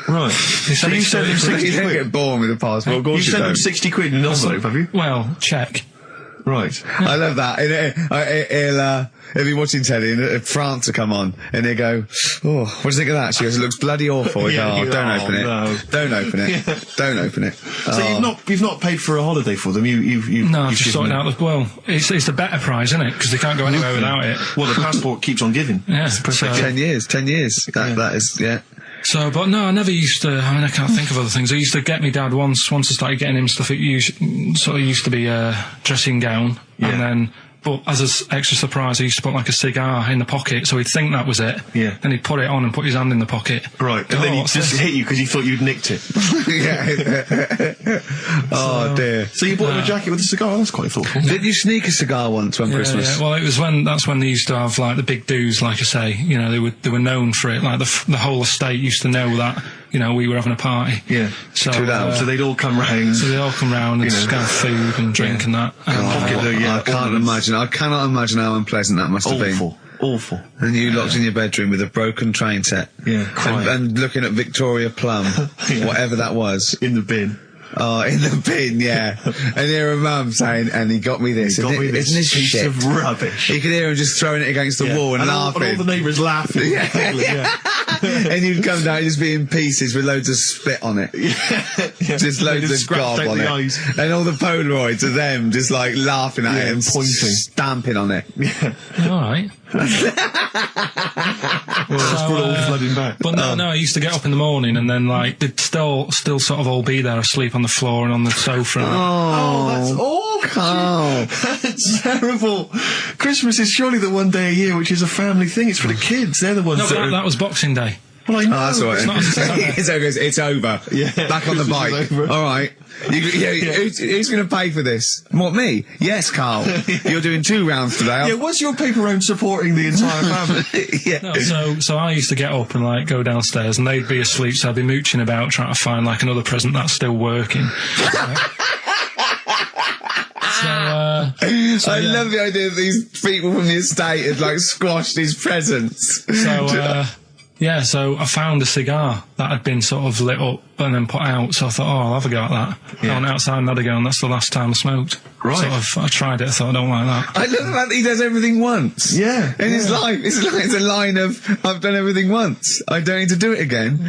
Right. They So said you it's sent them 30 You 60 don't quid? get born with a passport. Of You course you sent them don't. 60 quid in an envelope, have you? Well, check. Right. I love that. He'll be watching telly and France will come on and he'll go, oh, what do you think of that? She goes, it looks bloody awful. Yeah, Don't open it. no. Don't open it. Yeah. Don't open it. So you've not paid for a holiday for them. No, You've I've just given sorted them- out well, it's the better prize, isn't it? Because they can't go anywhere without it. Well, the passport keeps on giving. Yeah, It's perfect. so- 10 years. That is, yeah. So, but no, I never used to. I mean, I can't think of other things. I used to get me dad once I started getting him stuff. It used to be a dressing gown, and then. But as an extra surprise, I used to put like a cigar in the pocket, so he'd think that was it. Yeah. Then he'd put it on and put his hand in the pocket. Right, and then he just hit you because he thought you'd nicked it. Oh, dear. So you bought him a jacket with a cigar? That's quite thoughtful. Did you sneak a cigar once one Christmas? Yeah. Well, that's when they used to have like the big do's, like I say. You know, they were known for it. Like the whole estate used to know that. You know, we were having a party. Yeah. So, So they'd all come round. So they all come round and You know. just have food and drink and that. I cannot imagine how unpleasant that must have been. Awful. And you locked in your bedroom with a broken train set. Yeah, crying. And looking at Victoria Plum, whatever that was. In the bin. Oh, in the bin, yeah. And hear a mum saying, and he got me this. Got me Isn't this piece shit? of rubbish. You could hear him just throwing it against the wall and laughing. And all the neighbours laughing. And you'd come down, just be in pieces with loads of spit on it. Just loads of scratched gob out on the it. eyes. And all the Polaroids of them just like laughing at Yeah, him, pointing. stamping on it. All right. Well, that's brought it all flooding back. But no, I used to get up in the morning and then like they'd still sort of all be there asleep on the floor and on the sofa. And Oh, that's awful. Carl. That's terrible. Christmas is surely the one day a year which is a family thing. It's for the kids. They're the ones no, that that was Boxing Day. Well, I know. Oh, that's all right. It's not as exciting. It's over. Yeah. Back on the bike. Christmas is over. All right. Who's going to pay for this? What, me? Yes, Carl. You're doing 2 rounds today. Yeah, what's your paper round supporting the entire family? Yeah. No, so I used to get up and like go downstairs and they'd be asleep, so I'd be mooching about trying to find like another present that's still working. I love the idea that these people from the estate had like squashed his presents. So I found a cigar that had been sort of lit up and then put out. So I thought, I'll have a go at that. Yeah. I went outside and had a go, and that's the last time I smoked. Right. I tried it. I thought, I don't like that. I love the fact that he does everything once. Yeah. In his life, it's a line of, I've done everything once. I don't need to do it again.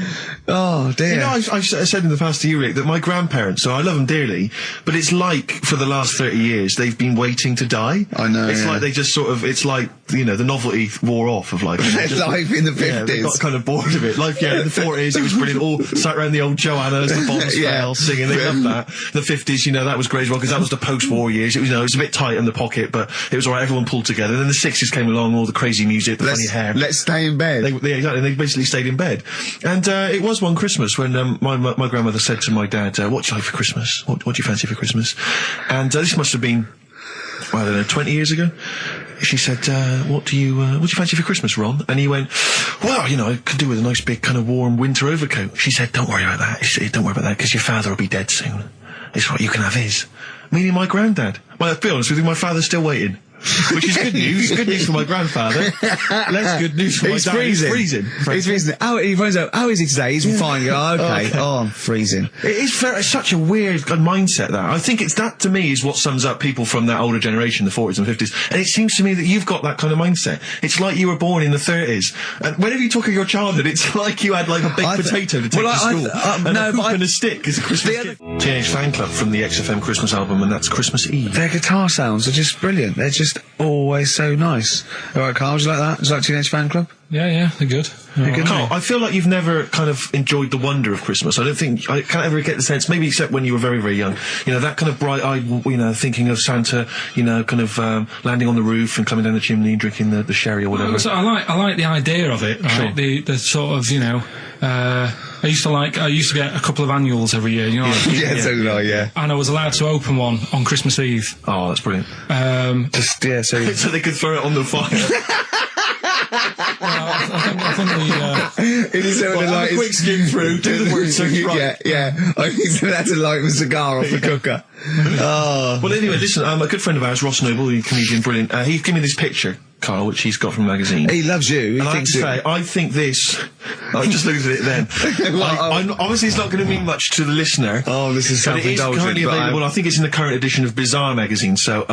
Oh, dear. You know, I've said in the past to you, Rick, that my grandparents, so I love them dearly, but it's like, for the last 30 years, they've been waiting to die. I know, It's yeah. like they just sort of, it's like, you know, the novelty wore off of life. Life in the 50s. Yeah, they got kind of bored of it. Life, in the 40s, it was brilliant. All sat around the old Joannas, the bombs Yeah. fell, singing. They loved that. The 50s, you know, that was great as well, because that was the post-war years. It was, you know, it was a bit tight in the pocket, but it was alright. Everyone pulled together. Then the 60s came along, all the crazy music, the funny hair. Let's stay in bed. Exactly. They basically stayed in bed. And it was one Christmas when my grandmother said to my dad, what do you like for Christmas? What do you fancy for Christmas? And this must have been, well, I don't know, 20 years ago. She said, what do you fancy for Christmas, Ron? And he went, well, you know, I could do with a nice big kind of warm winter overcoat. She said, don't worry about that. She said, don't worry about that, because your father will be dead soon. It's what you can have his. Meaning my granddad. Well, to be honest with you, my father's still waiting. Which is good news. Good news for my grandfather. Less good news for my dad. Freezing. He's freezing. He's freezing. He finds out, how is he today? He's fine. You go, okay. Oh, I'm freezing. It's such a weird mindset, that. I think it's that, to me, is what sums up people from that older generation, the 40s and 50s. And it seems to me that you've got that kind of mindset. It's like you were born in the 30s. And whenever you talk of your childhood, it's like you had like a baked potato to take to school. And a hoop and a stick as a Christmas gift. Teenage Fan Club from the XFM Christmas album, and that's Christmas Eve. Their guitar sounds are just brilliant. They're just always so nice. All right, Carl, would you like that? Would you like Teenage Fan Club? Yeah, they're good. Carl, I feel like you've never kind of enjoyed the wonder of Christmas. I can't ever get the sense, maybe except when you were very, very young, you know, that kind of bright-eyed, you know, thinking of Santa, you know, kind of landing on the roof and coming down the chimney and drinking the sherry or whatever. So I like the idea of it, right? Sure. The sort of, you know, I used to get a couple of annuals every year, you know. Yeah, so did I, yeah. And I was allowed to open one on Christmas Eve. Oh, that's brilliant. So they could throw it on the fire. I think it is Well, have a quick skim through, do the word search right. Yeah. I think that's to light a cigar off the cooker. Oh. Well, anyway, listen, a good friend of ours, Ross Noble, the comedian, brilliant, he gave me this picture, Carl, which he's got from a magazine. He loves you. He And I have thinks to say, I think this... I just looked at it then. Obviously, it's not going to mean much to the listener. Oh, this is but it is self-indulgent. currently available. I think it's in the current edition of Bizarre magazine, so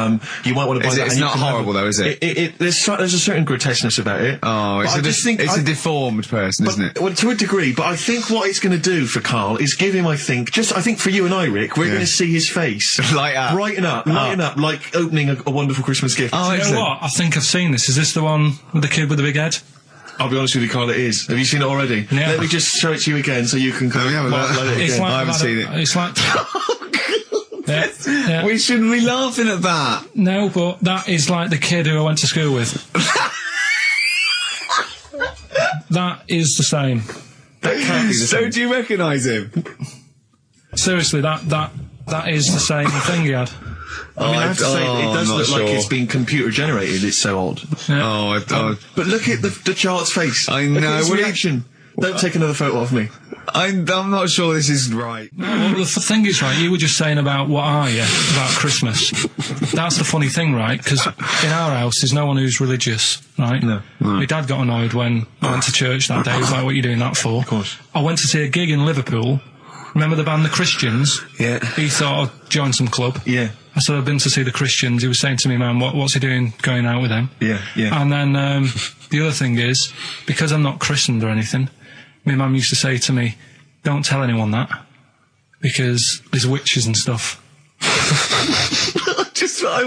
you might want to buy that. It's not horrible, though, is it? There's a certain grotesqueness about it. Oh, it's a deformed person, isn't it? Well, to a degree, but I think what it's going to do for Carl is give him, I think for you and I, Rick, we're going to see his face light up, lighten up, like opening a wonderful Christmas gift. Oh, you know what? I think I've seen this. Is this the one with the kid with the big head? I'll be honest with you, Carl, it is. Have you seen it already? Yeah. Let me just show it to you again so you can kind of light it again. I haven't seen it. It's like... yeah. We shouldn't be laughing at that. No, but that is like the kid who I went to school with. That is the same. That can't be the So same. do you recognise him? Seriously, that is the same thing he had. I mean, I have to say, it does look like it's been computer generated. It's so odd. Yeah. But look at the child's face. I Look know. at his reaction. Don't take another photo of me. I'm not sure this is right. Well, the thing is, right, you were just saying about what are you, about Christmas. That's the funny thing, right, because in our house there's no one who's religious, right? No. My dad got annoyed when I went to church that day. He was like, what are you doing that for? Of course. I went to see a gig in Liverpool. Remember the band The Christians? Yeah. He thought I'd join some club. Yeah. I said, I've been to see The Christians. He was saying to me, man, what's he doing going out with them? Yeah. And then the other thing is, because I'm not christened or anything, my mum used to say to me, don't tell anyone that, because there's witches and stuff. I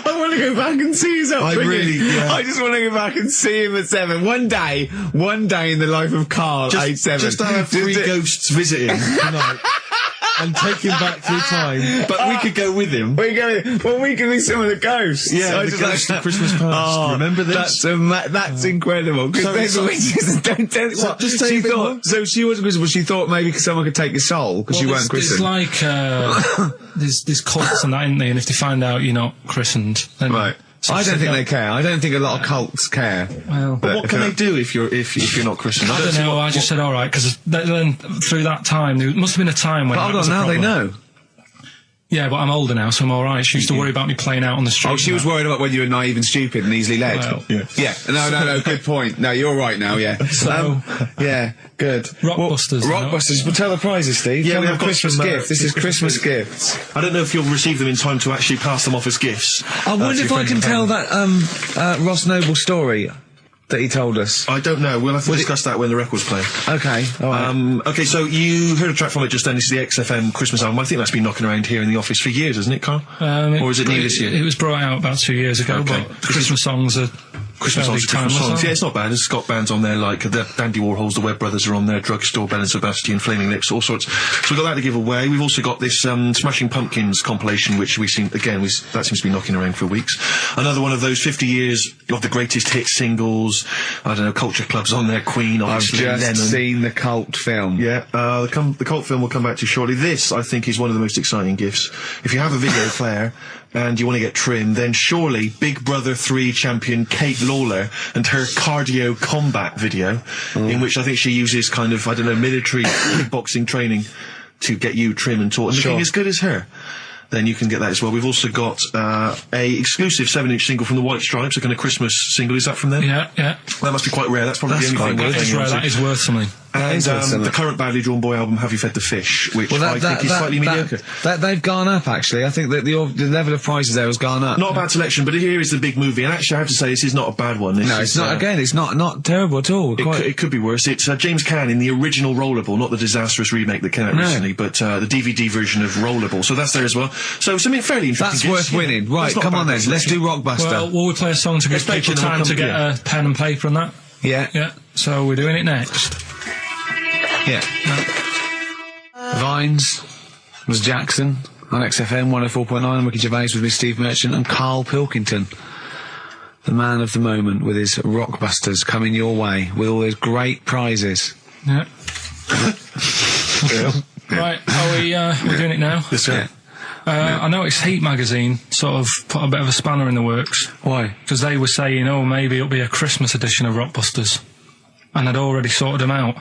want to go back and see his upbringing. I just want to go back and see him at 7. One day in the life of Carl, age 7. Just to have 3 ghosts visiting tonight. And take him back through time. But we could go with him. We can be some of the ghosts. Yeah, the ghosts of Christmas past. Oh, remember this? That's incredible. Because there's witches. Don't tell what. Just say she thought. So she wasn't Christian, but she thought maybe someone could take your soul because you weren't christened. It's like there's cults and that, isn't there? And if they find out you're not christened, then Right. I don't think they care. I don't think a lot of cults care. Well, But what can they do if you're not Christian? I don't know. I just said all right because then through that time there must have been a time when. But hold on, now they know. Yeah, but I'm older now, so I'm all right. She used to worry about me playing out on the street. Oh, she was worried about when you were naive and stupid and easily led. Well, yeah. No, good point. No, you're right now, yeah. So, yeah, good. Rockbusters. Rockbusters. Well, tell the prizes, Steve. Yeah, Tell we them have got Christmas some, gifts. This is Christmas gifts. I don't know if you'll receive them in time to actually pass them off as gifts. I wonder to if your I friends can and tell family. that Ross Noble story that he told us. I don't know. We'll have to discuss that when the record's playing. Okay, all right. Okay, so you heard a track from it just then. This is the XFM Christmas album. I think that's been knocking around here in the office for years, hasn't it, Carl? Or is it new this year? It was brought out about 2 years ago, Okay. but Christmas songs are Christmas songs, timeless, songs. aren't Yeah, they? it's not bad. There's Scott bands on there like the Dandy Warhols, the Webb Brothers are on there, Drugstore, Bell and Sebastian, Flaming Lips, all sorts. So we've got that to give away. We've also got this Smashing Pumpkins compilation, which we seem that seems to be knocking around for weeks. Another one of those 50 years of the greatest hit singles. I don't know, Culture Club's on there, Queen, I've obviously, just Lennon. seen the cult film. Yeah, the cult film will come back to you shortly. This, I think, is one of the most exciting gifts. If you have a video player and you want to get trim, then surely Big Brother 3 champion Kate Lawler and her cardio combat video, in which I think she uses kind of, I don't know, military kickboxing training to get you trim and taut and looking as good as her. Then you can get that as well. We've also got a exclusive 7-inch single from the White Stripes, a kind of Christmas single. Is that from them? Yeah. That must be quite rare. That's probably the only thing. That is rare. That is worth something. And the current Badly Drawn Boy album, Have You Fed the Fish, which I think is slightly mediocre. They've gone up, actually. I think that the level of prices there has gone up. Not a bad selection, but here is the big movie. And actually, I have to say, this is not a bad one. No, it's not. Again, it's not terrible at all. It could be worse. It's James Caan in the original Rollerball, not the disastrous remake that came out recently, but the DVD version of Rollerball. So that's there as well. So something fairly interesting. That's worth winning. Right, come on then. Let's do Rockbuster. Well, will we play a song to give people time to get a pen and paper and that? Yeah. So we're doing it next. Yeah. Vines was Jackson on XFM 104.9. Ricky Gervais with me, Steve Merchant, and Karl Pilkington, the man of the moment, with his Rockbusters coming your way with all those great prizes. Yeah. Right, we're doing it now? Yes, sir. I noticed Heat magazine sort of put a bit of a spanner in the works. Why? Because they were saying, maybe it'll be a Christmas edition of Rockbusters. And I'd already sorted them out.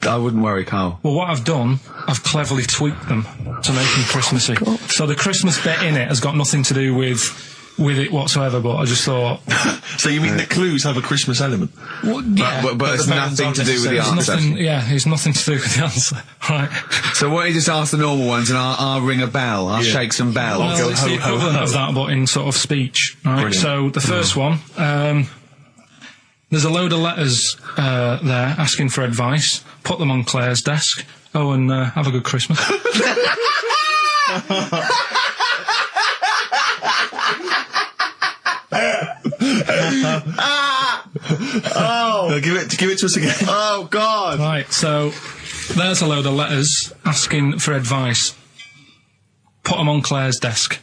I wouldn't worry, Carl. Well, what I've done, I've cleverly tweaked them to make them Christmassy. So the Christmas bit in it has got nothing to do with it whatsoever, but I just thought... So you mean the clues have a Christmas element? Well, yeah. But it's nothing to do with the answer. It's nothing to do with the answer. Right. So why don't you just ask the normal ones and I'll ring a bell. I'll shake some bells. Well, it's the equivalent of that, but in sort of speech. Right. Brilliant. So the first one, there's a load of letters there asking for advice. Put them on Claire's desk. And have a good Christmas. Give it to us again. Oh, God. Right, so there's a load of letters asking for advice. Put them on Claire's desk.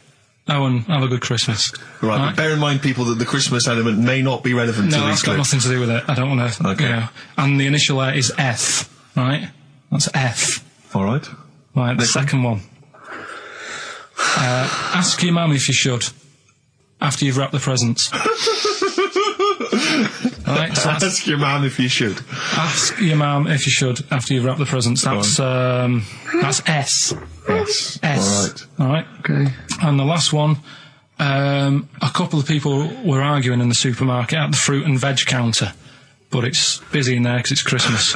And have a good Christmas. Right, but bear in mind, people, that the Christmas element may not be relevant to No, these that's got clues. nothing to do with it. I don't want to... Okay. And the initial letter is F, right? That's F. All right. Right, the second one. Ask your mum if you should, after you've wrapped the presents. Right, so Ask your man if you should. ask your mum if you should, after you've wrapped the presents. That's S. Yes. S. All right. All right. Okay. And the last one, a couple of people were arguing in the supermarket at the fruit and veg counter, but it's busy in there because it's Christmas.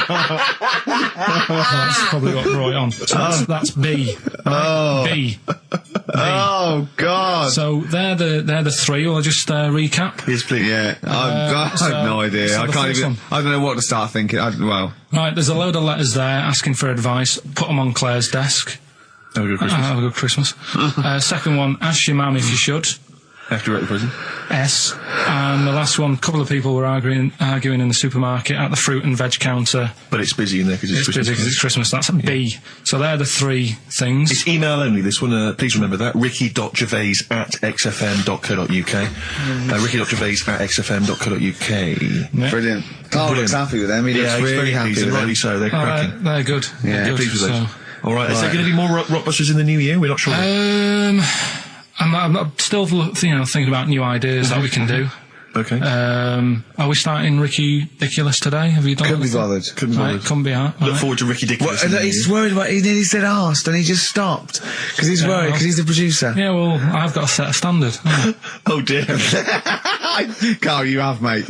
That's probably what brought it on. So that's B. Right? B. Oh, God. So they're the three. Will I just recap? Yes, please. Yeah, I have no idea. so I the can't first even. one. I don't know what to start thinking. Right, there's a load of letters there asking for advice. Put them on Claire's desk. Have a good Christmas. Have a good Christmas. Second one, ask your mum if you should. After at the prison. S. And the last one, a couple of people were arguing in the supermarket at the fruit and veg counter. But it's busy in there because it's It's Christmas. busy because it's Christmas. That's a B. So they're the three things. It's email only, this one. Please remember that. ricky.gervais@xfm.co.uk. ricky.gervais@xfm.co.uk. Yeah. Brilliant. Carl looks happy with them. He looks he's really very happy pleased, with and them. rightly so. They're cracking. They're good. Yeah, They're good. Pleased with those. So, All right. Is there going to be more Rockbusters in the new year? We're not sure. I'm still, thinking about new ideas that we can do. Okay. Are we starting Ridiculous today? Have you done Couldn't be anything? bothered. Couldn't be Right, bothered. couldn't be out. Look forward to Ricky Dickinson. And he's worried about. He nearly said asked, and he just stopped because he's worried because he's the producer. Yeah, well, I've got to set a standard. haven't Oh dear. Carl, you have, mate.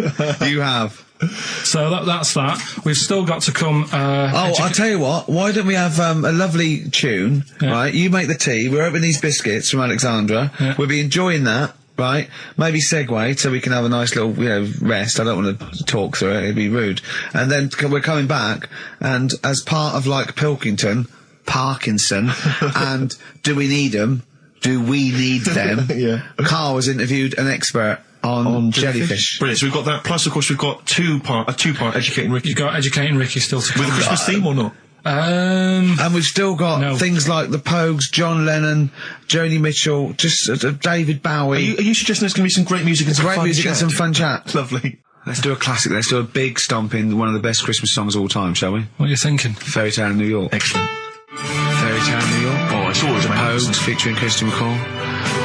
You have. I? So that's that. We've still got to come. Oh, I'll tell you what. Why don't we have a lovely tune, Yeah. right? You make the tea. We're opening these biscuits from Alexandra. Yeah. We'll be enjoying that, right? Maybe segue so we can have a nice little, rest. I don't want to talk through it. It'd be rude. And then we're coming back, and as part of like Parkinson, and Do We Need Them? Do we need them? Yeah. Carl has interviewed an expert on jellyfish. Brilliant. So we've got that. Plus, of course, we've got a two-part Educating Ricky. You've got Educating Ricky still to come. With a Christmas theme or not? And we've still got No. things like the Pogues, John Lennon, Joni Mitchell, just David Bowie. Are you suggesting there's going to be some great music and some Great fun music and chat? some fun chat. Lovely. Let's do a classic. Let's do a big stomp in one of the best Christmas songs of all time, shall we? What are you thinking? Fairy Tale in New York. Excellent. Fairy Tale in New York. Oh, it's always The amazing. Pogues featuring Christian McCall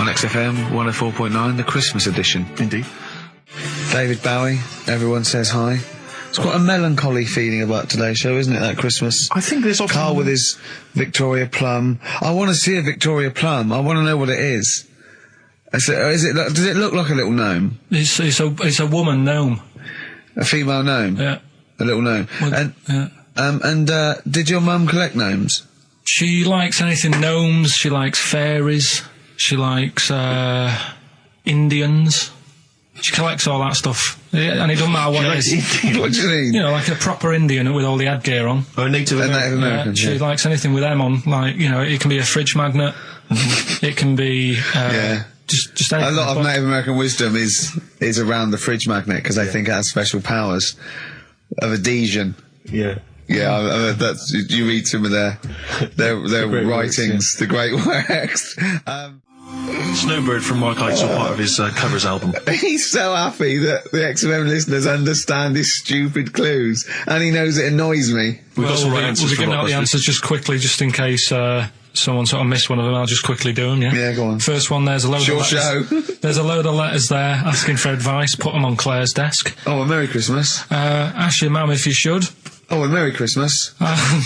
on XFM 104.9, the Christmas edition. Indeed. David Bowie, Everyone Says Hi. It's quite a melancholy feeling about today's show, isn't it, that Christmas? I think there's often... Carl with his Victoria Plum. I want to see a Victoria Plum. I want to know what it is. Does it look like a little gnome? It's a woman gnome. A female gnome? Yeah. A little gnome. Well, yeah. Did your mum collect gnomes? She likes anything gnomes. She likes fairies. She likes Indians. She collects all that stuff. Yeah, and it doesn't matter what it is. What do you mean? You know, like a proper Indian with all the headgear on. Or a Native A American. Native American, She yeah. likes anything with them on. Like, you know, it can be a fridge magnet. It can be Yeah. just A anything. lot of But- Native American wisdom is around the fridge magnet because they think it has special powers of adhesion. Yeah. Yeah, that's you read some of their great works, writings, the great works. Snowbird from Mark Eitzel, part of his covers album. He's so happy that the XFM listeners understand his stupid clues, and he knows it annoys me. We've got some right we'll answers be for giving out the Rockbusters. answers just quickly, just in case someone sort of missed one of them. I'll just quickly do them. Yeah. Yeah, go on. First one. There's a load Short of letters. show. There's a load of letters there asking for advice. Put them on Claire's desk. Oh, a Merry Christmas. Ask your mum if you should. Oh, a Merry Christmas. And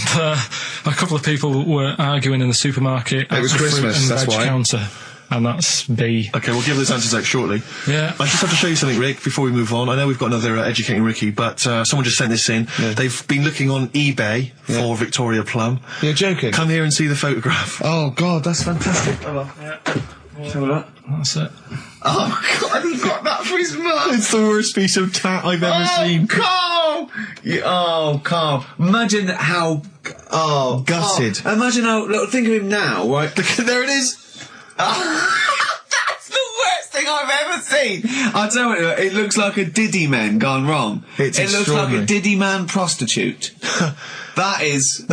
a couple of people were arguing in the supermarket. It was at the fruit Christmas, and that's veg why. counter. And that's B. Okay, we'll give those answers out shortly. Yeah. I just have to show you something, Rick, before we move on. I know we've got another Educating Ricky, but someone just sent this in. Yeah. They've been looking on eBay for Victoria Plum. You're joking? Come here and see the photograph. Oh, God, that's fantastic. That's it. Oh, God, he got that for his mum. It's the worst piece of tat I've ever seen. Carl! Carl. Imagine how... Oh, Gutted. Carl. Imagine how... Look, think of him now, right? There it is. That's the worst thing I've ever seen. I'll tell you, it looks like a Diddy man gone wrong. It's it looks like extraordinary. a Diddy man prostitute. That is... Is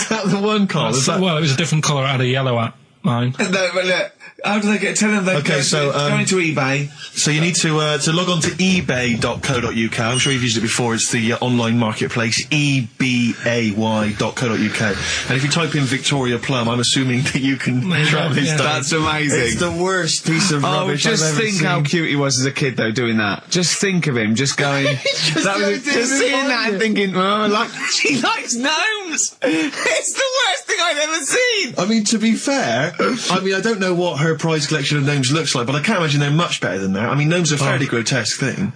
that the one, Carl? Is that... Well, it was a different colour. It had a yellow at mine. No, but look, how do they get... Tell them they Okay, go into eBay. So you need to log on to ebay.co.uk. I'm sure you've used it before. It's the online marketplace, ebay.co.uk. And if you type in Victoria Plum, I'm assuming that you can track this yeah. down. That's amazing. It's the worst piece of rubbish just I've ever think seen. how cute he was as a kid, though, doing that. Just think of him, just going... just seeing that and thinking, oh, like, she likes gnomes! It's the worst thing I've ever seen! I mean, to be fair, I don't know what her prize collection of gnomes looks like, but I can't imagine they're much better than that. I mean, gnomes are a fairly grotesque thing.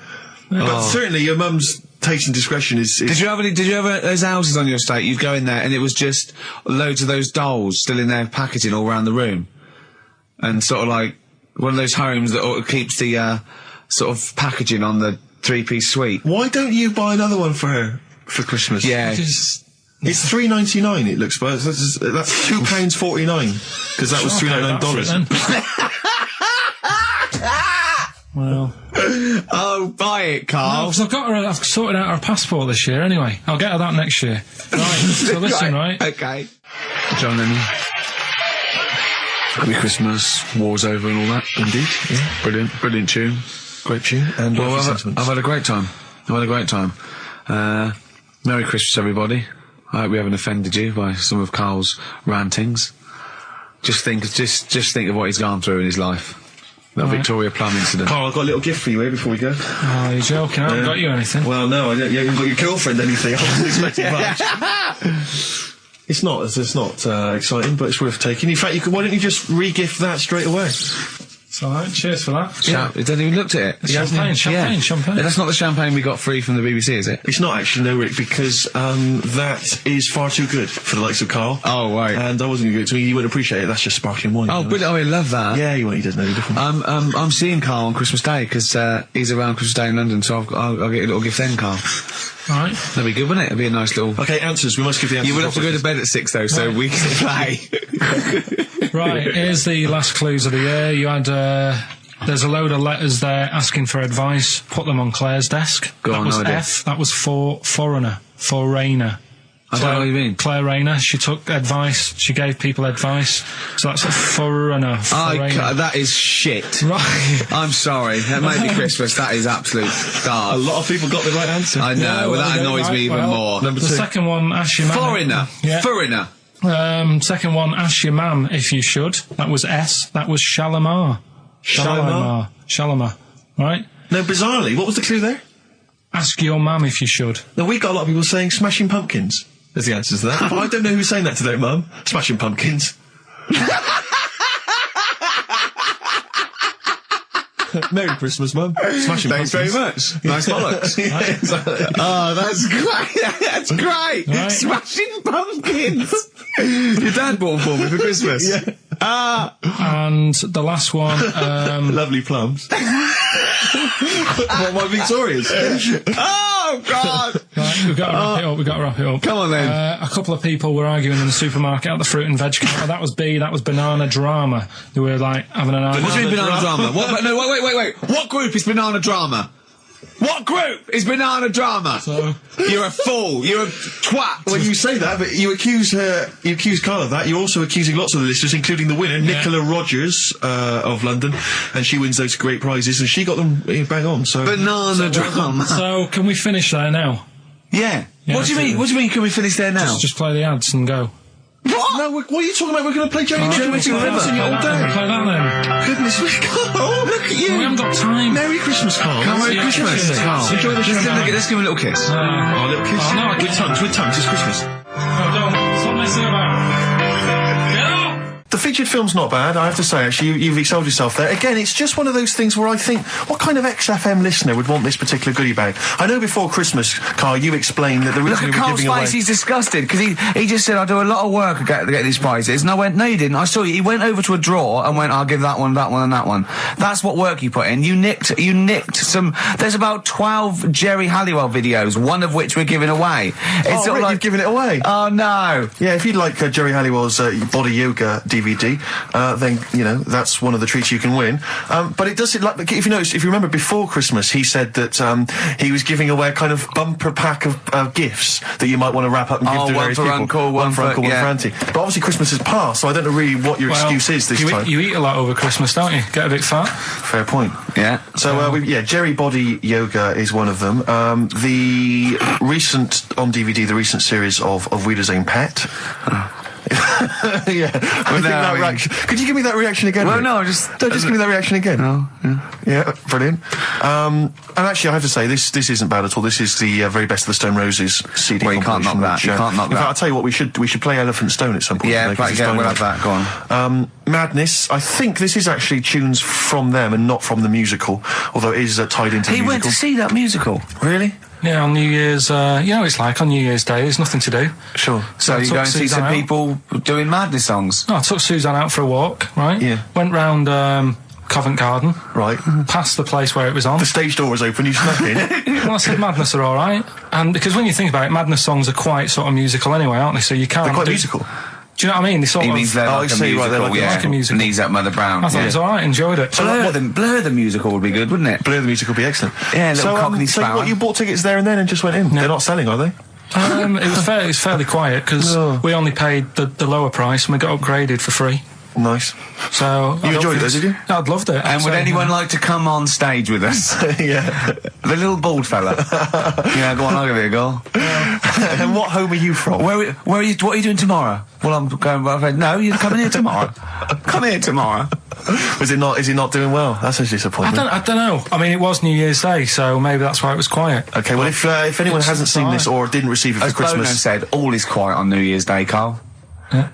But certainly your mum's taste and discretion is... Did you ever, those houses on your estate, you'd go in there and it was just loads of those dolls still in their packaging all around the room? And sort of like, one of those homes that keeps the, sort of packaging on the three-piece suite. Why don't you buy another one for her for Christmas? Yeah. Because It's $3.99. It looks, but that's £2.49 because that was $3.99. well, Oh, buy it, Carl. because I've sorted out her passport this year anyway. I'll get her that next year. Right, so listen, right? Okay. John Lennon. Happy Christmas, war's over and all that. Indeed, yeah. Brilliant tune. Great tune. And Well, lovely I've sentiments. had a great time. Merry Christmas, everybody. I hope we haven't offended you by some of Carl's rantings. Just think of what he's gone through in his life. That Victoria Plum incident. Carl, I've got a little gift for you here before we go. Oh, you're joking. I haven't got you anything. Well, no, I don't. You haven't got your girlfriend anything. I wasn't expecting much. It's not exciting, but it's worth taking. In fact, why don't you just re-gift that straight away? It's all right. Cheers for that. It hasn't even looked at it. Champagne. That's not the champagne we got free from the BBC, is it? It's not actually, no, Rick, because that is far too good for the likes of Carl. Oh, right. And I wasn't going to give it to me. You wouldn't appreciate it. That's just sparkling wine. Oh, brilliant. Oh, I love that. Yeah, he doesn't know the difference. I'm seeing Carl on Christmas Day because he's around Christmas Day in London, so I'll get a little gift then, Carl. All right. That'd be good, wouldn't it? It'd be a nice little... Okay, answers. We must give the answers. You would have to go to bed at 6, though, so we can play. Right, here's the last clues of the year. You had... there's a load of letters there asking for advice. Put them on Claire's desk. That was F. That was for foreigner. Foreigner. I don't know what you mean. Claire Rayner. She took advice. She gave people advice. So that's a foreigner. That is shit. Right. I'm sorry. That may be Christmas. That is absolute garbage. A lot of people got the right answer. I know. Well, that annoys me even more. Number 2. The second one, ask your man. Foreigner. Yeah. Foreigner. Second one, ask your mam if you should. That was S. That was Shalimar. Shalimar. Right? No, bizarrely, what was the clue there? Ask your mum if you should. No, we got a lot of people saying Smashing Pumpkins as the answer to that. But I don't know who's saying that today, Mum. Smashing Pumpkins. Merry Christmas, Mum. Smashing Thanks Pumpkins. very much. Nice bollocks. Yeah, exactly. Oh, that's great. That's great. Right. Smashing Pumpkins. Your dad bought for me for Christmas. Yeah. And the last one, Lovely plums. What, my Victorias? Oh, God. right, we've got to wrap it up. Come on, then. A couple of people were arguing in the supermarket at the fruit and veg counter. That was B, that was banana drama. They were like having an argument. What do you mean banana drama? What? No, wait. What group is banana drama? What group is banana drama? So, you're a fool. You're a twat. When you say that, but you accuse Carl of that, you're also accusing lots of the listeners, including the winner, Nicola Rogers, of London, and she wins those great prizes, and she got them bang on, so... Banana drama. so can we finish there now? Yeah. Yeah, What do you mean? What do you mean? Can we finish there now? Just play the ads and go. What? No, what are you talking about? We're going to play Jerry River all Play that then. Goodness me, Carl, look at you. We haven't got time. Merry Christmas, Carl. Merry Yeah, Christmas, cheers. Carl. Enjoy the show. Let's give him a little kiss. Oh, a little kiss. Oh, no, I can't. With tongues, it's Christmas. No, don't. Stop messing about. Get up! The featured film's not bad, I have to say, actually. You've excelled yourself there. Again, it's just one of those things where I think, what kind of XFM listener would want this particular goodie bag? I know before Christmas, Carl, you explained that the Look reason at we were Carl's giving away... face, he's disgusted, because he just said, I do a lot of work to get these prizes, and I went, no you didn't, I saw you, he went over to a drawer and went, I'll give that one, and that one. That's what work you put in. You nicked some, there's about 12 Jerry Halliwell videos, one of which we're giving away. It's sort of Rick, like, you've given it away. oh no. Yeah, if you'd like Jerry Halliwell's Body Yoga DVD, then, you know, that's one of the treats you can win. But it does, like, if you remember before Christmas, he said that he was giving away a kind of bumper pack of gifts that you might want to wrap up and give to various people. One for Uncle, one for Auntie. But obviously Christmas has passed, so I don't know really what your excuse is this time. You eat a lot over Christmas, don't you? Get a bit fat. Fair point. Yeah. So, Jerry Body Yoga is one of them. The recent, on DVD, the recent series of Wheeler's Own Pet. Yeah. Reaction. Could you give me that reaction again? Well, Rick? no, just give me that reaction again. Oh, yeah. Yeah, brilliant. And actually, I have to say, this isn't bad at all. This is the very best of the Stone Roses CD. Well, you can't knock that. You can't knock in fact, that. I'll tell you what, we should play Elephant Stone at some point. Yeah, today, 'cause we'll it's have that. Go on. Madness. I think this is actually tunes from them and not from the musical, although it is tied into the He musical. went to see that musical. Really? Yeah, on New Year's, you know what it's like on New Year's Day, there's nothing to do. Sure. So you go and see Suzanne some out. people doing madness songs. No, I took Suzanne out for a walk, right? Yeah. Went round Covent Garden, Right. past the place where it was on. The stage door was open, you snuck in. Well, I said Madness are all right. And because when you think about it, Madness songs are quite sort of musical anyway, aren't they? So you can't... They're quite musical. Do you know what I mean? They sort He of... means they're like a see, musical, right, they're yeah. like a musical. Knees Up Mother Brown. I thought it was all right, enjoyed it. Blur the musical would be good, wouldn't it? Blur the musical would be excellent. Yeah, little Cockney so Sparrow. what, you bought tickets there and then and just went in? They're not selling, are they? It was fairly quiet because Oh. we only paid the lower price and we got upgraded for free. Nice. So You enjoyed it, did you? I'd loved it. And would anyone like to come on stage with us? Yeah. The little bald fella. Yeah, go on, I'll give it a go. And what home are you from? Where are you? What are you doing tomorrow? Well, I'm going. No, you're coming here tomorrow. Come here tomorrow. Is he not doing well? That's a disappointment. I don't know. I mean, it was New Year's Day, so maybe that's why it was quiet. Okay, well, if anyone It's hasn't seen this fine. or didn't receive it for As Bono Christmas, said, all is quiet on New Year's Day, Carl. Yeah.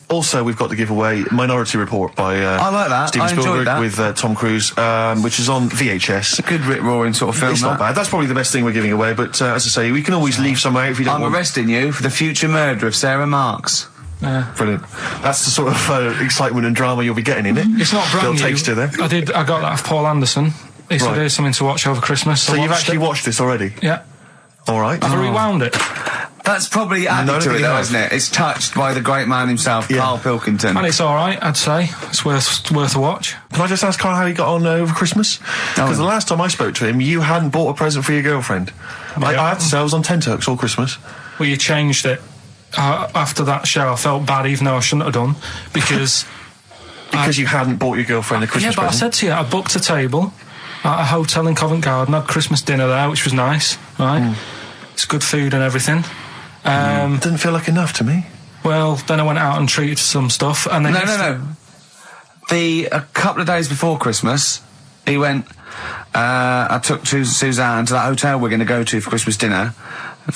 also we've got to give away Minority Report by I like that. Steven I enjoyed Spielberg that. with Tom Cruise, which is on VHS. A good rip-roaring sort of film. It's not bad. That's probably the best thing we're giving away, but as I say, we can always leave somewhere if you don't I'm want. arresting you for the future murder of Sarah Marks. Brilliant. That's the sort of excitement and drama you'll be getting in it. It's not brand Little new. taster there. I got that off Paul Anderson. He said Right. here's something to watch over Christmas. So you've actually watched this already? Yeah. All right. I've rewound it. That's probably added No, to it, you though, have. isn't it? It's touched by the great man himself, Yeah. Karl Pilkington. And it's alright, I'd say. It's worth a watch. Can I just ask Carl how he got on over Christmas? Because the last time I spoke to him, you hadn't bought a present for your girlfriend. I had to say I was on tenterhooks all Christmas. Well, you changed it. After that show, I felt bad, even though I shouldn't have done, because... Because you hadn't bought your girlfriend a yeah, Christmas but I present. said to you, I booked a table at a hotel in Covent Garden, had Christmas dinner there, which was nice, right? It's good food and everything. Didn't feel like enough to me. Well, then I went out and treated some stuff, and then... No. A couple of days before Christmas, he went, I took Suzanne to that hotel we're going to go to for Christmas dinner.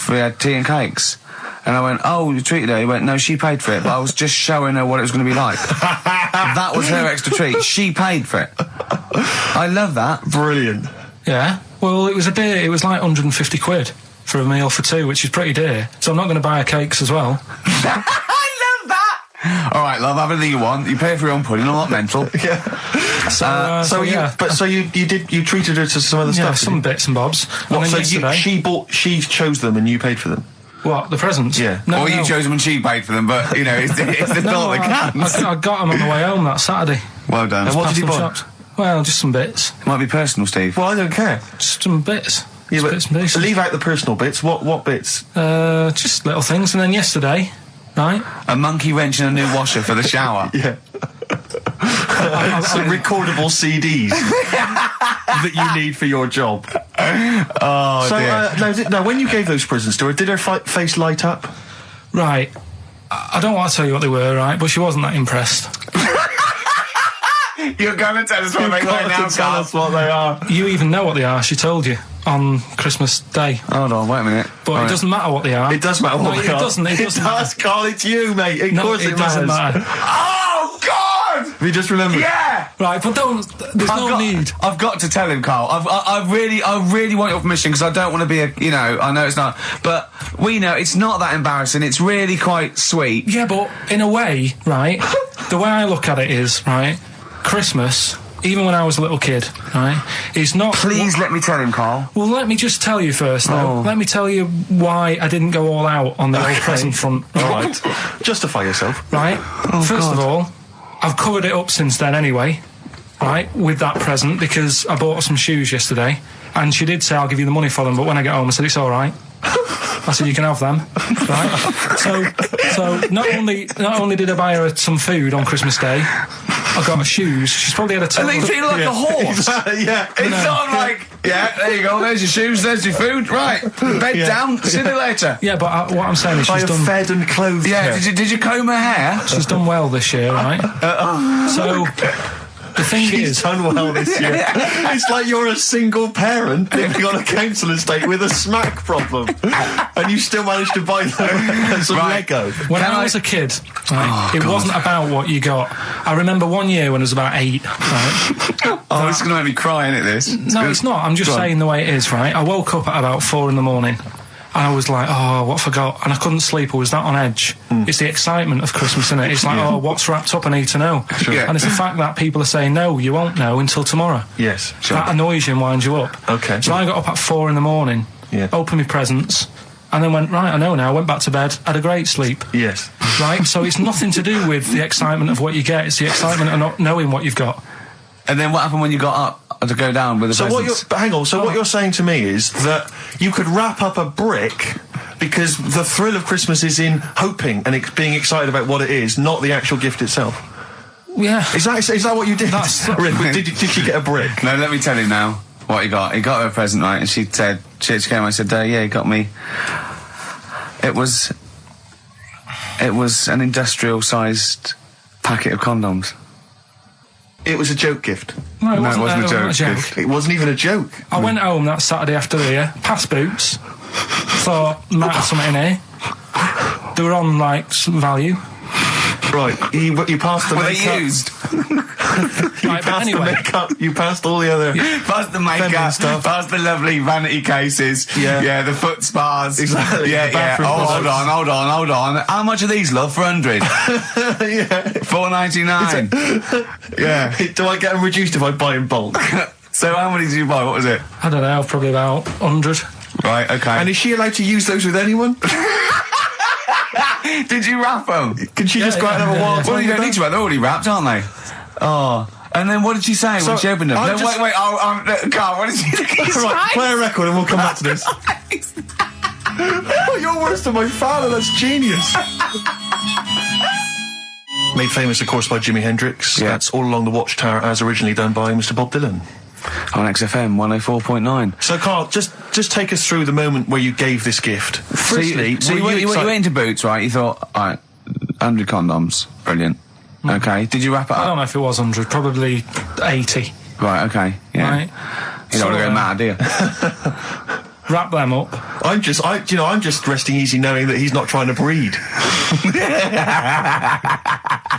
We had tea and cakes. And I went, oh, you treated her? He went, no, she paid for it, but I was just showing her what it was going to be like. That was her extra treat. She paid for it. I love that. Brilliant. Yeah. Well, it was like 150 quid for a meal for two, which is pretty dear. So I'm not going to buy her cakes as well. I love that. All right, love, have anything you want. You pay for your own pudding. I'm not mental. So you treated her to some other Yeah, stuff. some bits and bobs. And then So yesterday, she chose them and you paid for them. what, the presents? Yeah. No, Or you no. chose them and she paid for them, but, you know, it's the No, thought that counts. I got them on the way home that Saturday. Well done. And what Past did you some buy? shops. Well, just some bits. Might be personal, Steve. Well, I don't care. Just some bits. Yeah, Just but bits and pieces. leave out the personal bits. What bits? Just little things. And then yesterday, right? A monkey wrench and a new washer for the shower. Yeah. Some recordable CDs that you need for your job. Oh, So dear. now, when you gave those presents to her, did her face light up? Right. I don't want to tell you what they were, right? But she wasn't that impressed. You're going to tell us what they were now, Carl. what they are. You even know what they are. She told you on Christmas Day. Hold on, wait a minute. But All it right. doesn't matter what they are. It does matter what No, they it are. doesn't. It doesn't does, matter. Carl. It's you, mate. Of No, course it doesn't matter. Oh, God! Have you just remembered? Yeah! Right, but there's need. I've got to tell him, Carl. I really want your permission because I don't want to be I know it's not, but we know it's not that embarrassing. It's really quite sweet. Yeah, but in a way, right, the way I look at it is, right, Christmas, even when I was a little kid, right, is not... Please let me tell him, Carl. Well, let me just tell you first, though. Oh. Let me tell you why I didn't go all out on the old present front. All right. Justify yourself. Right? First of all, I've covered it up since then anyway, right, with that present, because I bought her some shoes yesterday, and she did say, I'll give you the money for them, but when I get home, I said, it's all right. I said, you can have them, right? So not only did I buy her some food on Christmas Day, I got her shoes. She's probably had a And total... they feel like a horse. Yeah. It's sort of like, yeah, there you go, there's your shoes, there's your food, right, bed down, see you later. Yeah, but what I'm saying is I she's have done... fed and clothed Yeah, her. did you comb her hair? She's done well this year, right? So, the thing She's is... done well this year. It's like you're a single parent living on a council estate with a smack problem, and you still managed to buy them some Lego. When I was a kid, right, it wasn't about what you got. I remember one year when I was about 8, right? Oh, it's going to make me cry, isn't it, this? No, it's not. I'm just saying the way it is, right? I woke up at about 4 in the morning. And I was like, oh, what have I got? And I couldn't sleep. I was that on edge. It's the excitement of Christmas, isn't it? It's like, oh, what's wrapped up? I need to know. Yeah. And it's the fact that people are saying, no, you won't know until tomorrow. Yes. That annoys you and winds you up. Okay. So I got up at 4 in the morning, opened my presents, and then went, right, I know now, went back to bed, had a great sleep. Yes. Right? So it's nothing to do with the excitement of what you get. It's the excitement of not knowing what you've got. And then what happened when you got up to go down with the So presents? what you're saying to me is that you could wrap up a brick because the thrill of Christmas is in hoping and being excited about what it is, not the actual gift itself. Yeah. Is that what you did? Did she get a brick? No, let me tell you now what he got. He got her a present, right? And she said, she came. I said, yeah, he got me. It was an industrial-sized packet of condoms. It was a joke gift. No, it wasn't wasn't a a joke. joke. It wasn't even a joke. I went home that Saturday after the year, past Boots, thought, might have something in here. They were on, like, some value. Right, you passed the Were makeup. they used? Right, but The anyway, makeup. You passed all the other. Past the Feminine makeup, stuff. past the lovely vanity cases. Yeah. The foot spas. Exactly, Yeah, the yeah. bathroom Oh, hold products. on. How much are these, love? For 100? Yeah. $4.99. Yeah. Do I get them reduced if I buy in bulk? So how many did you buy? What was it? I don't know, probably about 100. Right, okay. And is she allowed to use those with anyone? Did you wrap them? Can she just go out and have a wild Well, time you don't with need to them? wrap. They're already wrapped, aren't they? Oh. And then what did she say when she opened them? I No, just- wait. Carl, what did she say? Right, play a record and we'll come back to this. Oh, you're worse than my father. That's genius. Made famous, of course, by Jimi Hendrix. Yeah. That's All Along the Watchtower, as originally done by Mr. Bob Dylan. On XFM 104.9. So, Carl, just take us through the moment where you gave this gift. Firstly, So you went into Boots, right? You thought, all right, 100 condoms, brilliant. Okay, did you wrap it I don't up? know if it was 100, probably 80. Right, okay, yeah. Right. You don't want to go mad, do you? Wrap them up. I'm just resting easy knowing that he's not trying to breed.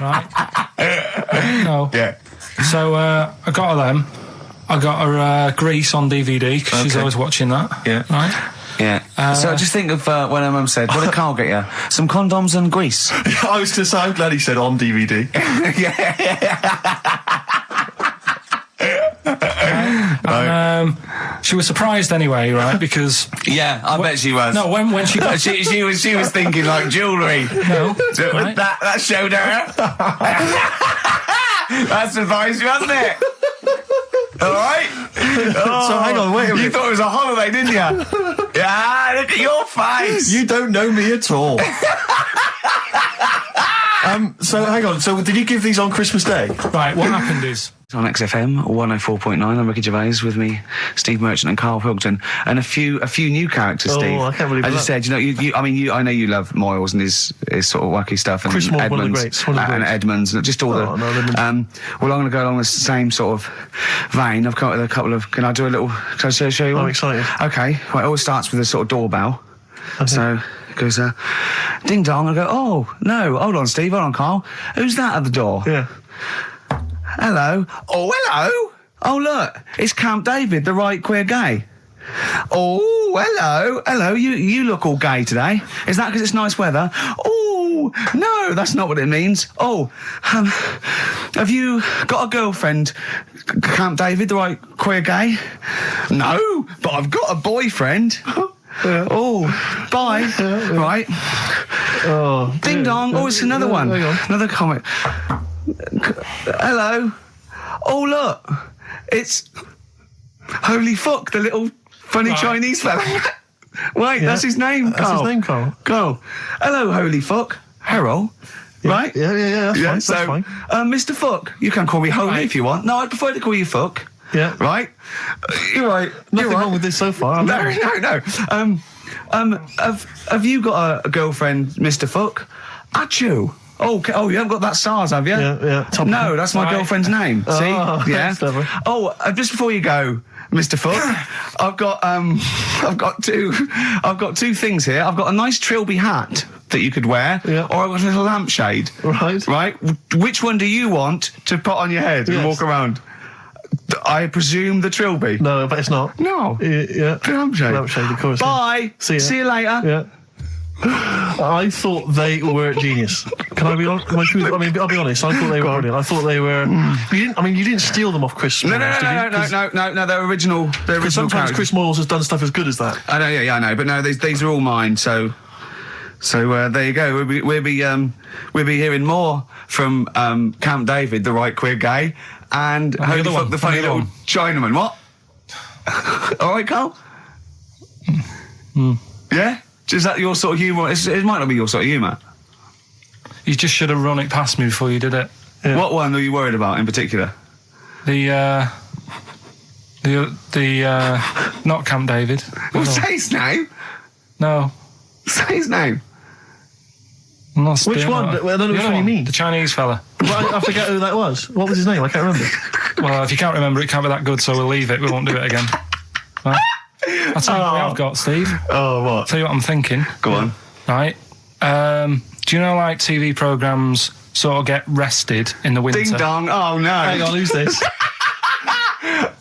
Right? No. Yeah. So I got her them. I got her Grease on DVD because she's Okay. always watching that. Yeah. Right? Yeah. So just think of when her mum said, what did Carl get you? Some condoms and grease. I was going to say, I'm glad he said on DVD. And she was surprised anyway, right? Because Yeah, I bet she was. no, when she got she was thinking like jewellery. no, So right? that showed her. That surprised you, hasn't it? All right. So hang on, wait a You minute. thought it was a holiday, didn't you? Yeah. Look at your face. You don't know me at all. So hang on. So did you give these on Christmas Day? Right, what happened is On XFM 104.9, I'm Ricky Gervais, with me, Steve Merchant and Karl Pilkington, and a few new characters. Oh, Steve. I can't believe As I that. said, I know you love Moyles and his sort of wacky stuff, and Chris Moyles, one of the Edmonds, greats, one of the and greats. Edmonds, and just all Oh, no, Edmonds. well, I'm going to go along the same sort of vein. I've come up with a couple of. Can I do a little? Can I show you? I'm one? excited. Okay. Well, it always starts with a sort of doorbell. So it goes, ding dong. I go, oh no, hold on, Steve, hold on, Carl. Who's that at the door? Yeah. Hello. Oh, hello. Oh, look, it's Camp David, the right queer gay. Oh, hello. You look all gay today. Is that because it's nice weather? Oh, no, that's not what it means. Oh, have you got a girlfriend, Camp David, the right queer gay? No, but I've got a boyfriend. Yeah. Oh, bye. Right. Oh. Ding dong. Oh, it's another one. Hang on. Another comic. Hello. Oh, look. It's Holy Fuck, the little funny Chinese fella. Wait, that's his name, That's his Carl. name, Carl. Carl. Hello, Holy Fuck. Harold. Right? Yeah. That's so, fine. Mr. Fuck, you can call me Holy Right. if you want. No, I'd prefer to call you Fuck. Yeah. Right? You're right. Nothing You're right. wrong with this so far. No. Have you got a girlfriend, Mr. Fuck? Achoo. Oh, you haven't got that SARS, have you? Yeah. Top No, that's my Right. girlfriend's name. See? Oh, Yeah. that's clever. Oh, just before you go, Mr. Fuck, I've got two things here. I've got a nice trilby hat that you could wear, Yeah. or I've got a little lampshade. Right. Right. Which one do you want to put on your head and Yes. walk around? I presume the trilby. No, but it's not. No. Yeah. Lampshade. Lampshade, of course. yeah. Bye. See ya. See you later. Yeah. I thought they were genius. Can I be honest? I'll be honest. I thought they were brilliant. I thought they were. You didn't steal them off Chris. No, Moyles, did you? no. They're original. They're Because original sometimes characters. Chris Moyles has done stuff as good as that. I know, yeah, I know, but no, these are all mine. So there you go. We'll be hearing more from Camp David, the right queer gay, and the Holy other Fuck, one, the funny the other little Chinaman. What? All right, Carl. Yeah. Is that your sort of humour? It might not be your sort of humour. You just should have run it past me before you did it. Yeah. What one are you worried about in particular? The not Camp David. Well, say his name. No. Say his name. I'm not Which one? I don't know which one you mean. The Chinese fella. Well, I forget who that was. What was his name? I can't remember. Well, if you can't remember, it can't be that good, so we'll leave it. We won't do it again. Right? I'll tell you what I've got, Steve. Oh, what? I'll tell you what I'm thinking. Go on. Right. Do you know, like, TV programmes sort of get rested in the winter? Ding dong. Oh, no. Hang on, who's this?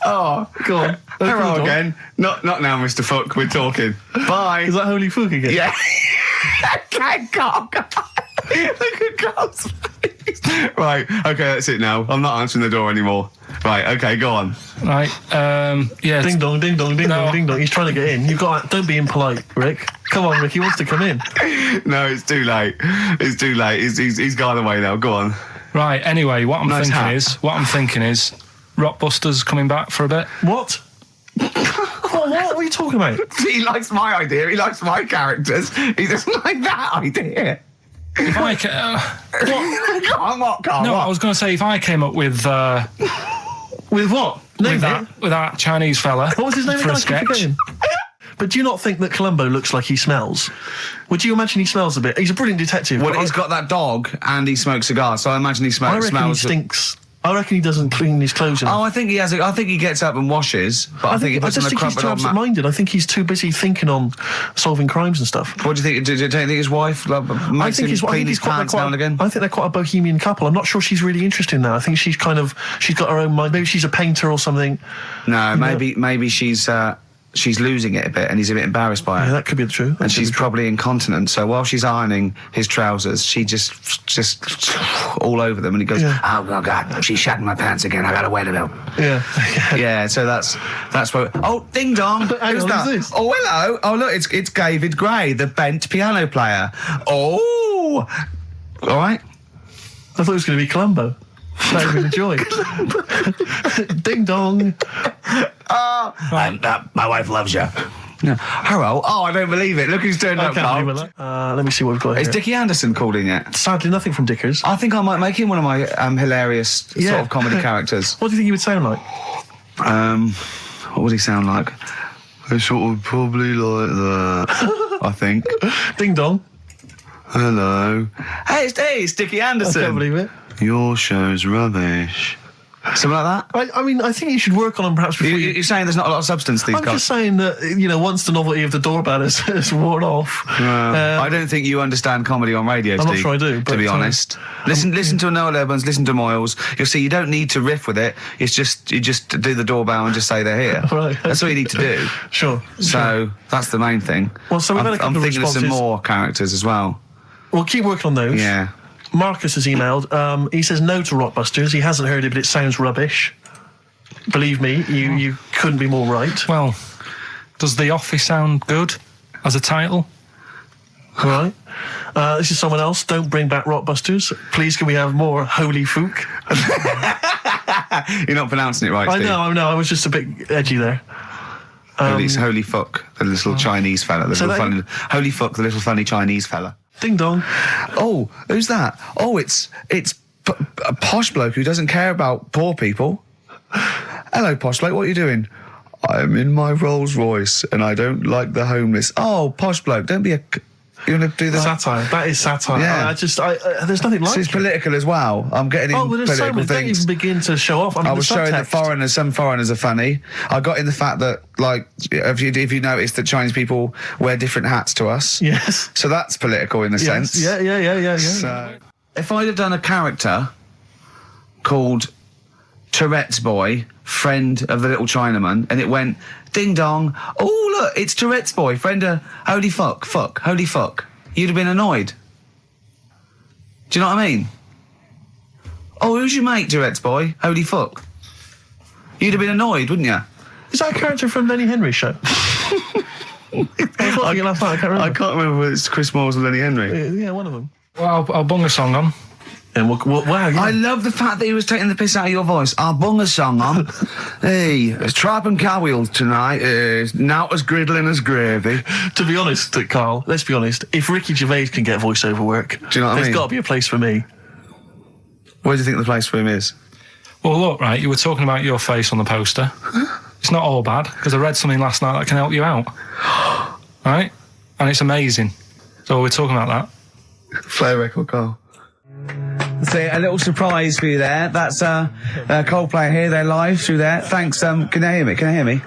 Oh, Go on. hello again. Not now, Mr. Fuck. We're talking. Bye. Is that Holy Fook again? Yeah. Thank God. Look at Carl's face. Right, okay, that's it now. I'm not answering the door anymore. Right, okay, go on. Right. Yeah. Ding dong, ding dong, ding No. dong, ding dong. He's trying to get in. You've got. Don't be impolite, Rick. Come on, Rick. He wants to come in. No, it's too late. It's too late. He's gone away now. Go on. Right. Anyway, what I'm Nice thinking hat. is Rockbusters coming back for a bit. What? What are you talking about? He likes my idea. He likes my characters. He doesn't like that idea. If I Go on, what, Carl? no, what? I was going to say if I came up with With what? Name it. with that Chinese fella. What was his name for again? a I keep sketch? forgetting. But do you not think that Columbo looks like he smells? Would you imagine he smells a bit? He's a brilliant detective. Well, but he's got that dog and he smokes cigars, so I imagine he I reckon smells. he stinks. I reckon he doesn't clean his clothes enough. Oh, I think he has. I think he gets up and washes, but I think he puts I on just a think he's crumpled too old mat. absent-minded. I think he's too busy thinking on solving crimes and stuff. What do you think? Do you think his wife makes him clean his pants now and again? I think they're quite a bohemian couple. I'm not sure she's really interested in that. I think she's got her own mind. Maybe she's a painter or something. No, maybe she's losing it a bit, and he's a bit embarrassed by it. Yeah, that could be the truth. And she's probably incontinent, so while she's ironing his trousers, she just all over them, and he goes, Yeah. "Oh God, she's shatting my pants again. I gotta wet it up." Yeah. Yeah, so that's what. Oh, ding dong! Hang Who's on, that? who's this? Oh, hello! Oh, look, it's David Gray, the bent piano player. Oh, all right. I thought it was going to be Columbo. That would be the joy. Ding dong. My wife loves you. No. Hello. Oh, I don't believe it. Look who's turned up, Carl. Let me see what we've got Is here. Dickie Anderson called in yet? Sadly, nothing from Dickers. I think I might make him one of my hilarious sort of comedy characters. What do you think he would sound like? What would he sound like? Sort of probably like that. I think. Ding dong. Hello. Hey, it's Dickie I Anderson. can't believe it. Your show's rubbish. Something like that. I mean, I think you should work on them perhaps before You're saying there's not a lot of substance to these I'm guys? just saying that, once the novelty of the doorbell has worn off. I don't think you understand comedy on radio, I'm Steve. not sure I do, to but, be honest. Listen to Noel Evans, listen to Moyles. You'll see you don't need to riff with it. It's just, you just do the doorbell and just say they're here. Right. That's all you need to do. Sure. So that's the main thing. Well, so we've had a couple I'm of thinking of some responses. more characters as well. We'll keep working on those. Yeah. Marcus has emailed. He says no to Rockbusters. He hasn't heard it, but it sounds rubbish. Believe me, you couldn't be more right. Well, does The Office sound good as a title? Right. This is someone else. Don't bring back Rockbusters. Please, can we have more Holy Fook? You're not pronouncing it right, I Steve. know. I was just a bit edgy there. It's Holy Fuck, the little Chinese fella. Holy Fuck, the little funny Chinese fella. Ding dong. Oh, who's that? Oh, it's a posh bloke who doesn't care about poor people. Hello, posh bloke, what are you doing? I'm in my Rolls Royce and I don't like the homeless. Oh, posh bloke, don't be a... You want to do that? Satire. That is satire. Yeah. There's nothing like So it's it. political as well. I'm getting in Oh, well, there's so political many. Don't things. even begin to show off. I mean, I the was showing that subtext. some foreigners are funny. I got in the fact that, like, if you notice that Chinese people wear different hats to us. Yes. So that's political in a sense. Yeah. So, if I'd have done a character called Tourette's Boy, friend of the little Chinaman, and it went, ding dong, oh, look, it's Tourette's Boy, friend of holy fuck, holy fuck, you'd have been annoyed. Do you know what I mean? Oh, who's your mate, Tourette's Boy? Holy fuck. You'd have been annoyed, wouldn't you? Is that a character from Lenny Henry's show? I can't remember. I can't remember whether it's Chris Moores or Lenny Henry. Yeah, one of them. Well, I'll bung a song on. And wow, yeah. I love the fact that he was taking the piss out of your voice. I'll bung a song on. Hey, it's tripe and cow wheels tonight. Not as griddling as gravy. To be honest, Carl, let's be honest. If Ricky Gervais can get voiceover work, do you know what I mean? There's got to be a place for me. Where do you think the place for him is? Well, look, right, you were talking about your face on the poster. It's not all bad, because I read something last night that can help you out. Right? And it's amazing. So we're talking about that. Play a record, Carl. So a little surprise for you there. That's Coldplay here. They're live through there. Thanks. Can you hear me? Can you hear me?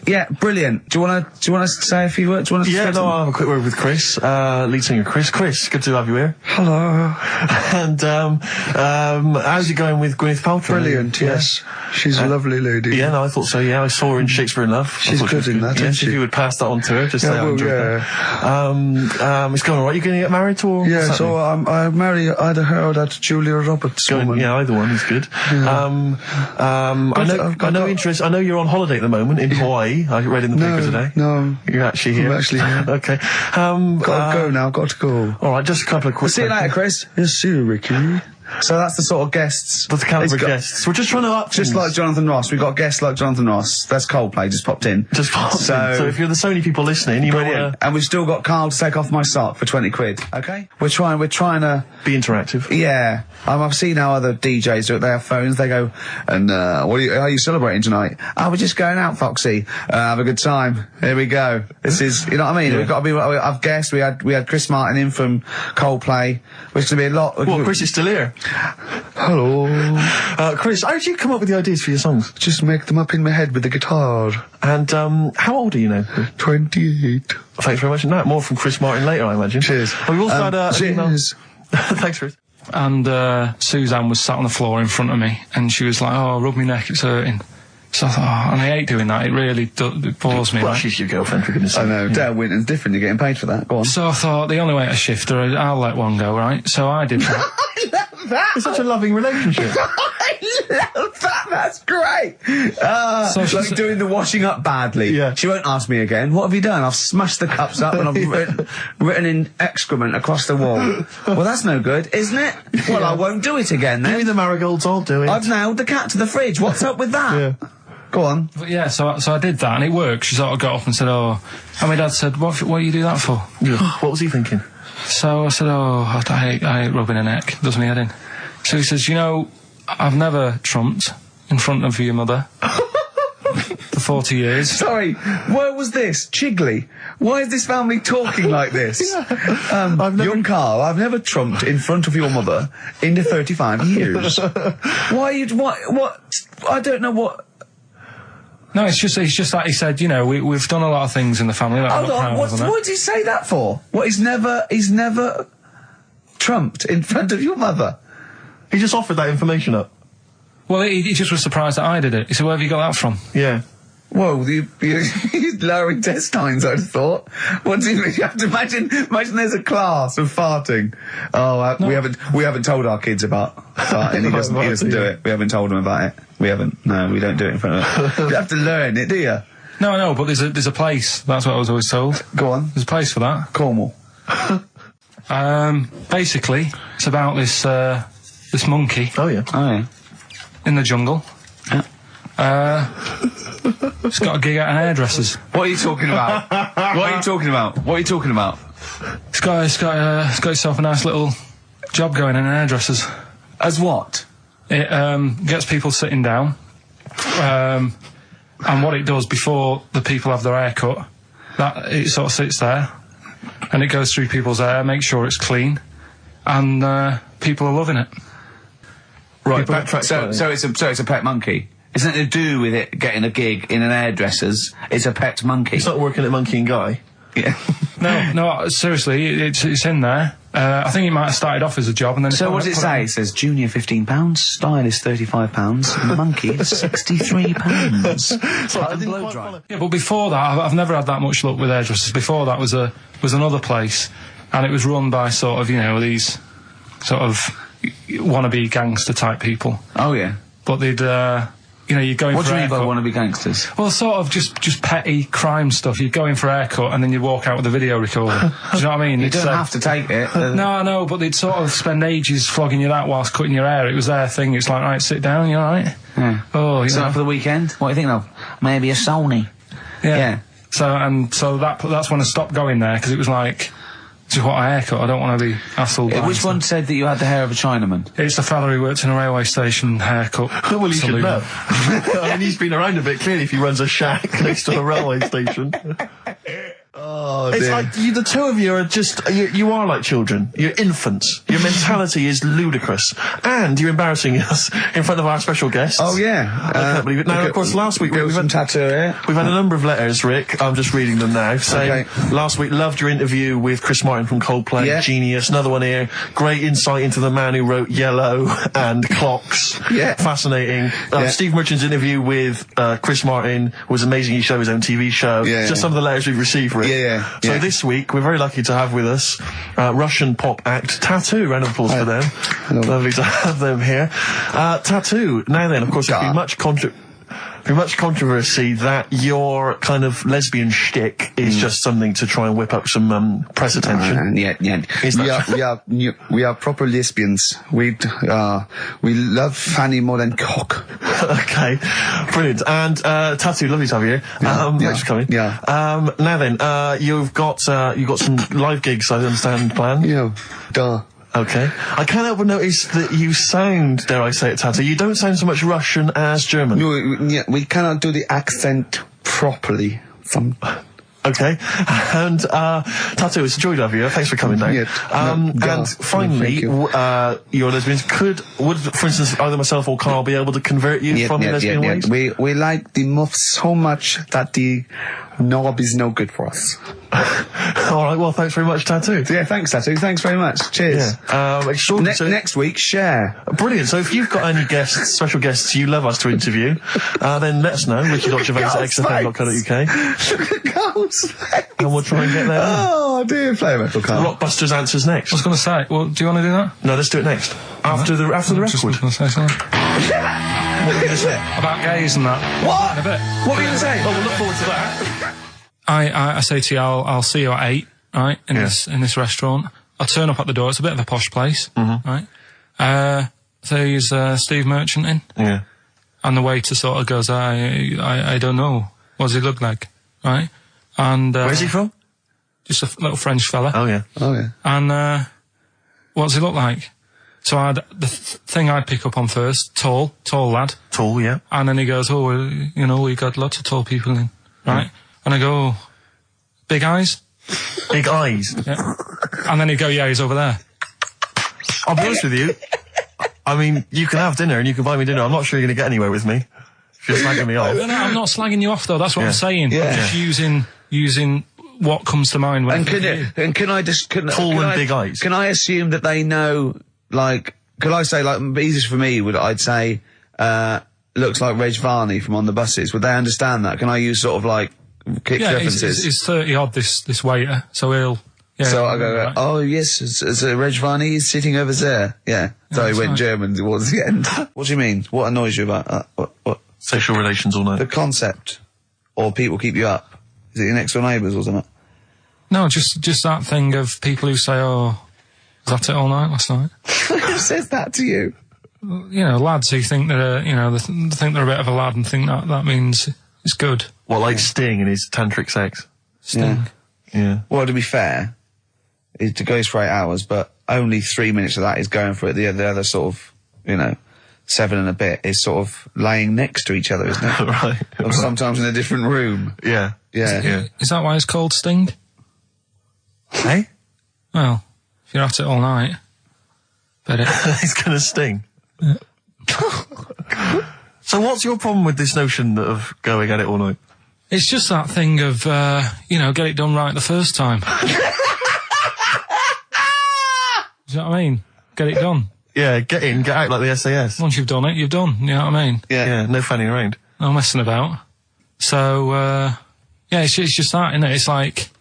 Yeah, brilliant. Do you want to say a few words? Do you want to I'll have a quick word with Chris, lead singer Chris. Chris, good to have you here. Hello. And how's it going with Gwyneth Paltrow? Brilliant, yes. She's a lovely lady. Yeah, no, I thought so, yeah. I saw her in Shakespeare in Love. She's good in that, isn't yes, she? if you would pass that on to her, just say I enjoyed that. It's going alright. You going to get married or? Yeah, so I marry either her or that Julia Roberts woman. Yeah, either one is good. Yeah. I know you're on holiday at the moment in Hawaii. I read in the paper today. No. You're actually here? I'm actually here. Okay. Got to go now, got to go. Alright, just a couple of quick See you later, Chris. Yes, see you, Ricky. So that's the sort of guests. That's the caliber of guests. We're just trying to up Just things. like Jonathan Ross. We've got guests like Jonathan Ross. That's Coldplay, just popped in. Just popped in. So if you're the Sony people listening, you might Brilliant. And we've still got Carl to take off my sock for 20 quid. Okay? We're trying to be interactive. Yeah. I've seen how other DJs do it. They have phones. They go, and how are you celebrating tonight? Oh, we're just going out, Foxy. Have a good time. Here we go. This is, you know what I mean? Yeah. We've got to be. I've guessed we had Chris Martin in from Coldplay, which is going to be a lot. Well, Chris is still here. Hello. Chris, how did you come up with the ideas for your songs? Just make them up in my head with the guitar. And how old are you now? 28. Thanks very much. No, more from Chris Martin later, I imagine. Cheers. We've also had an email. Cheers. Thanks, Chris. And Suzanne was sat on the floor in front of me, and she was like, "Oh, rub my neck, it's hurting." So I thought, and I hate doing that. It really it bores me. Well, right? she's your girlfriend, for goodness sake. I know. Dale Winton's different. You're getting paid for that. Go on. So I thought the only way to shift her, I'll let one go, right? So I did that. I love that. It's such a loving relationship. I love that. That's great. So she's like doing the washing up badly. Yeah. She won't ask me again. What have you done? I've smashed the cups up and I've written in excrement across the wall. Well, that's no good, isn't it? Well, I won't do it again then. Give me the marigolds, I'll do it. I've nailed the cat to the fridge. What's up with that? Yeah. Go on. But yeah, so I did that, and it worked. She sort of got up and said, "Oh," and my dad said, "What do you do that for?" Yeah. What was he thinking? So I said, "Oh, I hate rubbing her neck. Does me head in." So he says, "You know, I've never trumped in front of your mother for 40 years." Sorry, where was this? Chigley? Why is this family talking like this? Young Carl, I've never trumped in front of your mother in the 35 years. Why you, what, I don't know what... No, it's just that he said, you know, we've done a lot of things in the family that I'm Hold not on, proud of, and what did he say that for? What, he's never trumped in front of your mother? He just offered that information up. Well, he just was surprised that I did it. He said, "Where have you got that from?" Yeah. Whoa, he's lowering test times, I'd have thought. What do you have to imagine there's a class of farting. Oh, no. we haven't told our kids about farting. He doesn't do it. We haven't told him about it. We haven't. No, we don't do it in front of him. You have to learn it, do you? No, but there's a place. That's what I was always told. Go on. There's a place for that. Cornwall. Basically, it's about this monkey. Oh, yeah. Oh, yeah. In the jungle. Yeah. It's got a gig at an hairdresser's. What are you talking about? What are you talking about? It's got itself a nice little job going in an hairdresser's. As what? It gets people sitting down, and what it does before the people have their hair cut, that it sort of sits there, and it goes through people's hair, makes sure it's clean, and people are loving it. Right, So it's a pet monkey. It's nothing to do with it getting a gig in an hairdresser's. It's a pet monkey. It's not working at Monkey and Guy. Yeah. No, seriously, it's in there. I think it might have started off as a job, and then. So what does it say? It says junior £15, stylist £35, and monkey £63. Yeah, but before that, I've never had that much luck with hairdressers. Before that was another place, and it was run by sort of, you know, these sort of wannabe gangster type people. Oh yeah. But they'd you know, you're going What for do a you mean by haircut. want to be gangsters? Well, sort of just petty crime stuff. You'd go in for a haircut and then you'd walk out with a video recorder. Do you know what I mean? You It's, don't have to take it. No, I know, but they'd sort of spend ages flogging you that whilst cutting your hair. It was their thing. It's like, right, sit down, you alright? Yeah. Oh, you So know. for the weekend, what do you think of? Maybe a Sony. Yeah. So that's when I stopped going there, because it was like, just what a haircut. I don't want to be hassled. by Which one said that you had the hair of a Chinaman? It's the fella who worked in a railway station haircut. Well, you should saloon. know. I mean, he's been around a bit, clearly, if he runs a shack next to a railway station. Oh, It's dear. like, the two of you are just, you are like children. You're infants. Your mentality is ludicrous. And you're embarrassing us in front of our special guests. Oh, yeah. I can't believe it. Now, of course, last week we've some had, tattoo here. we've had a number of letters, Rick. I'm just reading them now. Saying, Okay. last week, loved your interview with Chris Martin from Coldplay. Yeah. Genius. Another one here. Great insight into the man who wrote Yellow and Clocks. Yeah. Fascinating. Yeah. Steve Merchant's interview with Chris Martin was amazing. He showed his own TV show. Yeah. Just some of the letters we've received, Rick. Yeah. So this week, we're very lucky to have with us Russian pop act Tattoo. Round of applause for them. Hello. Lovely to have them here. Tattoo. Now then, of course, there's been much controversy that your kind of lesbian shtick is just something to try and whip up some press attention. Yeah. Is that We are proper lesbians. We love fanny more than cock. Okay, brilliant. And Tattoo, lovely to have you here. Thanks for coming. Yeah. Now then, you've got some live gigs, I understand, planned. Yeah. Duh. Okay. I can't help but notice that you sound, dare I say it, Tattoo, you don't sound so much Russian as German. No, we cannot do the accent properly. Okay. And, Tattoo, it's a joy to have you. Thanks for coming down. Yeah. And finally, your lesbians would, for instance, either myself or Karl be able to convert you from your lesbian ways? We like the muff so much that the knob is no good for us. All right, well, thanks very much, Tattoo. Yeah, thanks, Tattoo. Thanks very much. Cheers. Extraordinary. So- Next week, share. Brilliant. So if you've got any guests, special guests you love us to interview, then let us know. Ricky.gervais@xfm.co.uk. And we'll try and get there. Oh, dear. Play a metal card. Rockbusters answers next. I was going to say, well, do you want to do that? No, let's do it next. After the Just record. was going to say something. What were you going to say? About gays and that. What? In a bit. What were you going to say? Oh, we'll look forward to that. I say to you, I'll see you at 8, right, in this restaurant. I'll turn up at the door. It's a bit of a posh place, right? So he's Steve Merchant in, and the waiter sort of goes, I don't know. What does he look like, right? And Where's he from? Just a little French fella. Oh yeah. And what does he look like? So the thing I'd pick up on first, tall lad. Tall, yeah. And then he goes, oh, well, you know, we got lots of tall people in, right? And I go, big eyes? Big eyes. Yeah. And then he'd go, yeah, he's over there. I'll be honest with you. I mean, you can have dinner and you can buy me dinner. I'm not sure you're going to get anywhere with me. If you're slagging me off. No, I'm not slagging you off, though. That's what I'm saying. I'm just using what comes to mind when Can I just... Tall and big eyes. Can I assume that they know, like... Could I say, like, easiest for me, I'd say, looks like Reg Varney from On the Buses. Would they understand that? Can I use sort of, like, kick references? He's 30-odd, this waiter, so he'll... Yeah, so I go, right. oh yes, it's Reg Varney, he's sitting over there. Yeah. So he went right. German towards the end. What do you mean? What annoys you about that? What? Sexual relations all night. The concept. Or people keep you up. Is it your next door neighbours or something? No, just that thing of people who say, oh, was that it all night last night? Who says that to you? You know, lads who think they're, they think they're a bit of a lad and think that means it's good. Well, like Sting and his tantric sex. Sting. Yeah. Well, to be fair, it goes for 8 hours, but only 3 minutes of that is going for it. The other sort of, 7 and a bit is sort of laying next to each other, isn't it? Right. Or sometimes in a different room. Yeah. Yeah. Is that why it's called Sting? Hey? Well, if you're at it all night, bet it. He's gonna sting. Yeah. So what's your problem with this notion of going at it all night? It's just that thing of, get it done right the first time. Do you know what I mean? Get it done. Yeah, get in, get out like the SAS. Once you've done it, you've done. You know what I mean? Yeah, no fanning around. No messing about. So, it's just that, isn't it? It's like,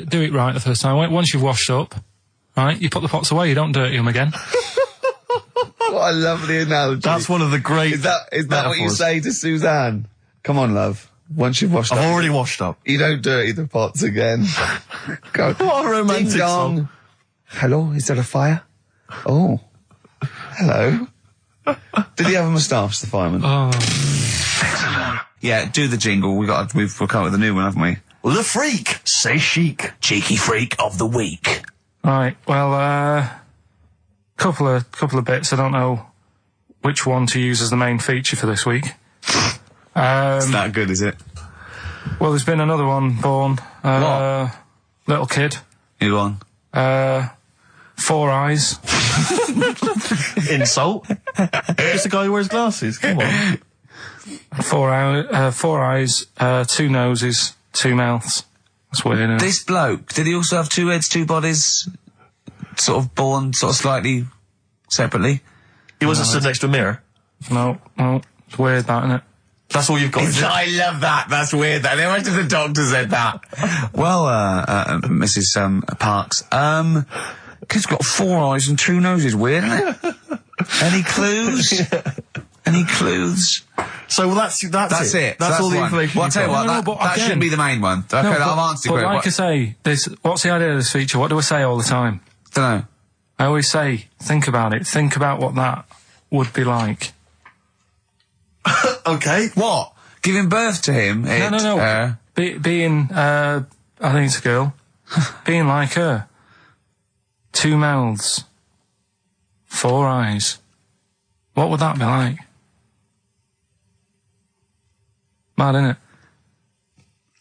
do it right the first time. Once you've washed up, right, you put the pots away, you don't dirty them again. What a lovely analogy. That's one of the great. Is that what you metaphors. say to Suzanne? Come on, love. Once you've washed up. I've already washed up. You don't dirty the pots again. Go. What a romantic Ding dong. song. Hello, is there a fire? Oh. Hello. Did he have a moustache, the fireman? Yeah, do the jingle. We've come up with a new one, haven't we? The freak. Say chic. Cheeky freak of the week. Right. Well, couple of bits. I don't know which one to use as the main feature for this week. It's that good, is it? Well, there's been another one born. What? Little kid. You go on. 4 eyes. Insult. Just a guy who wears glasses. Come on. 4 eyes, 2 noses, 2 mouths. That's weird, isn't it? This bloke, did he also have 2 heads, 2 bodies? Sort of born sort of slightly separately? He wasn't stood next to a mirror. No. It's weird, that, isn't it? That's all you've got. I love that. That's weird. That. Imagine the doctor said that. Well, Mrs. Parks, kid's got 4 eyes and 2 noses. Weird, isn't it? Any clues? Any clues? So that's it. That's all the one. information. Well, I'll tell you what, No, that, but that again- shouldn't be the main one. Okay, I've answered but your like I question. say, what's the idea of this feature? What do I say all the time? Don't know. I always say, think about it. Think about what that would be like. Okay. What? Giving birth to him? No. Being, I think it's a girl. Being like her. 2 mouths. 4 eyes. What would that be like? Mad, innit?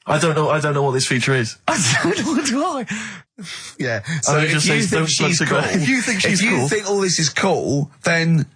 I don't know what this feature is. I don't know why. Yeah. So if just you say think don't smoke she's cool, cigarettes. If you think she's if you cool- think all this is cool, then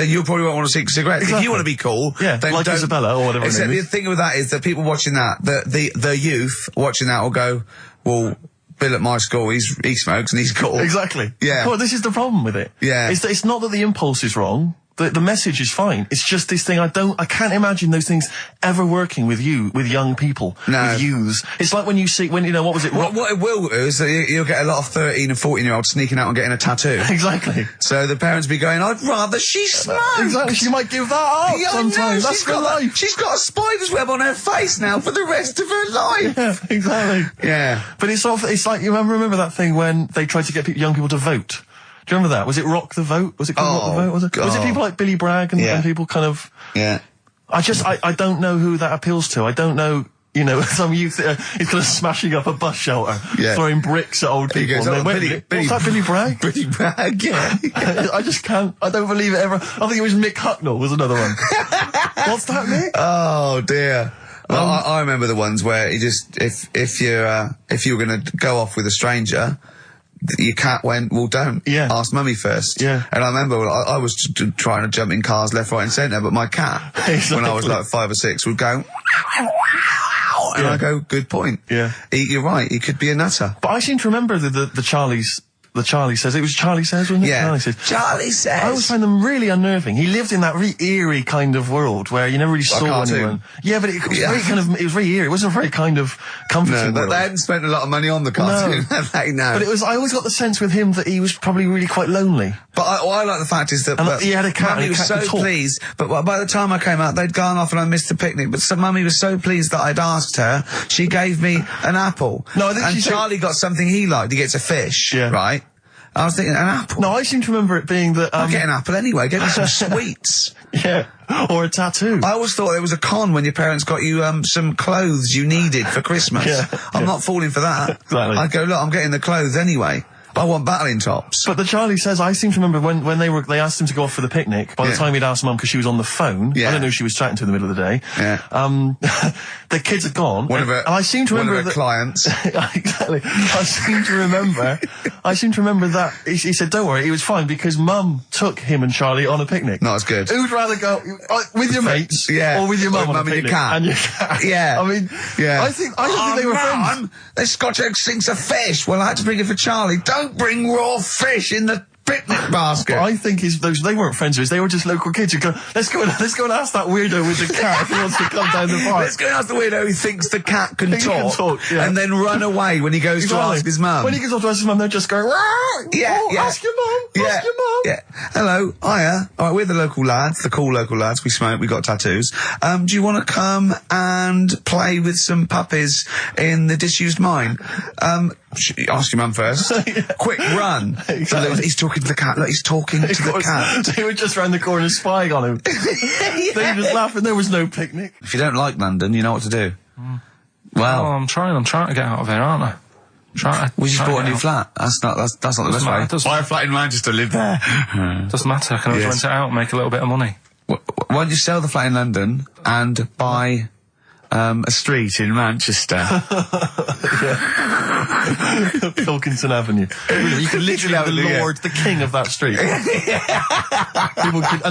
you probably won't want to smoke cigarettes. If Exactly. you want to be cool, Yeah, then like don't- Isabella or whatever her Except name the is. thing with that is that people watching that, the youth watching that will go, well, Bill at my school, he smokes and he's cool. Exactly. Yeah. Well, this is the problem with it. Yeah. It's not that the impulse is wrong. The message is fine. It's just this thing I can't imagine those things ever working with young people. No. With youths. It's like when you know, what was it? What it will do is that you'll get a lot of 13 and 14-year-olds sneaking out and getting a tattoo. Exactly. So the parents be going, I'd rather she smoked. Exactly. She might give that up Yeah, I know, sometimes. That's for life. She's got a spider's web on her face now for the rest of her life. Yeah, exactly. Yeah. But it's like you remember that thing when they tried to get young people to vote. Do you remember that? Was it Rock the Vote? Was it called Rock the Vote? Was it God. people like Billy Bragg and people kind of... Yeah. I don't know who that appeals to. I don't know, some youth is kind of smashing up a bus shelter, throwing bricks at old He people. goes, and "Oh, they went, Billy- what's that, Billy Bragg? Billy Bragg, yeah. I just can't. I don't believe it ever. I think it was Mick Hucknall was another one. What's that, Mick? Oh dear. Well, I remember the ones where you just, if you were going to go off with a stranger, your cat went, well, don't. Yeah. Ask mummy first. Yeah. And I remember I was trying to jump in cars left, right and centre, but my cat, when I was like 5 or 6, would go, and I go, good point. Yeah. You're right, he could be a nutter. But I seem to remember the Charlie's. The Charlie Says. It was Charlie Says, wasn't it? Yeah. Charlie Says. Charlie Says. I always find them really unnerving. He lived in that really eerie kind of world where you never really saw cartoon. anyone. Yeah, but it was very it was very eerie. It wasn't a very kind of comforting No, world. they hadn't spent a lot of money on the cartoon, have they? No. But I always got the sense with him that he was probably really quite lonely. But I like the fact is that And he had a cat, Mummy and was the cat so could talk. pleased. But by the time I came out, they'd gone off and I missed the picnic. But Mummy was so pleased that I'd asked her. She gave me an apple. No, I think and she said- Charlie got something he liked. He gets a fish, right? I was thinking, an apple? No, I seem to remember it being that... I'll get an apple anyway. Get me some sweets. Yeah, or a tattoo. I always thought it was a con when your parents got you some clothes you needed for Christmas. I'm not falling for that. Exactly. I'd go, look, I'm getting the clothes anyway. I want battling tops. But the Charlie Says, I seem to remember when they asked him to go off for the picnic, by the time he'd asked Mum, because she was on the phone, I don't know who she was chatting to in the middle of the day, the kids had gone, and I seem to remember one of her clients. Exactly. I seem to remember that, he said, don't worry, he was fine, because Mum took him and Charlie on a picnic. Not as good. Who'd rather go, with your mates, or with your mum on a and picnic? your cat. And your cat. Yeah. I mean, I think they were friends. This Scotch egg sinks a fish. Well, I had to bring it for Charlie. Don't bring raw fish in the picnic basket. I think they weren't friends of his. They were just local kids who go, let's go and ask that weirdo with the cat if he wants to come down the park. Let's go and ask the weirdo who thinks the cat can He can talk, talk, yeah. and then run away when he goes to ask his mum. When he goes off to ask his mum, they're just going, ask your mum, ask your mum. Yeah. Hello, hiya. All right, we're the local lads, the cool local lads. We smoke, we got tattoos. Do you want to come and play with some puppies in the disused mine? Ask your mum first. Quick, run. Exactly. So he's talking to the cat. Look, he's talking to the cat. They were just round the corner spying on him. They were just laughing. There was no picnic. If you don't like London, you know what to do. Well, Oh, I'm trying to get out of here, aren't I? we just bought a new flat. That's not the best way. Buy a flat in Manchester, live there. Doesn't matter. I can always rent it out and make a little bit of money. Why don't you sell the flat in London and buy a street in Manchester? Pilkington Avenue. You could literally be the lord, the king of that street.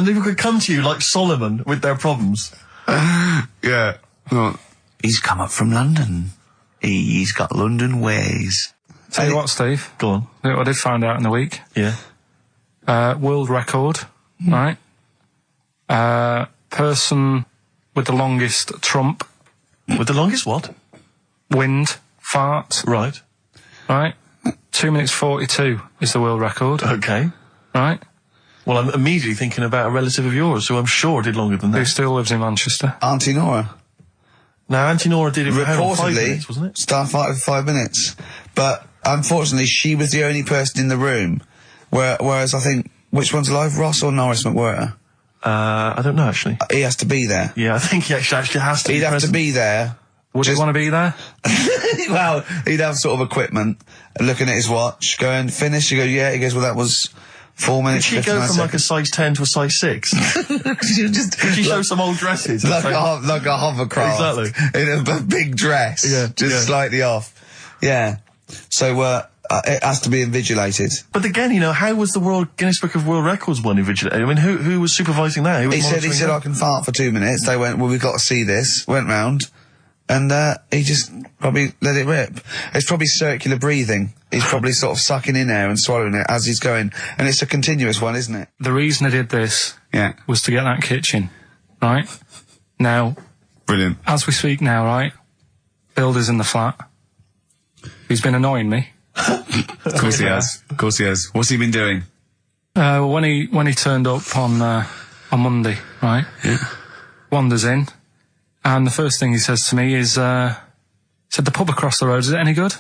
People could come to you like Solomon with their problems. Yeah. Well, he's come up from London. He's got London ways. Tell you what, Steve. Go on. You know what I did find out in the week? Yeah. World record, right? Person with the longest trump. With the longest what? Wind. Fart. Right. Right? 2 minutes 42 is the world record. Okay. Right? Well, I'm immediately thinking about a relative of yours who I'm sure did longer than Who that. still lives in Manchester. Auntie Nora. Now, Auntie Nora did it for 5 Reportedly, minutes, wasn't it? starfighter for 5 minutes. But unfortunately, she was the only person in the room. Whereas I think, which one's alive, Ross or Norris McWhirter? I don't know, actually. He has to be there. Yeah, I think he actually has to He'd be have present. to be there. Would you want to be there? Well, he'd have sort of equipment, looking at his watch, going, finish? You go, yeah. He goes, well, that was 4 Did minutes. she go 59 from like a seconds. size 10 to a size 6? Did she show some old dresses? like a hovercraft. Exactly. In a big dress. Yeah, Just yeah. slightly off. Yeah. So, it has to be invigilated. But again, you know, how was the Guinness Book of World Records one invigilated? I mean, who was supervising that? Who was He said, monitoring I can fart for 2 minutes. They went, well, we've got to see this. Went round. And, he just probably let it rip. It's probably circular breathing. He's probably sort of sucking in air and swallowing it as he's going. And it's a continuous one, isn't it? The reason I did this Yeah. was to get that kitchen, right? Now, Brilliant. as we speak now, right? Builder's in the flat. He's been annoying me. Of course he has. Of course he has. What's he been doing? When he turned up on Monday, right? Yeah. Wanders in, and the first thing he says to me is, said, the pub across the road, is it any good?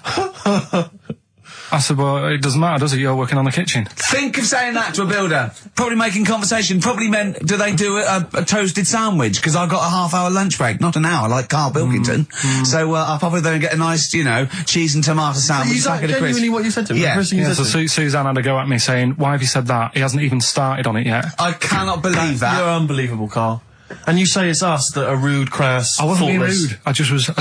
I said, well, it doesn't matter, does it? You're working on the kitchen. Think of saying that to a builder. Probably making conversation. Probably meant, do they do a toasted sandwich? Because I've got a half-hour lunch break. Not an hour, like Karl Pilkington. So I'll probably then get a nice, cheese and tomato sandwich. Is that genuinely what you said to him? Yeah. The first thing you Yeah, said so to him? Suzanne had to go at me saying, why have you said that? He hasn't even started on it yet. I cannot believe that. You're unbelievable, Carl. And you say it's us that are rude, crass, I wasn't being thoughtless. rude. I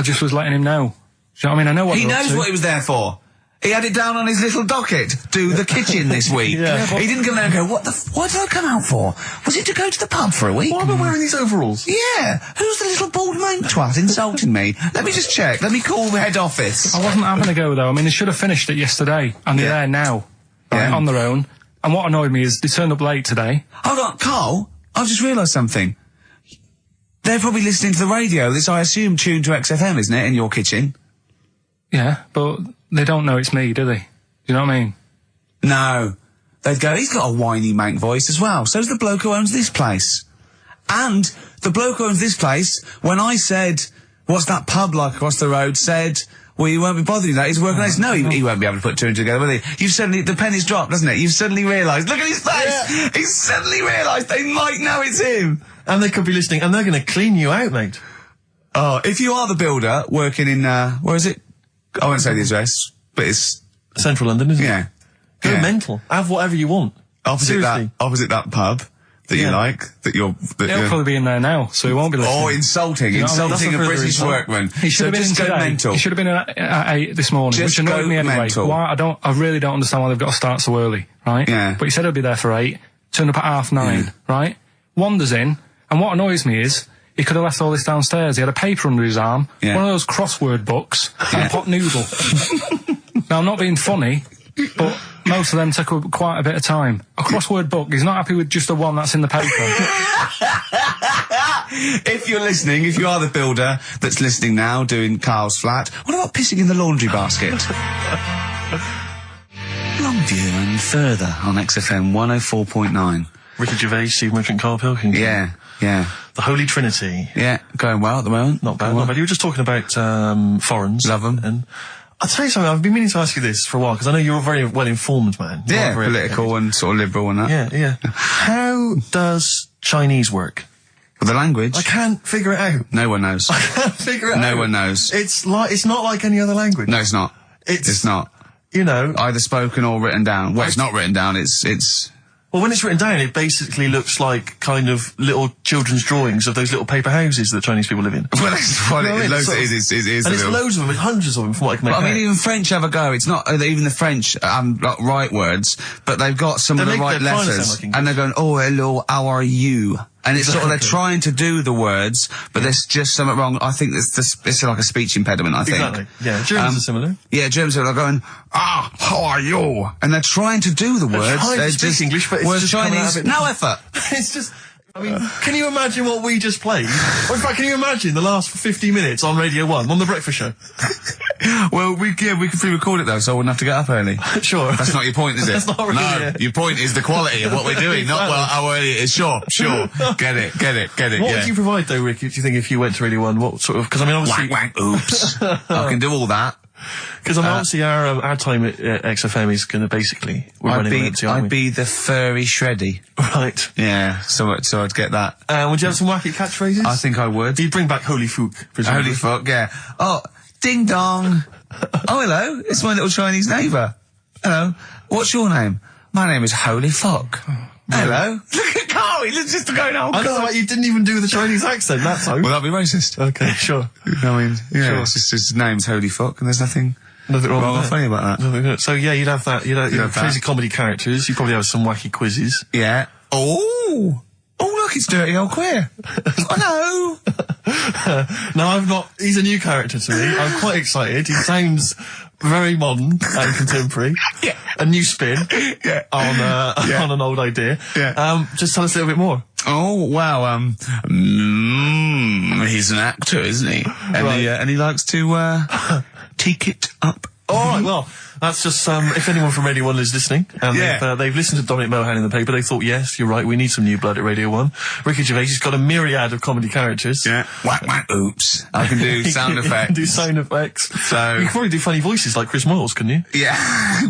just was letting him know. Do you know what I mean? I know what He they're up knows to. what he was there for. He had it down on his little docket. Do the kitchen this week. Yeah, but- He didn't come there and go, what did I come out for? Was it to go to the pub for a week? Why am I wearing these overalls? Yeah. Who's the little bald mate twat insulting me? Let me just check. Let me call the head office. I wasn't having a go though. I mean, they should have finished it yesterday, and they're Yeah. there now, right, Yeah. on their own. And what annoyed me is they turned up late today. Hold on, Carl. I've just realised something. They're probably listening to the radio. This, I assume, tuned to XFM, isn't it, in your kitchen? Yeah, but they don't know it's me, do they? You know what I mean? No. They'd go, he's got a whiny mank voice as well. So's the bloke who owns this place. And the bloke who owns this place, when I said, what's that pub like across the road, said, well, you won't be bothering that. He's working on this. No, he won't be able to put two and two together, will he? You've suddenly, the penny's dropped, doesn't it? You've suddenly realised. Look at his face! Yeah. He's suddenly realised they might know it's him. And they could be listening, and they're going to clean you out, mate. Oh, if you are the builder working in, where is it? I won't say the address, but it's, Central London, isn't it? yeah. Go Yeah. mental. Have whatever you want. Opposite Seriously. that pub that you Yeah. like, that you're, He'll probably be in there now, so he won't be listening. oh, insulting You know what I mean? a That's a further British insult. workman. He should So have been in just go today. mental. He should have been at 8 this morning, Just which annoyed go me anyway. mental. Why? I really don't understand why they've got to start so early, right? Yeah. But he said he'll be there for 8, turned up at 9:30, right? Wanders in, and what annoys me is, he could have left all this downstairs. He had a paper under his arm, Yeah. one of those crossword books, and a pot noodle. Now, I'm not being funny, but most of them take up quite a bit of time. A crossword book, he's not happy with just the one that's in the paper. If you're listening, if you are the builder that's listening now, doing Carl's flat, what about pissing in the laundry basket? Longview and further on XFM 104.9. Ricky Gervais, Steve Merchant, Karl Pilkington. Yeah, yeah. The Holy Trinity. Yeah, going well at the moment. Not bad, not bad. You were just talking about foreigners. Love 'em. And I'll tell you something, I've been meaning to ask you this for a while, because I know you're a very well-informed man. Yeah, political and sort of liberal and that. Yeah, yeah. How does Chinese work? Well, the language. I can't figure it out. No one knows. I can't figure it out. No one knows. It's not like any other language. No, it's not. It's not. You know. Either spoken or written down. Well, it's not written down, it's... Well, when it's written down, it basically looks like kind of little children's drawings of those little paper houses that Chinese people live in. Well, that's what You know what I mean? it is. And it's loads of them, it's hundreds of them, from what I can make But I mean, out. even French have a go. It's not even the French like right words, but they've got some of the right they're trying to sound letters, like English. and they're going, "Oh, hello, how are you?" And it's sort of they're trying to do the words, but there's just something wrong. I think it's like a speech impediment. I think. Exactly. Yeah, Germans are similar. Yeah, Germans are going, how are you? And they're trying to do the words. trying to They're speak English, but it's whereas just coming out Chinese, of it. no effort. It's just... I mean, can you imagine what we just played? Or in fact, can you imagine the last 50 minutes on Radio 1, on The Breakfast Show? Well, we could pre-record it though, so I wouldn't have to get up early. Sure. That's not your point, is it? That's not really No, it. your point is the quality of what we're doing, not well how early it is. Sure. Get it. What yeah. would you provide, though, Rick, do you think, if you went to Radio 1? What sort of... Because, I mean, obviously... Wank, oops. I can do all that. Because, I mean, obviously, our time at XFM is going to basically... We're running on empty, aren't we? I'd be the furry shreddy. Right. Yeah, so I'd get that. Would you have some wacky catchphrase? I think I would. You'd bring back Holy Fook, presumably. Holy fuck, yeah. Oh, ding dong. Oh, hello. It's my little Chinese neighbour. Hello. What's your name? My name is Holy Fuck. Hello. Look at Carl. He looks just going, oh, I know, God. like, you didn't even do the Chinese accent that time. Well, that'd be racist. Okay, sure. I mean, yeah, Sure. it's just his name's Holy Fuck, and there's nothing Nothing wrong or with that. funny about that. So, yeah, you'd have that. You'd have that. crazy comedy characters. You'd probably have some wacky quizzes. Yeah. Oh, look, it's Dirty Old Queer. Hello. No, I'm not. He's a new character to me. I'm quite excited. He sounds very modern and contemporary. Yeah. A new spin Yeah. on an old idea. Yeah. Just tell us a little bit more. Oh, wow, he's an actor, isn't he? And Right. and he likes to, take it up. All right, well, that's just, if anyone from Radio 1 is listening, and Yeah. they've listened to Dominic Mohan in the paper, they thought, yes, you're right, we need some new blood at Radio 1. Ricky Gervais has got a myriad of comedy characters. Yeah. Whack, oops. I can do sound You effects. can do sound effects. So- You could probably do funny voices like Chris Moyles, couldn't you? Yeah.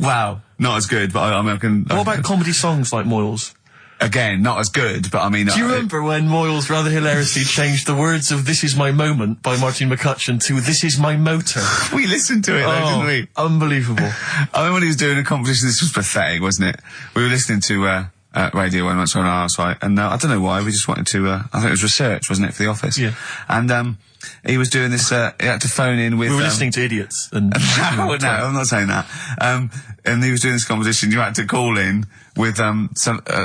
Wow. Not as good, but I mean, I can... What about comedy songs like Moyles? Again, not as good, but I mean... Do you remember when Moyles rather hilariously changed the words of This Is My Moment by Martin McCutcheon to This Is My Motor? We listened to it, though, didn't we? Unbelievable. I mean, when he was doing a competition, this was pathetic, wasn't it? We were listening to Radio 1 once on our site, and I don't know why, we just wanted to, I think it was research, wasn't it, for The Office? Yeah. And he was doing this, he had to phone in with... We were listening to idiots. And No, I'm not saying that. And he was doing this competition, you had to call in with some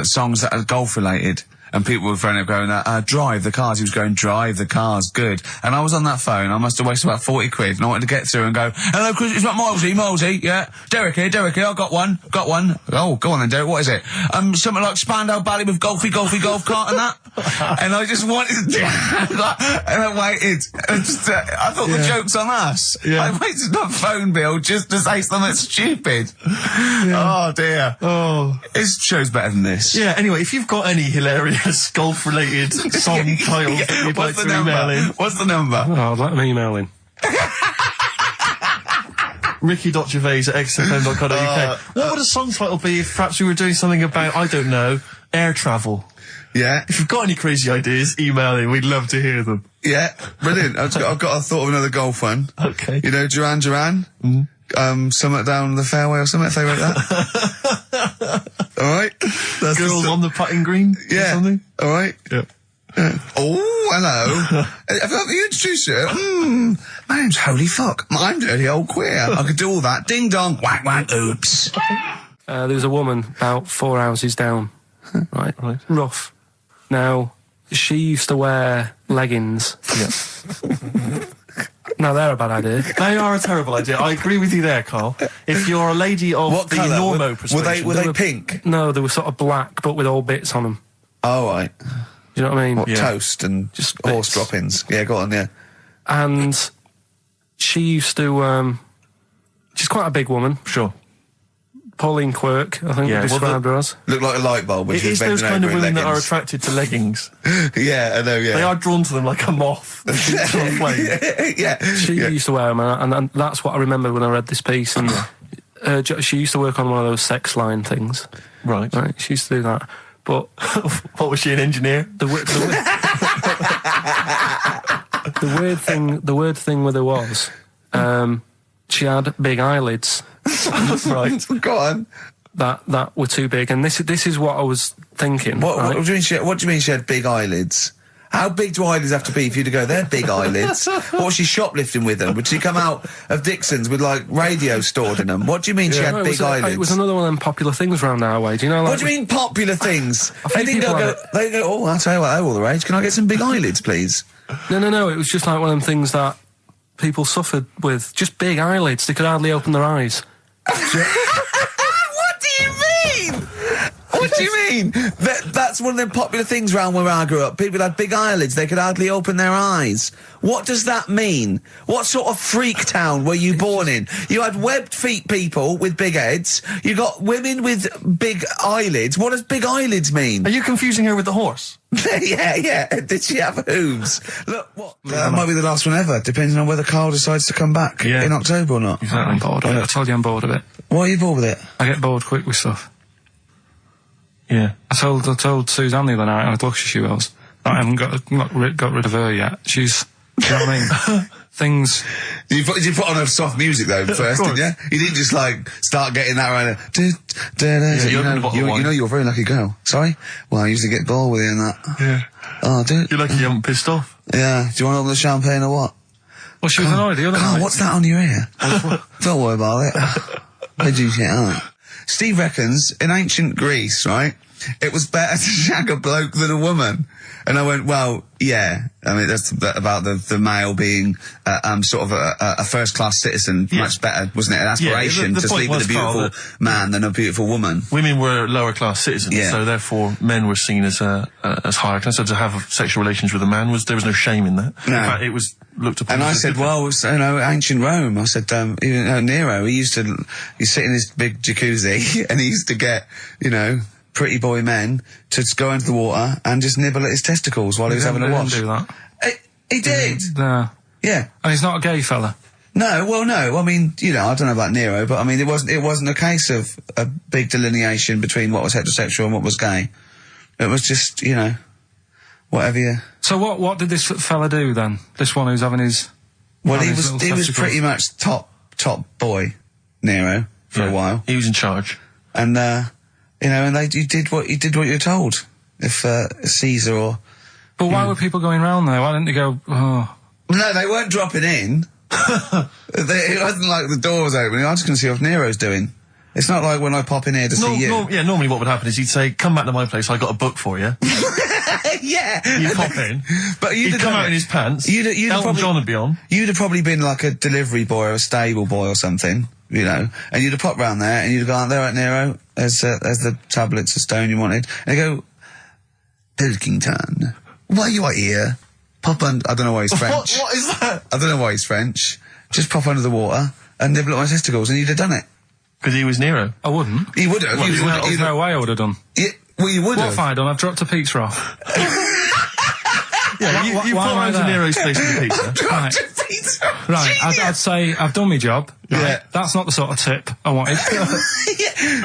songs that are golf related. And people were phoning up going, drive the cars. He was going, drive the cars, good. And I was on that phone, I must have wasted about 40 quid, and I wanted to get through and go, hello, Chris, it's not Milesy, yeah. Derek here, I got one. Oh, go on then, Derek, what is it? Something like Spandau Ballet with golf cart and that. And I just wanted to do and I waited. And just, I thought the joke's on us. Yeah. I wasted my phone bill just to say something stupid. Oh, dear. Oh. This show's better than this. Yeah, anyway, if you've got any hilarious golf-related song titles that you'd like What's to the number? email in, What's the number? Oh, I'd let them email in. ricky.gervais@xfm.co.uk. What would a song title be if perhaps we were doing something about, I don't know, air travel? Yeah. If you've got any crazy ideas, email in. We'd love to hear them. Yeah. Brilliant. I've got a thought of another golf one. Okay. You know, Duran Duran? Something down the fairway or something, if they wrote that. Alright? That's Girls on the putting green? Or Yeah. something? Alright? Yeah. Oh, hello. Have you introduced you? My name's Holy Fuck. I'm Dirty Old Queer. I could do all that. Ding dong, whack, oops. There was a woman about 4 houses down, right? Rough. Now, she used to wear leggings. Yeah. No, they're a bad idea. They are a terrible idea. I agree with you there, Carl. If you're a lady of What the colour? normo persuasion... Were they pink? No, they were sort of black, but with all bits on them. Oh, right. Do you know what I mean? What, Yeah. toast and Just horse bits. droppings? Yeah, go on, yeah. And she used to, she's quite a big woman. Sure. Pauline Quirk, I think Yeah, we well, described her as. Look like a light bulb when It she was is those bending kind of over in women that are leggings. attracted to leggings. Yeah, I know, yeah. They are drawn to them like a moth. To a flame. Yeah. She used to wear them, and that's what I remember when I read this piece. And she used to work on one of those sex line things. Right. Right, she used to do that. But What was she, an engineer? the weird thing with her was, she had big eyelids Right. Go on. that were too big, and this is what I was thinking. What right? do you mean she had big eyelids? How big do eyelids have to be for you to go, they're big eyelids? What was she shoplifting with them? Would she come out of Dixon's with, like, radio stored in them? What do you mean she had No, big eyelids? It was another one of them popular things round our way. Do you know? Like, What do you mean popular things? think They didn't people go, have they go, oh, I'll tell you what, they're all the rage. Can I get some big eyelids, please? No. It was just like one of them things that people suffered with. Just big eyelids. They could hardly open their eyes. What do you mean? What do you mean? That's one of them popular things round where I grew up. People had big eyelids. They could hardly open their eyes. What does that mean? What sort of freak town were you born in? You had webbed feet people with big heads. You got women with big eyelids. What does big eyelids mean? Are you confusing her with the horse? yeah. Did she have hooves? Look, what? That might be the last one ever, depending on whether Carl decides to come back Yeah. in October or not. I'm bored of it. I told you I'm bored of it. Why are you bored with it? I get bored quick with stuff. Yeah. I told Suzanne the other night, how lucky she was, that I haven't got rid of her yet. She's, do you know what I mean? Things. You put on her soft music though first, didn't you? You didn't just like start getting that right. you opened a bottle of wine. You know you're a very lucky girl. Sorry? Well, I used to get bored with you and that. Yeah. Oh, dude. You're lucky you haven't pissed off. Yeah. Do you want to open the champagne or what? Well, she was annoyed the other Carl, night. what's that on your ear? Don't worry about it. Where'd you get out? Steve reckons in ancient Greece, right, it was better to shag a bloke than a woman. And I went, well, yeah. I mean, that's about the male being sort of a first-class citizen. Yeah. Much better, wasn't it? An aspiration the to point sleep with was, a beautiful Carl, man than a beautiful woman. Women were lower-class citizens, Yeah. so therefore men were seen as higher class. So to have sexual relations with a man there was no shame in that. No. In fact, it was looked upon. And I as a said, good well, you know, ancient Rome. I said, even Nero, he'd sit in his big jacuzzi and he used to get, you know, pretty boy men to just go into the water and just nibble at his testicles while he was having a wash. He didn't do that. He did. No. Yeah. And he's not a gay fella. No, well, no. I mean, you know, I don't know about Nero, but I mean, it wasn't a case of a big delineation between what was heterosexual and what was gay. It was just, you know, whatever you. So what did this fella do then? This one who's having his. Well, having he his was little pretty testicles? much top boy, Nero, for a while, He was in charge. and you know, and you did what you were told. If Caesar or But why were people going round there? Why didn't they go? Oh, no, they weren't dropping in. It wasn't like the door was opening. I was going to see what Nero's doing. It's not like when I pop in here to see you. Normally what would happen is he'd say, come back to my place, I got a book for you. Yeah. You'd pop in. But He'd come out in his pants. Elton John would be on. You'd have probably been like a delivery boy or a stable boy or something, you know, and you'd have popped round there and you'd have gone, there at Nero, there's the tablets of stone you wanted. And they go, Pilkington, why you are here? Pop under, I don't know why he's French. What is that? I don't know why he's French. Just pop under the water and nibble at my testicles and you'd have done it. Because he was Nero. I wouldn't. He would have. There's no way I would have done. Well, you would What have. have I done? I've dropped a pizza off. Yeah, you why put am I around to there? Nero's place with the pizza. Right. Right, I'd say I've done my job. Right? Yeah. That's not the sort of tip I wanted.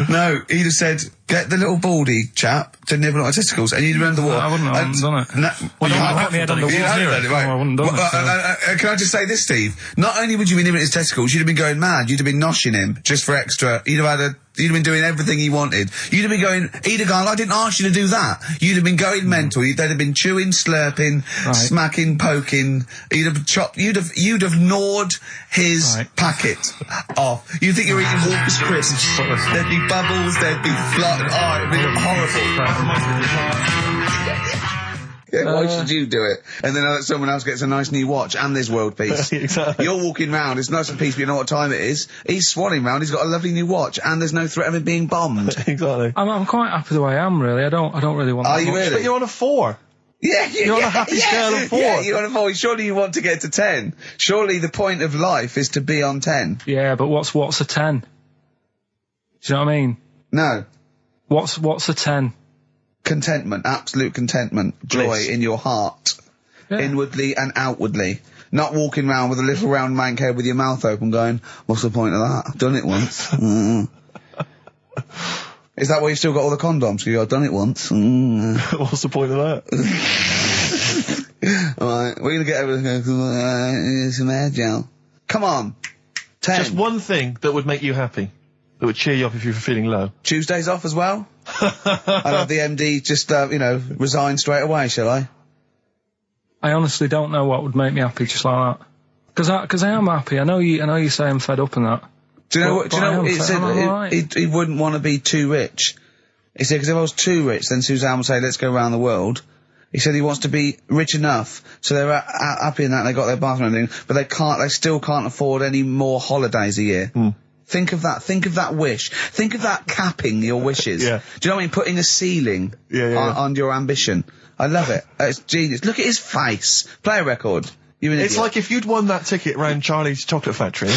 No, he'd have said, get the little baldy chap to nibble at my testicles, and you'd have run the water. I wouldn't have done it. No, Well, you I might put my head on the You wall. hadn't done it, right. No, I wouldn't have done Well, it. can I just say this, Steve? Not only would you be nibbling his testicles, you'd have been going mad. You'd have been noshing him just for extra. You'd have been doing everything he wanted. You'd have been going, he'd have gone, I didn't ask you to do that. You'd have been going mental. They'd have been chewing, slurping, smacking, poking. You'd have chopped, you'd have gnawed his packet off. You'd think you're eating Walker's crisps. There'd be bubbles, there'd be flood. Oh, it'd be horrible. Yeah, why should you do it? And then someone else gets a nice new watch and there's world peace. Exactly. You're walking round, it's nice and peaceful, you know what time it is. He's swanning round, he's got a lovely new watch and there's no threat of him being bombed. Exactly. I'm quite happy the way I am, really. I don't really want Are that you much. really? But you're on a 4. Yeah, You're on a happy scale of 4. Yeah, you're on a 4. Surely you want to get to 10. Surely the point of life is to be on 10. Yeah, but what's a 10? Do you know what I mean? No. What's a 10? Contentment, absolute contentment, joy Bliss. in your heart, Yeah. inwardly and outwardly. Not walking around with a little round mank head with your mouth open going, what's the point of that? I've done it once. Is that why you've still got all the condoms? You go, I've done it once. What's the point of that? Alright, we're gonna get everything. Some air gel. Come on. 10. Just one thing that would make you happy. That would cheer you up if you were feeling low. Tuesdays off as well? I'll have the MD just, resign straight away, shall I? I honestly don't know what would make me happy just like that. Because I am happy. I know you say I'm fed up and that. Do you know But- what? Do you but I know am what he fed- said? I'm alright. He wouldn't want to be too rich. He said because if I was too rich, then Suzanne would say, "Let's go around the world." He said he wants to be rich enough so they're happy in that they got their bathroom and everything, but they still can't afford any more holidays a year. Think of that. Think of that wish. Think of that capping your wishes. Yeah. Do you know what I mean? Putting a ceiling Yeah. on your ambition. I love it. It's genius. Look at his face. Play a record. You're an It's idiot. like if you'd won that ticket round Charlie's chocolate factory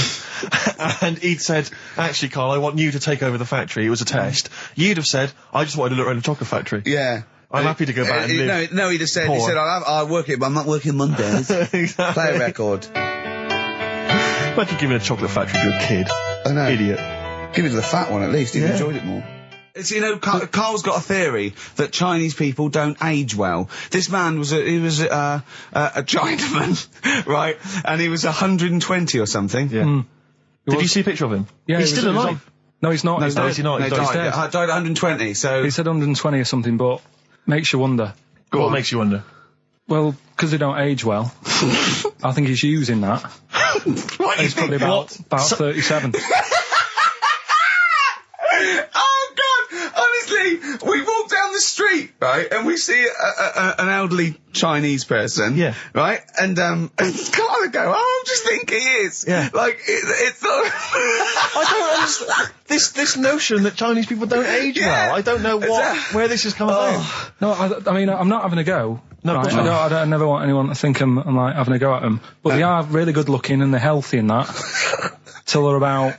and he'd said, actually, Carl, I want you to take over the factory. It was a test. You'd have said, I just wanted to look around the chocolate factory. Yeah. I'm happy to go back and live. No, he'd have said, poor. I'll work it, but I'm not working Mondays. Exactly. Play a record. Imagine giving a chocolate factory to a kid. I know. Idiot. Give it to the fat one at least. He'd Yeah. enjoyed it more. It's, Carl's got a theory that Chinese people don't age well. This man was a Chinaman, right? And he was 120 or something. Yeah. Did you see a picture of him? Yeah, He's he was- still he was alive. No, he's not. No, He's no, dead. is he not? No, He's died, dead. died at 120, so... He said 120 or something, but makes you wonder. What makes you wonder? Well, because they don't age well. I think he's using that. He's probably about 37. Oh, God! Honestly, we walk down the street, right, and we see an elderly Chinese person, Yeah. right, and Carl would go, I just think he is. Yeah. Like, it's not... I don't understand this notion that Chinese people don't age Yeah. well. I don't know where this has come about. No, I mean, I'm not having a go. No, right? of course not. I never want anyone to think I'm like having a go at them. But they are really good looking and they're healthy and that. Till they're about...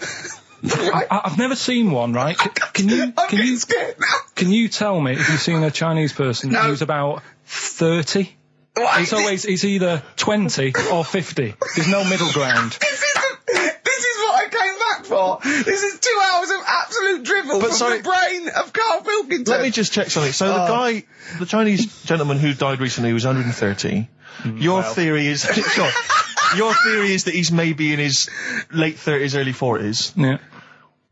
I've never seen one, right? Can you scared now. can you tell me if you've seen a Chinese person No. who's about 30? What? It's either 20 or 50. There's no middle ground. This is what I came back for. This is 2 hours of absolute drivel from sorry- the brain of Karl Pilkington. Let me just check something. So the Chinese gentleman who died recently was 130. Your theory is... Sure. Your theory is that he's maybe in his late 30s, early 40s. Yeah.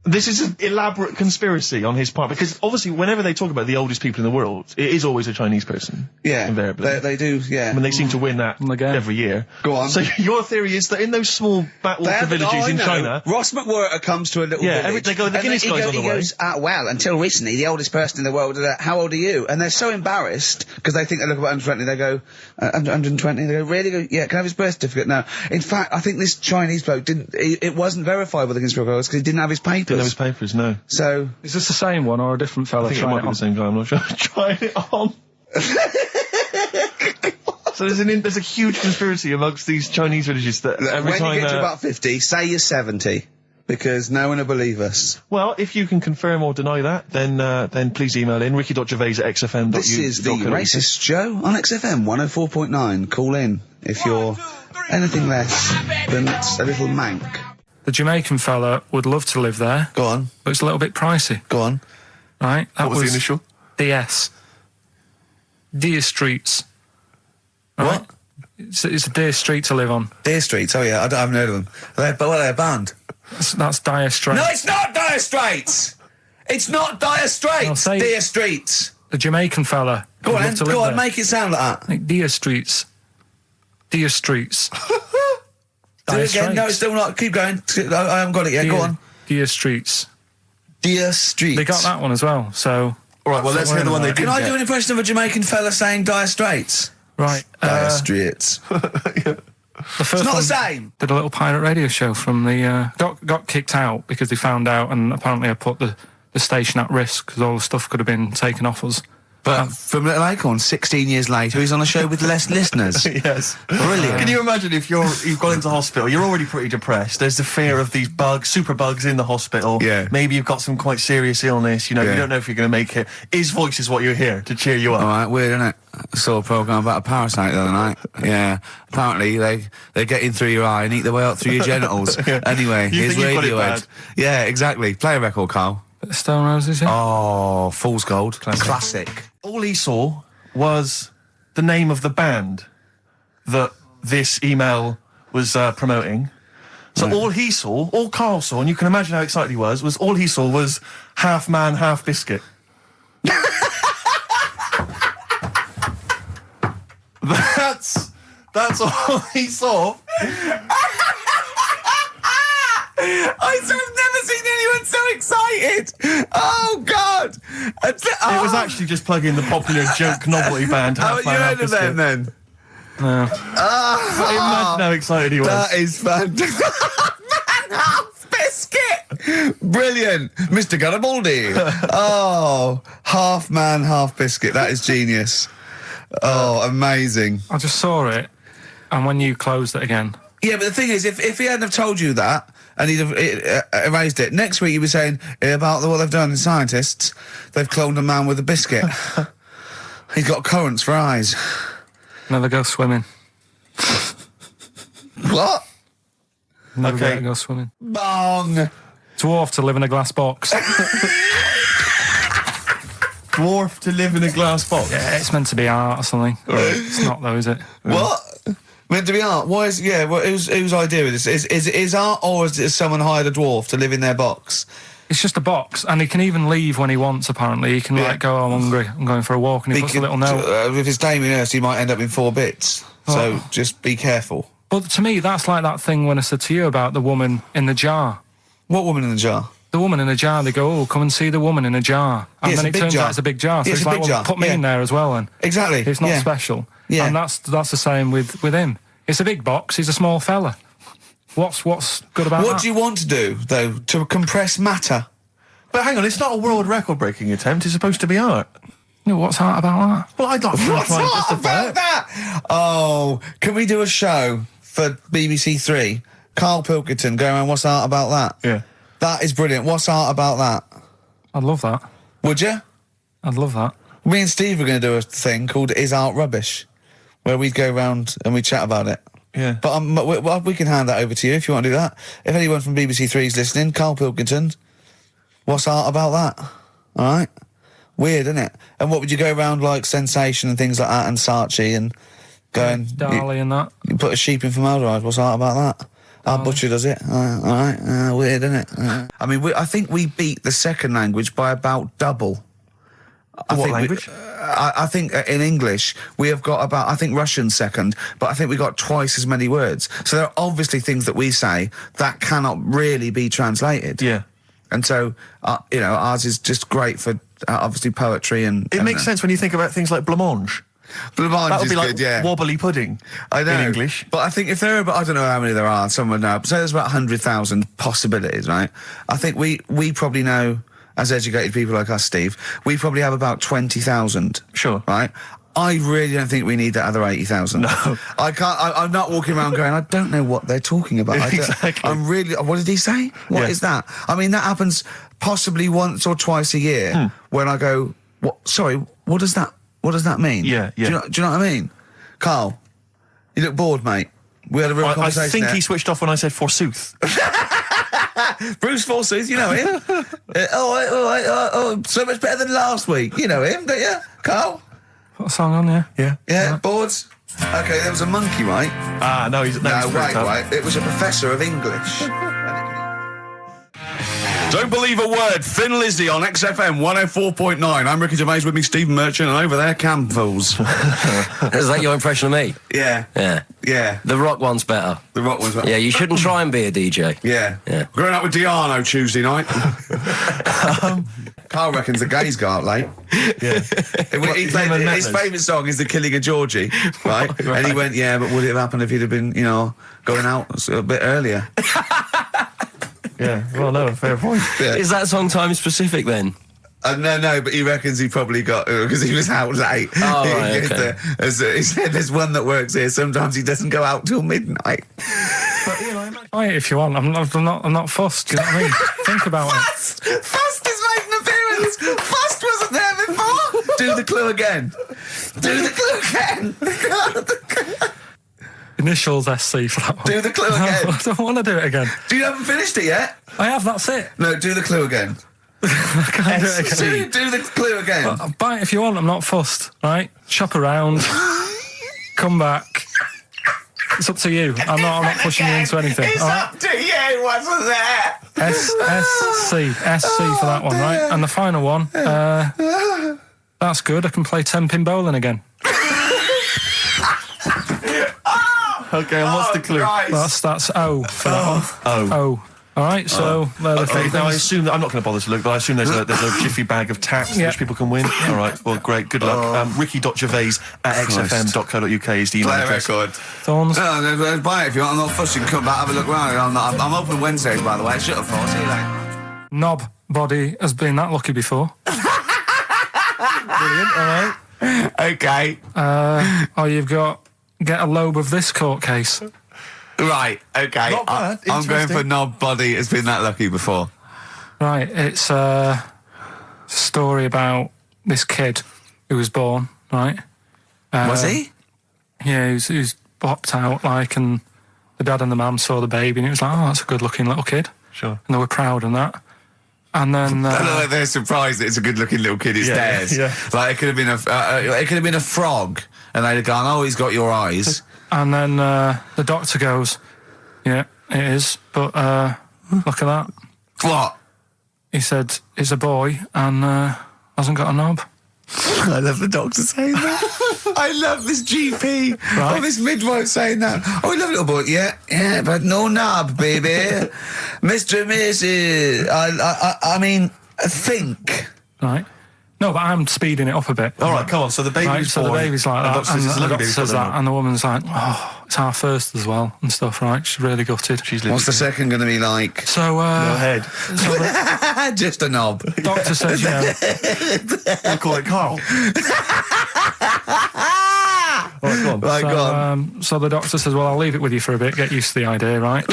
This is an elaborate conspiracy on his part, because obviously whenever they talk about the oldest people in the world, it is always a Chinese person. Yeah, Invariably. they do, yeah. I mean, they seem to win that Again. every year. Go on. So your theory is that in those small backwater villages in China... Ross McWhirter comes to a little Yeah, village. they go, the and Guinness he guy's go- on the he way. goes, well, until recently, the oldest person in the world, how old are you? And they're so embarrassed, because they think they look about 120, they go, 120, they go, really? They go, yeah, can I have his birth certificate? No. In fact, I think this Chinese bloke it wasn't verified by the conspiracy because he didn't have his papers. Didn't have his papers, no. So... Is this the same one or a different fella I think it trying might it be on? the same guy, I'm not sure. Trying it on. So there's a huge conspiracy amongst these Chinese villages that every when time... you get to about 50, say you're 70, because no one will believe us. Well, if you can confirm or deny that, then please email in ricky.gervais@xfm.uk. This is the Racist Show on XFM 104.9. Call in if you're anything less than a little mank. The Jamaican fella would love to live there, Go on, but it's a little bit pricey, go on. right? That What was the initial? DS. Deer Streets. Right? What? It's a Deer Street to live on. Deer Streets, oh yeah, I haven't heard of them. They're a band. That's Dire Straits. No, it's not Dire Straits! It's not Dire I'll Straits! say- Deer Streets! The Jamaican fella. Go would on, love to live go on, there. make it sound like that. Like Deer Streets. Deer Streets. Do Dire it again. No, it's Straits. still not. Keep going. I haven't got it yet. Go on. Deer Streets. Deer Streets. They got that one as well, so... All right, well, let's hear the one they did Can I get. do an impression of a Jamaican fella saying Dire Straits? Right. Dire Straits. The first It's not one the same. did a little pirate radio show from the got kicked out because they found out, and apparently I put the station at risk because all the stuff could have been taken off us. But from Little Acorn, 16 years later, he's on a show with less listeners. Yes. Brilliant. Can you imagine if you've gone into hospital, you're already pretty depressed, there's the fear of these bugs, super bugs in the hospital. Yeah. Maybe you've got some quite serious illness, you know, Yeah. you don't know if you're going to make it. His voice is what you hear to cheer you up. All right, weird, isn't it? I saw a programme about a parasite the other night. Yeah. Apparently, they get in through your eye and eat their way up through your genitals. Anyway, You here's think you've got it Radiohead. bad? Yeah, exactly. Play a record, Carl. Bit of Stone Roses, yeah. Oh, Fool's Gold. Classic. All he saw was the name of the band that this email was promoting. So all he saw, all Carl saw, and you can imagine how excited he was all he saw was half man, half biscuit. That's all he saw. I've never seen anyone so excited. Oh, God. It was actually just plugging the popular joke novelty band. How Half you Man, Half heard of them, Biscuit. then? But imagine how excited he was. That is fantastic. Man, half biscuit. Brilliant. Mr. Garibaldi. Oh, half man, half biscuit. That is genius. Oh, amazing. I just saw it, and when you closed it again, Yeah, but the thing is, if he hadn't have told you that, and he'd have erased it, next week you'd be saying about what they've done, the scientists, they've cloned a man with a biscuit. He's got currants for eyes. never go swimming. What? Never Okay. get to go swimming. Bong. Dwarf to live in a glass box. Dwarf to live in a glass box. Yeah, it's meant to be art or something. It's not though, is it? What? Meant to be art? Why is... Yeah, well, whose idea is this? Is it art, or is it someone hired a dwarf to live in their box? It's just a box, and he can even leave when he wants, apparently. He can, like, go, I'm hungry, I'm going for a walk, and he puts a little note. If it's Damien Hirst, he might end up in 4 bits. So Oh. just be careful. But to me, that's like that thing when I said to you about the woman in the jar. What woman in the jar? The woman in a jar, they go, oh, come and see the woman in a jar. And Yeah, it's then a it big turns jar. out it's a big jar. So Yeah, it's it's a like, big well, jar. put me Yeah. in there as well then. Exactly. It's not Yeah. special. Yeah. And that's the same with him. It's a big box, he's a small fella. What's good about that? What do you want to do, though? To compress matter? But hang on, it's not a world record-breaking attempt. It's supposed to be art. No, what's art about that? Well, I'd like to What's try and not justify about it. that? Oh, can we do a show for BBC Three? Karl Pilkington going around, what's art about that? Yeah. That is brilliant. What's art about that? I'd love that. Would you? I'd love that. Me and Steve are going to do a thing called Is Art Rubbish, where we go around and we chat about it. Yeah. But we can hand that over to you if you want to do that. If anyone from BBC Three is listening, Karl Pilkington, what's art about that? All right? Weird, isn't it? And what would you go around like Sensation and things like that and Saatchi and going... Dali and that. You put a sheep in formaldehyde, what's art about that? Our butcher does it. All right. Weird, isn't it? I mean, I think we beat the second language by about double. What language? I think in English we have got about, I think Russian second, but I think we got twice as many words. So there are obviously things that we say that cannot really be translated. Yeah. And so, ours is just great for obviously poetry and... It makes sense when you think about things like blancmange. Blancmange That would is be like good, yeah. wobbly pudding. I know. In English. But I think if there are, I don't know how many there are, someone know, say there's about 100,000 possibilities, right? I think we probably know, as educated people like us, Steve, we probably have about 20,000. Sure. Right? I really don't think we need that other 80,000. No. I can't, I'm not walking around going, I don't know what they're talking about. Exactly. I'm really, what did he say? What is that? I mean, that happens possibly once or twice a year when I go, sorry, what does that mean? Yeah, yeah. Do you know what I mean? Carl, you look bored, mate. We had a real I conversation think there. he switched off when I said forsooth. Bruce Forsyth, you know him. So much better than last week. You know him, don't you, Carl? Put a song on, yeah? Yeah. Yeah, boards. Okay, there was a monkey, right? No, he's No, freaked out. wait. It was a professor of English. Don't believe a word. Thin Lizzy on XFM 104.9. I'm Ricky Gervais, with me Stephen Merchant, and over there, Cam Fools. Is that your impression of me? Yeah. Yeah. Yeah. The rock one's better. The rock was... Yeah, you shouldn't try and be a DJ. Yeah. Yeah. Growing up with Diano Tuesday night. Carl reckons the gays go out late. Yeah. His favourite song is The Killing of Georgie, right? And he went, yeah, but would it have happened if he'd have been, going out a bit earlier? Yeah, well, no, fair point. Yeah. Is that song time specific then? No, but he reckons he probably got because he was out late. Oh, right, okay. He said there's one that works here. Sometimes he doesn't go out till midnight. But, Wait, if you want, I'm not fussed. Do you know what I mean? Think about it. Fast is making an appearance. Fast wasn't there before. Do the clue again. Do the clue again. Initials SC for that one. Do the clue again. No, I don't want to do it again. You haven't finished it yet? I have, that's it. No, do the clue again. I can't do it again. Do the clue again. Well, buy it if you want, I'm not fussed, right? Shop around, come back. It's up to you. I'm not pushing you into anything. It's up to you, wasn't there? SC for that one, right? And the final one, that's good. I can play 10-pin bowling again. Okay, and what's the clue? Christ. That's O for that one. Oh. All right, so they're the three Now I things. assume that I'm not going to bother to look, but I assume there's a jiffy bag of taps Yeah. which people can win. All right, well, great, good luck. Ricky.gervais@xfm.co.uk is the email Play a address. record. Thorns. No, buy it if you want. I'm not fussing. Come back, have a look round. I'm open Wednesdays, by the way. Shut up, for. See you later. Knob body has been that lucky before. Brilliant, all right. Okay. Or you've got get a lobe of this court case. Right, okay. Not bad, I'm going interesting. for knob body. It's been that lucky before. Right, it's a story about this kid who was born, right? Was he? Yeah, he was popped out, and the dad and the mum saw the baby, and it was like, oh, that's a good-looking little kid. Sure. And they were proud and that. And then... Like they're surprised that it's a good-looking little kid. It's theirs. Yeah. Like it could have been a frog, and they'd have gone, "Oh, he's got your eyes." And then the doctor goes, yeah, it is, but look at that. What? He said, it's a boy and hasn't got a knob. I love the doctor saying that. I love this GP or this midwife saying that. Oh, we love little boy. Yeah, but no knob, baby. Mr. and Mrs. I mean, think. Right. No, but I'm speeding it up a bit. All right, come on. So the baby's Right, so the born. baby's like that, And the doctor says that, and the woman's like, oh, it's our first as well, and stuff, right? She's really gutted. What's the second going to be like? So, Go ahead. so the Just a knob. doctor says, We'll call it Carl. All right, go on. Right, go on. so the doctor says, well, I'll leave it with you for a bit, get used to the idea, right?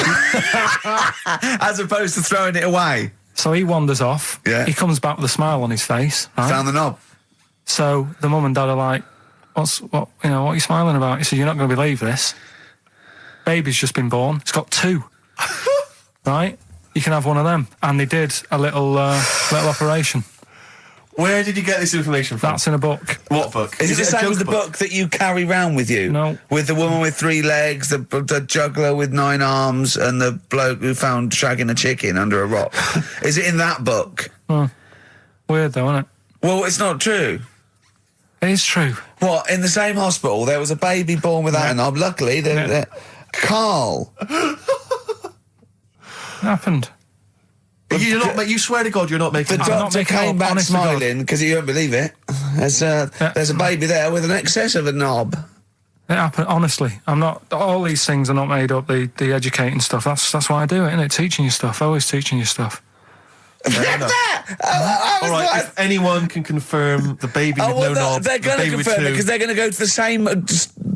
As opposed to throwing it away. So he wanders off. Yeah. He comes back with a smile on his face, right? Found the knob. So the mum and dad are like, what are you smiling about? He said, you're not going to believe this. Baby's just been born. It's got 2. Right? You can have one of them. And they did a little operation. Where did you get this information from? That's in a book. What book? Is it the a same as joke the book that you carry round with you? No. With the woman with 3 legs, the juggler with 9 arms, and the bloke who found shagging a chicken under a rock. Is it in that book? Weird though, isn't it? Well, it's not true. It is true. What, in the same hospital, there was a baby born without a knob. Luckily, Carl. It happened. You swear to God you're not making The this up. doctor making it came up, back honest to God. smiling because you won't believe it. There's a baby there with an excess of a knob. It happened, honestly. I'm not, all these things are not made up, the educating stuff. That's why I do it, isn't it? Teaching you stuff, always teaching you stuff. All right, if anyone can confirm the baby with no knob, they're the going to baby with confirm it 2. because they're going to go to the same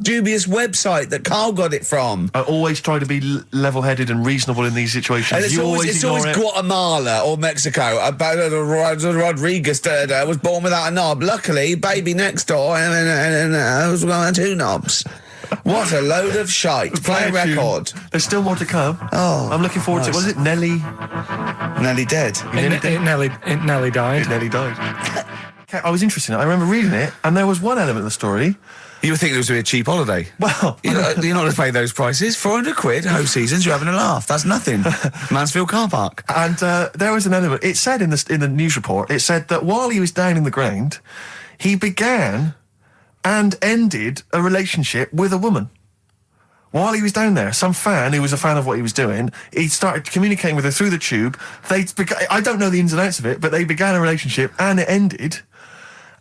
dubious website that Carl got it from. I always try to be level-headed and reasonable in these situations. And it's you always ignore it. Guatemala or Mexico. Rodriguez was born without a knob. Luckily, baby next door and was got 2 knobs. What a load of shite. Play a record. There's still more to come. Oh, I'm looking forward to it. Was it Nelly? Nearly dead. It nearly died. It nearly died. I was interested in it. I remember reading it, and there was one element of the story. You were thinking it was going to be a cheap holiday. Well, You're not going to pay those prices. 400 quid, home seasons, you're having a laugh. That's nothing. Mansfield car park. and there was an element. It said in the news report, it said that while he was down in the ground, he began and ended a relationship with a woman. while he was down there, some fan who was a fan of what he was doing, he started communicating with her through the tube. I don't know the ins and outs of it, but they began a relationship and it ended.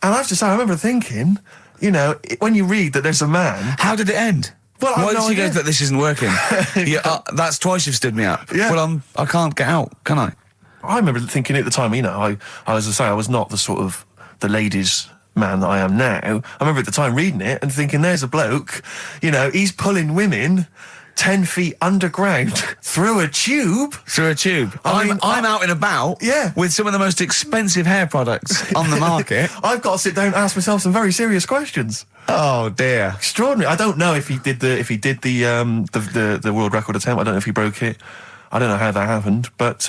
And I have to say, I remember thinking, you know, when you read that there's a man... How did it end? Well, why did no you go idea. that this isn't working? That's twice you've stood me up. Yeah. Well, I can't get out, can I? I remember thinking at the time, you know, I was not the sort of the ladies' man that I am now. I remember at the time reading it and thinking, there's a bloke, you know, he's pulling women 10 feet underground through a tube. Through a tube. I'm out and about with some of the most expensive hair products on the market. I've got to sit down and ask myself some very serious questions. Oh dear. Extraordinary. I don't know if he did the world record attempt. I don't know if he broke it. I don't know how that happened, but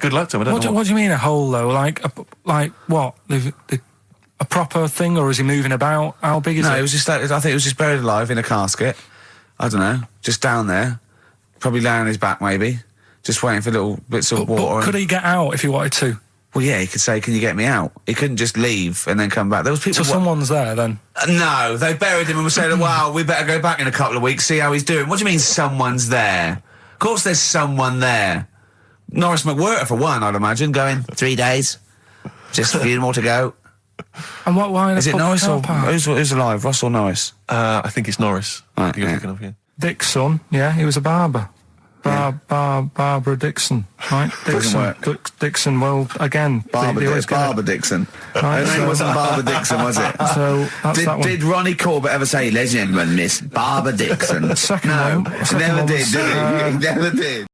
good luck to him. What do you mean a hole though? Like what? A proper thing, or is he moving about? How big is it? No, it was just. I think it was just buried alive in a casket. I don't know, just down there, probably laying on his back, maybe, just waiting for little bits of water. But could he get out if he wanted to? Well, yeah, he could say, "Can you get me out?" He couldn't just leave and then come back. There was people. So someone's there then? No, they buried him and were saying, "Wow, we better go back in a couple of weeks, see how he's doing." What do you mean, someone's there? Of course, there's someone there. Norris McWhirter, for one, I'd imagine, going 3 days, just a few more to go. And why in is it Norris or who's alive? Ross or Norris? I think it's Norris. Right, You're thinking of, yeah. Dick's son, yeah, he was a barber. Barbara Dixon, right? Dixon. Well, again, Barbara Dixon. Right, Her name wasn't Barbara Dixon, was it? So that's that one. Did Ronnie Corbett ever say, "Ladies and gentlemen, Miss Barbara Dixon"? Second no, one. never did he? He never did.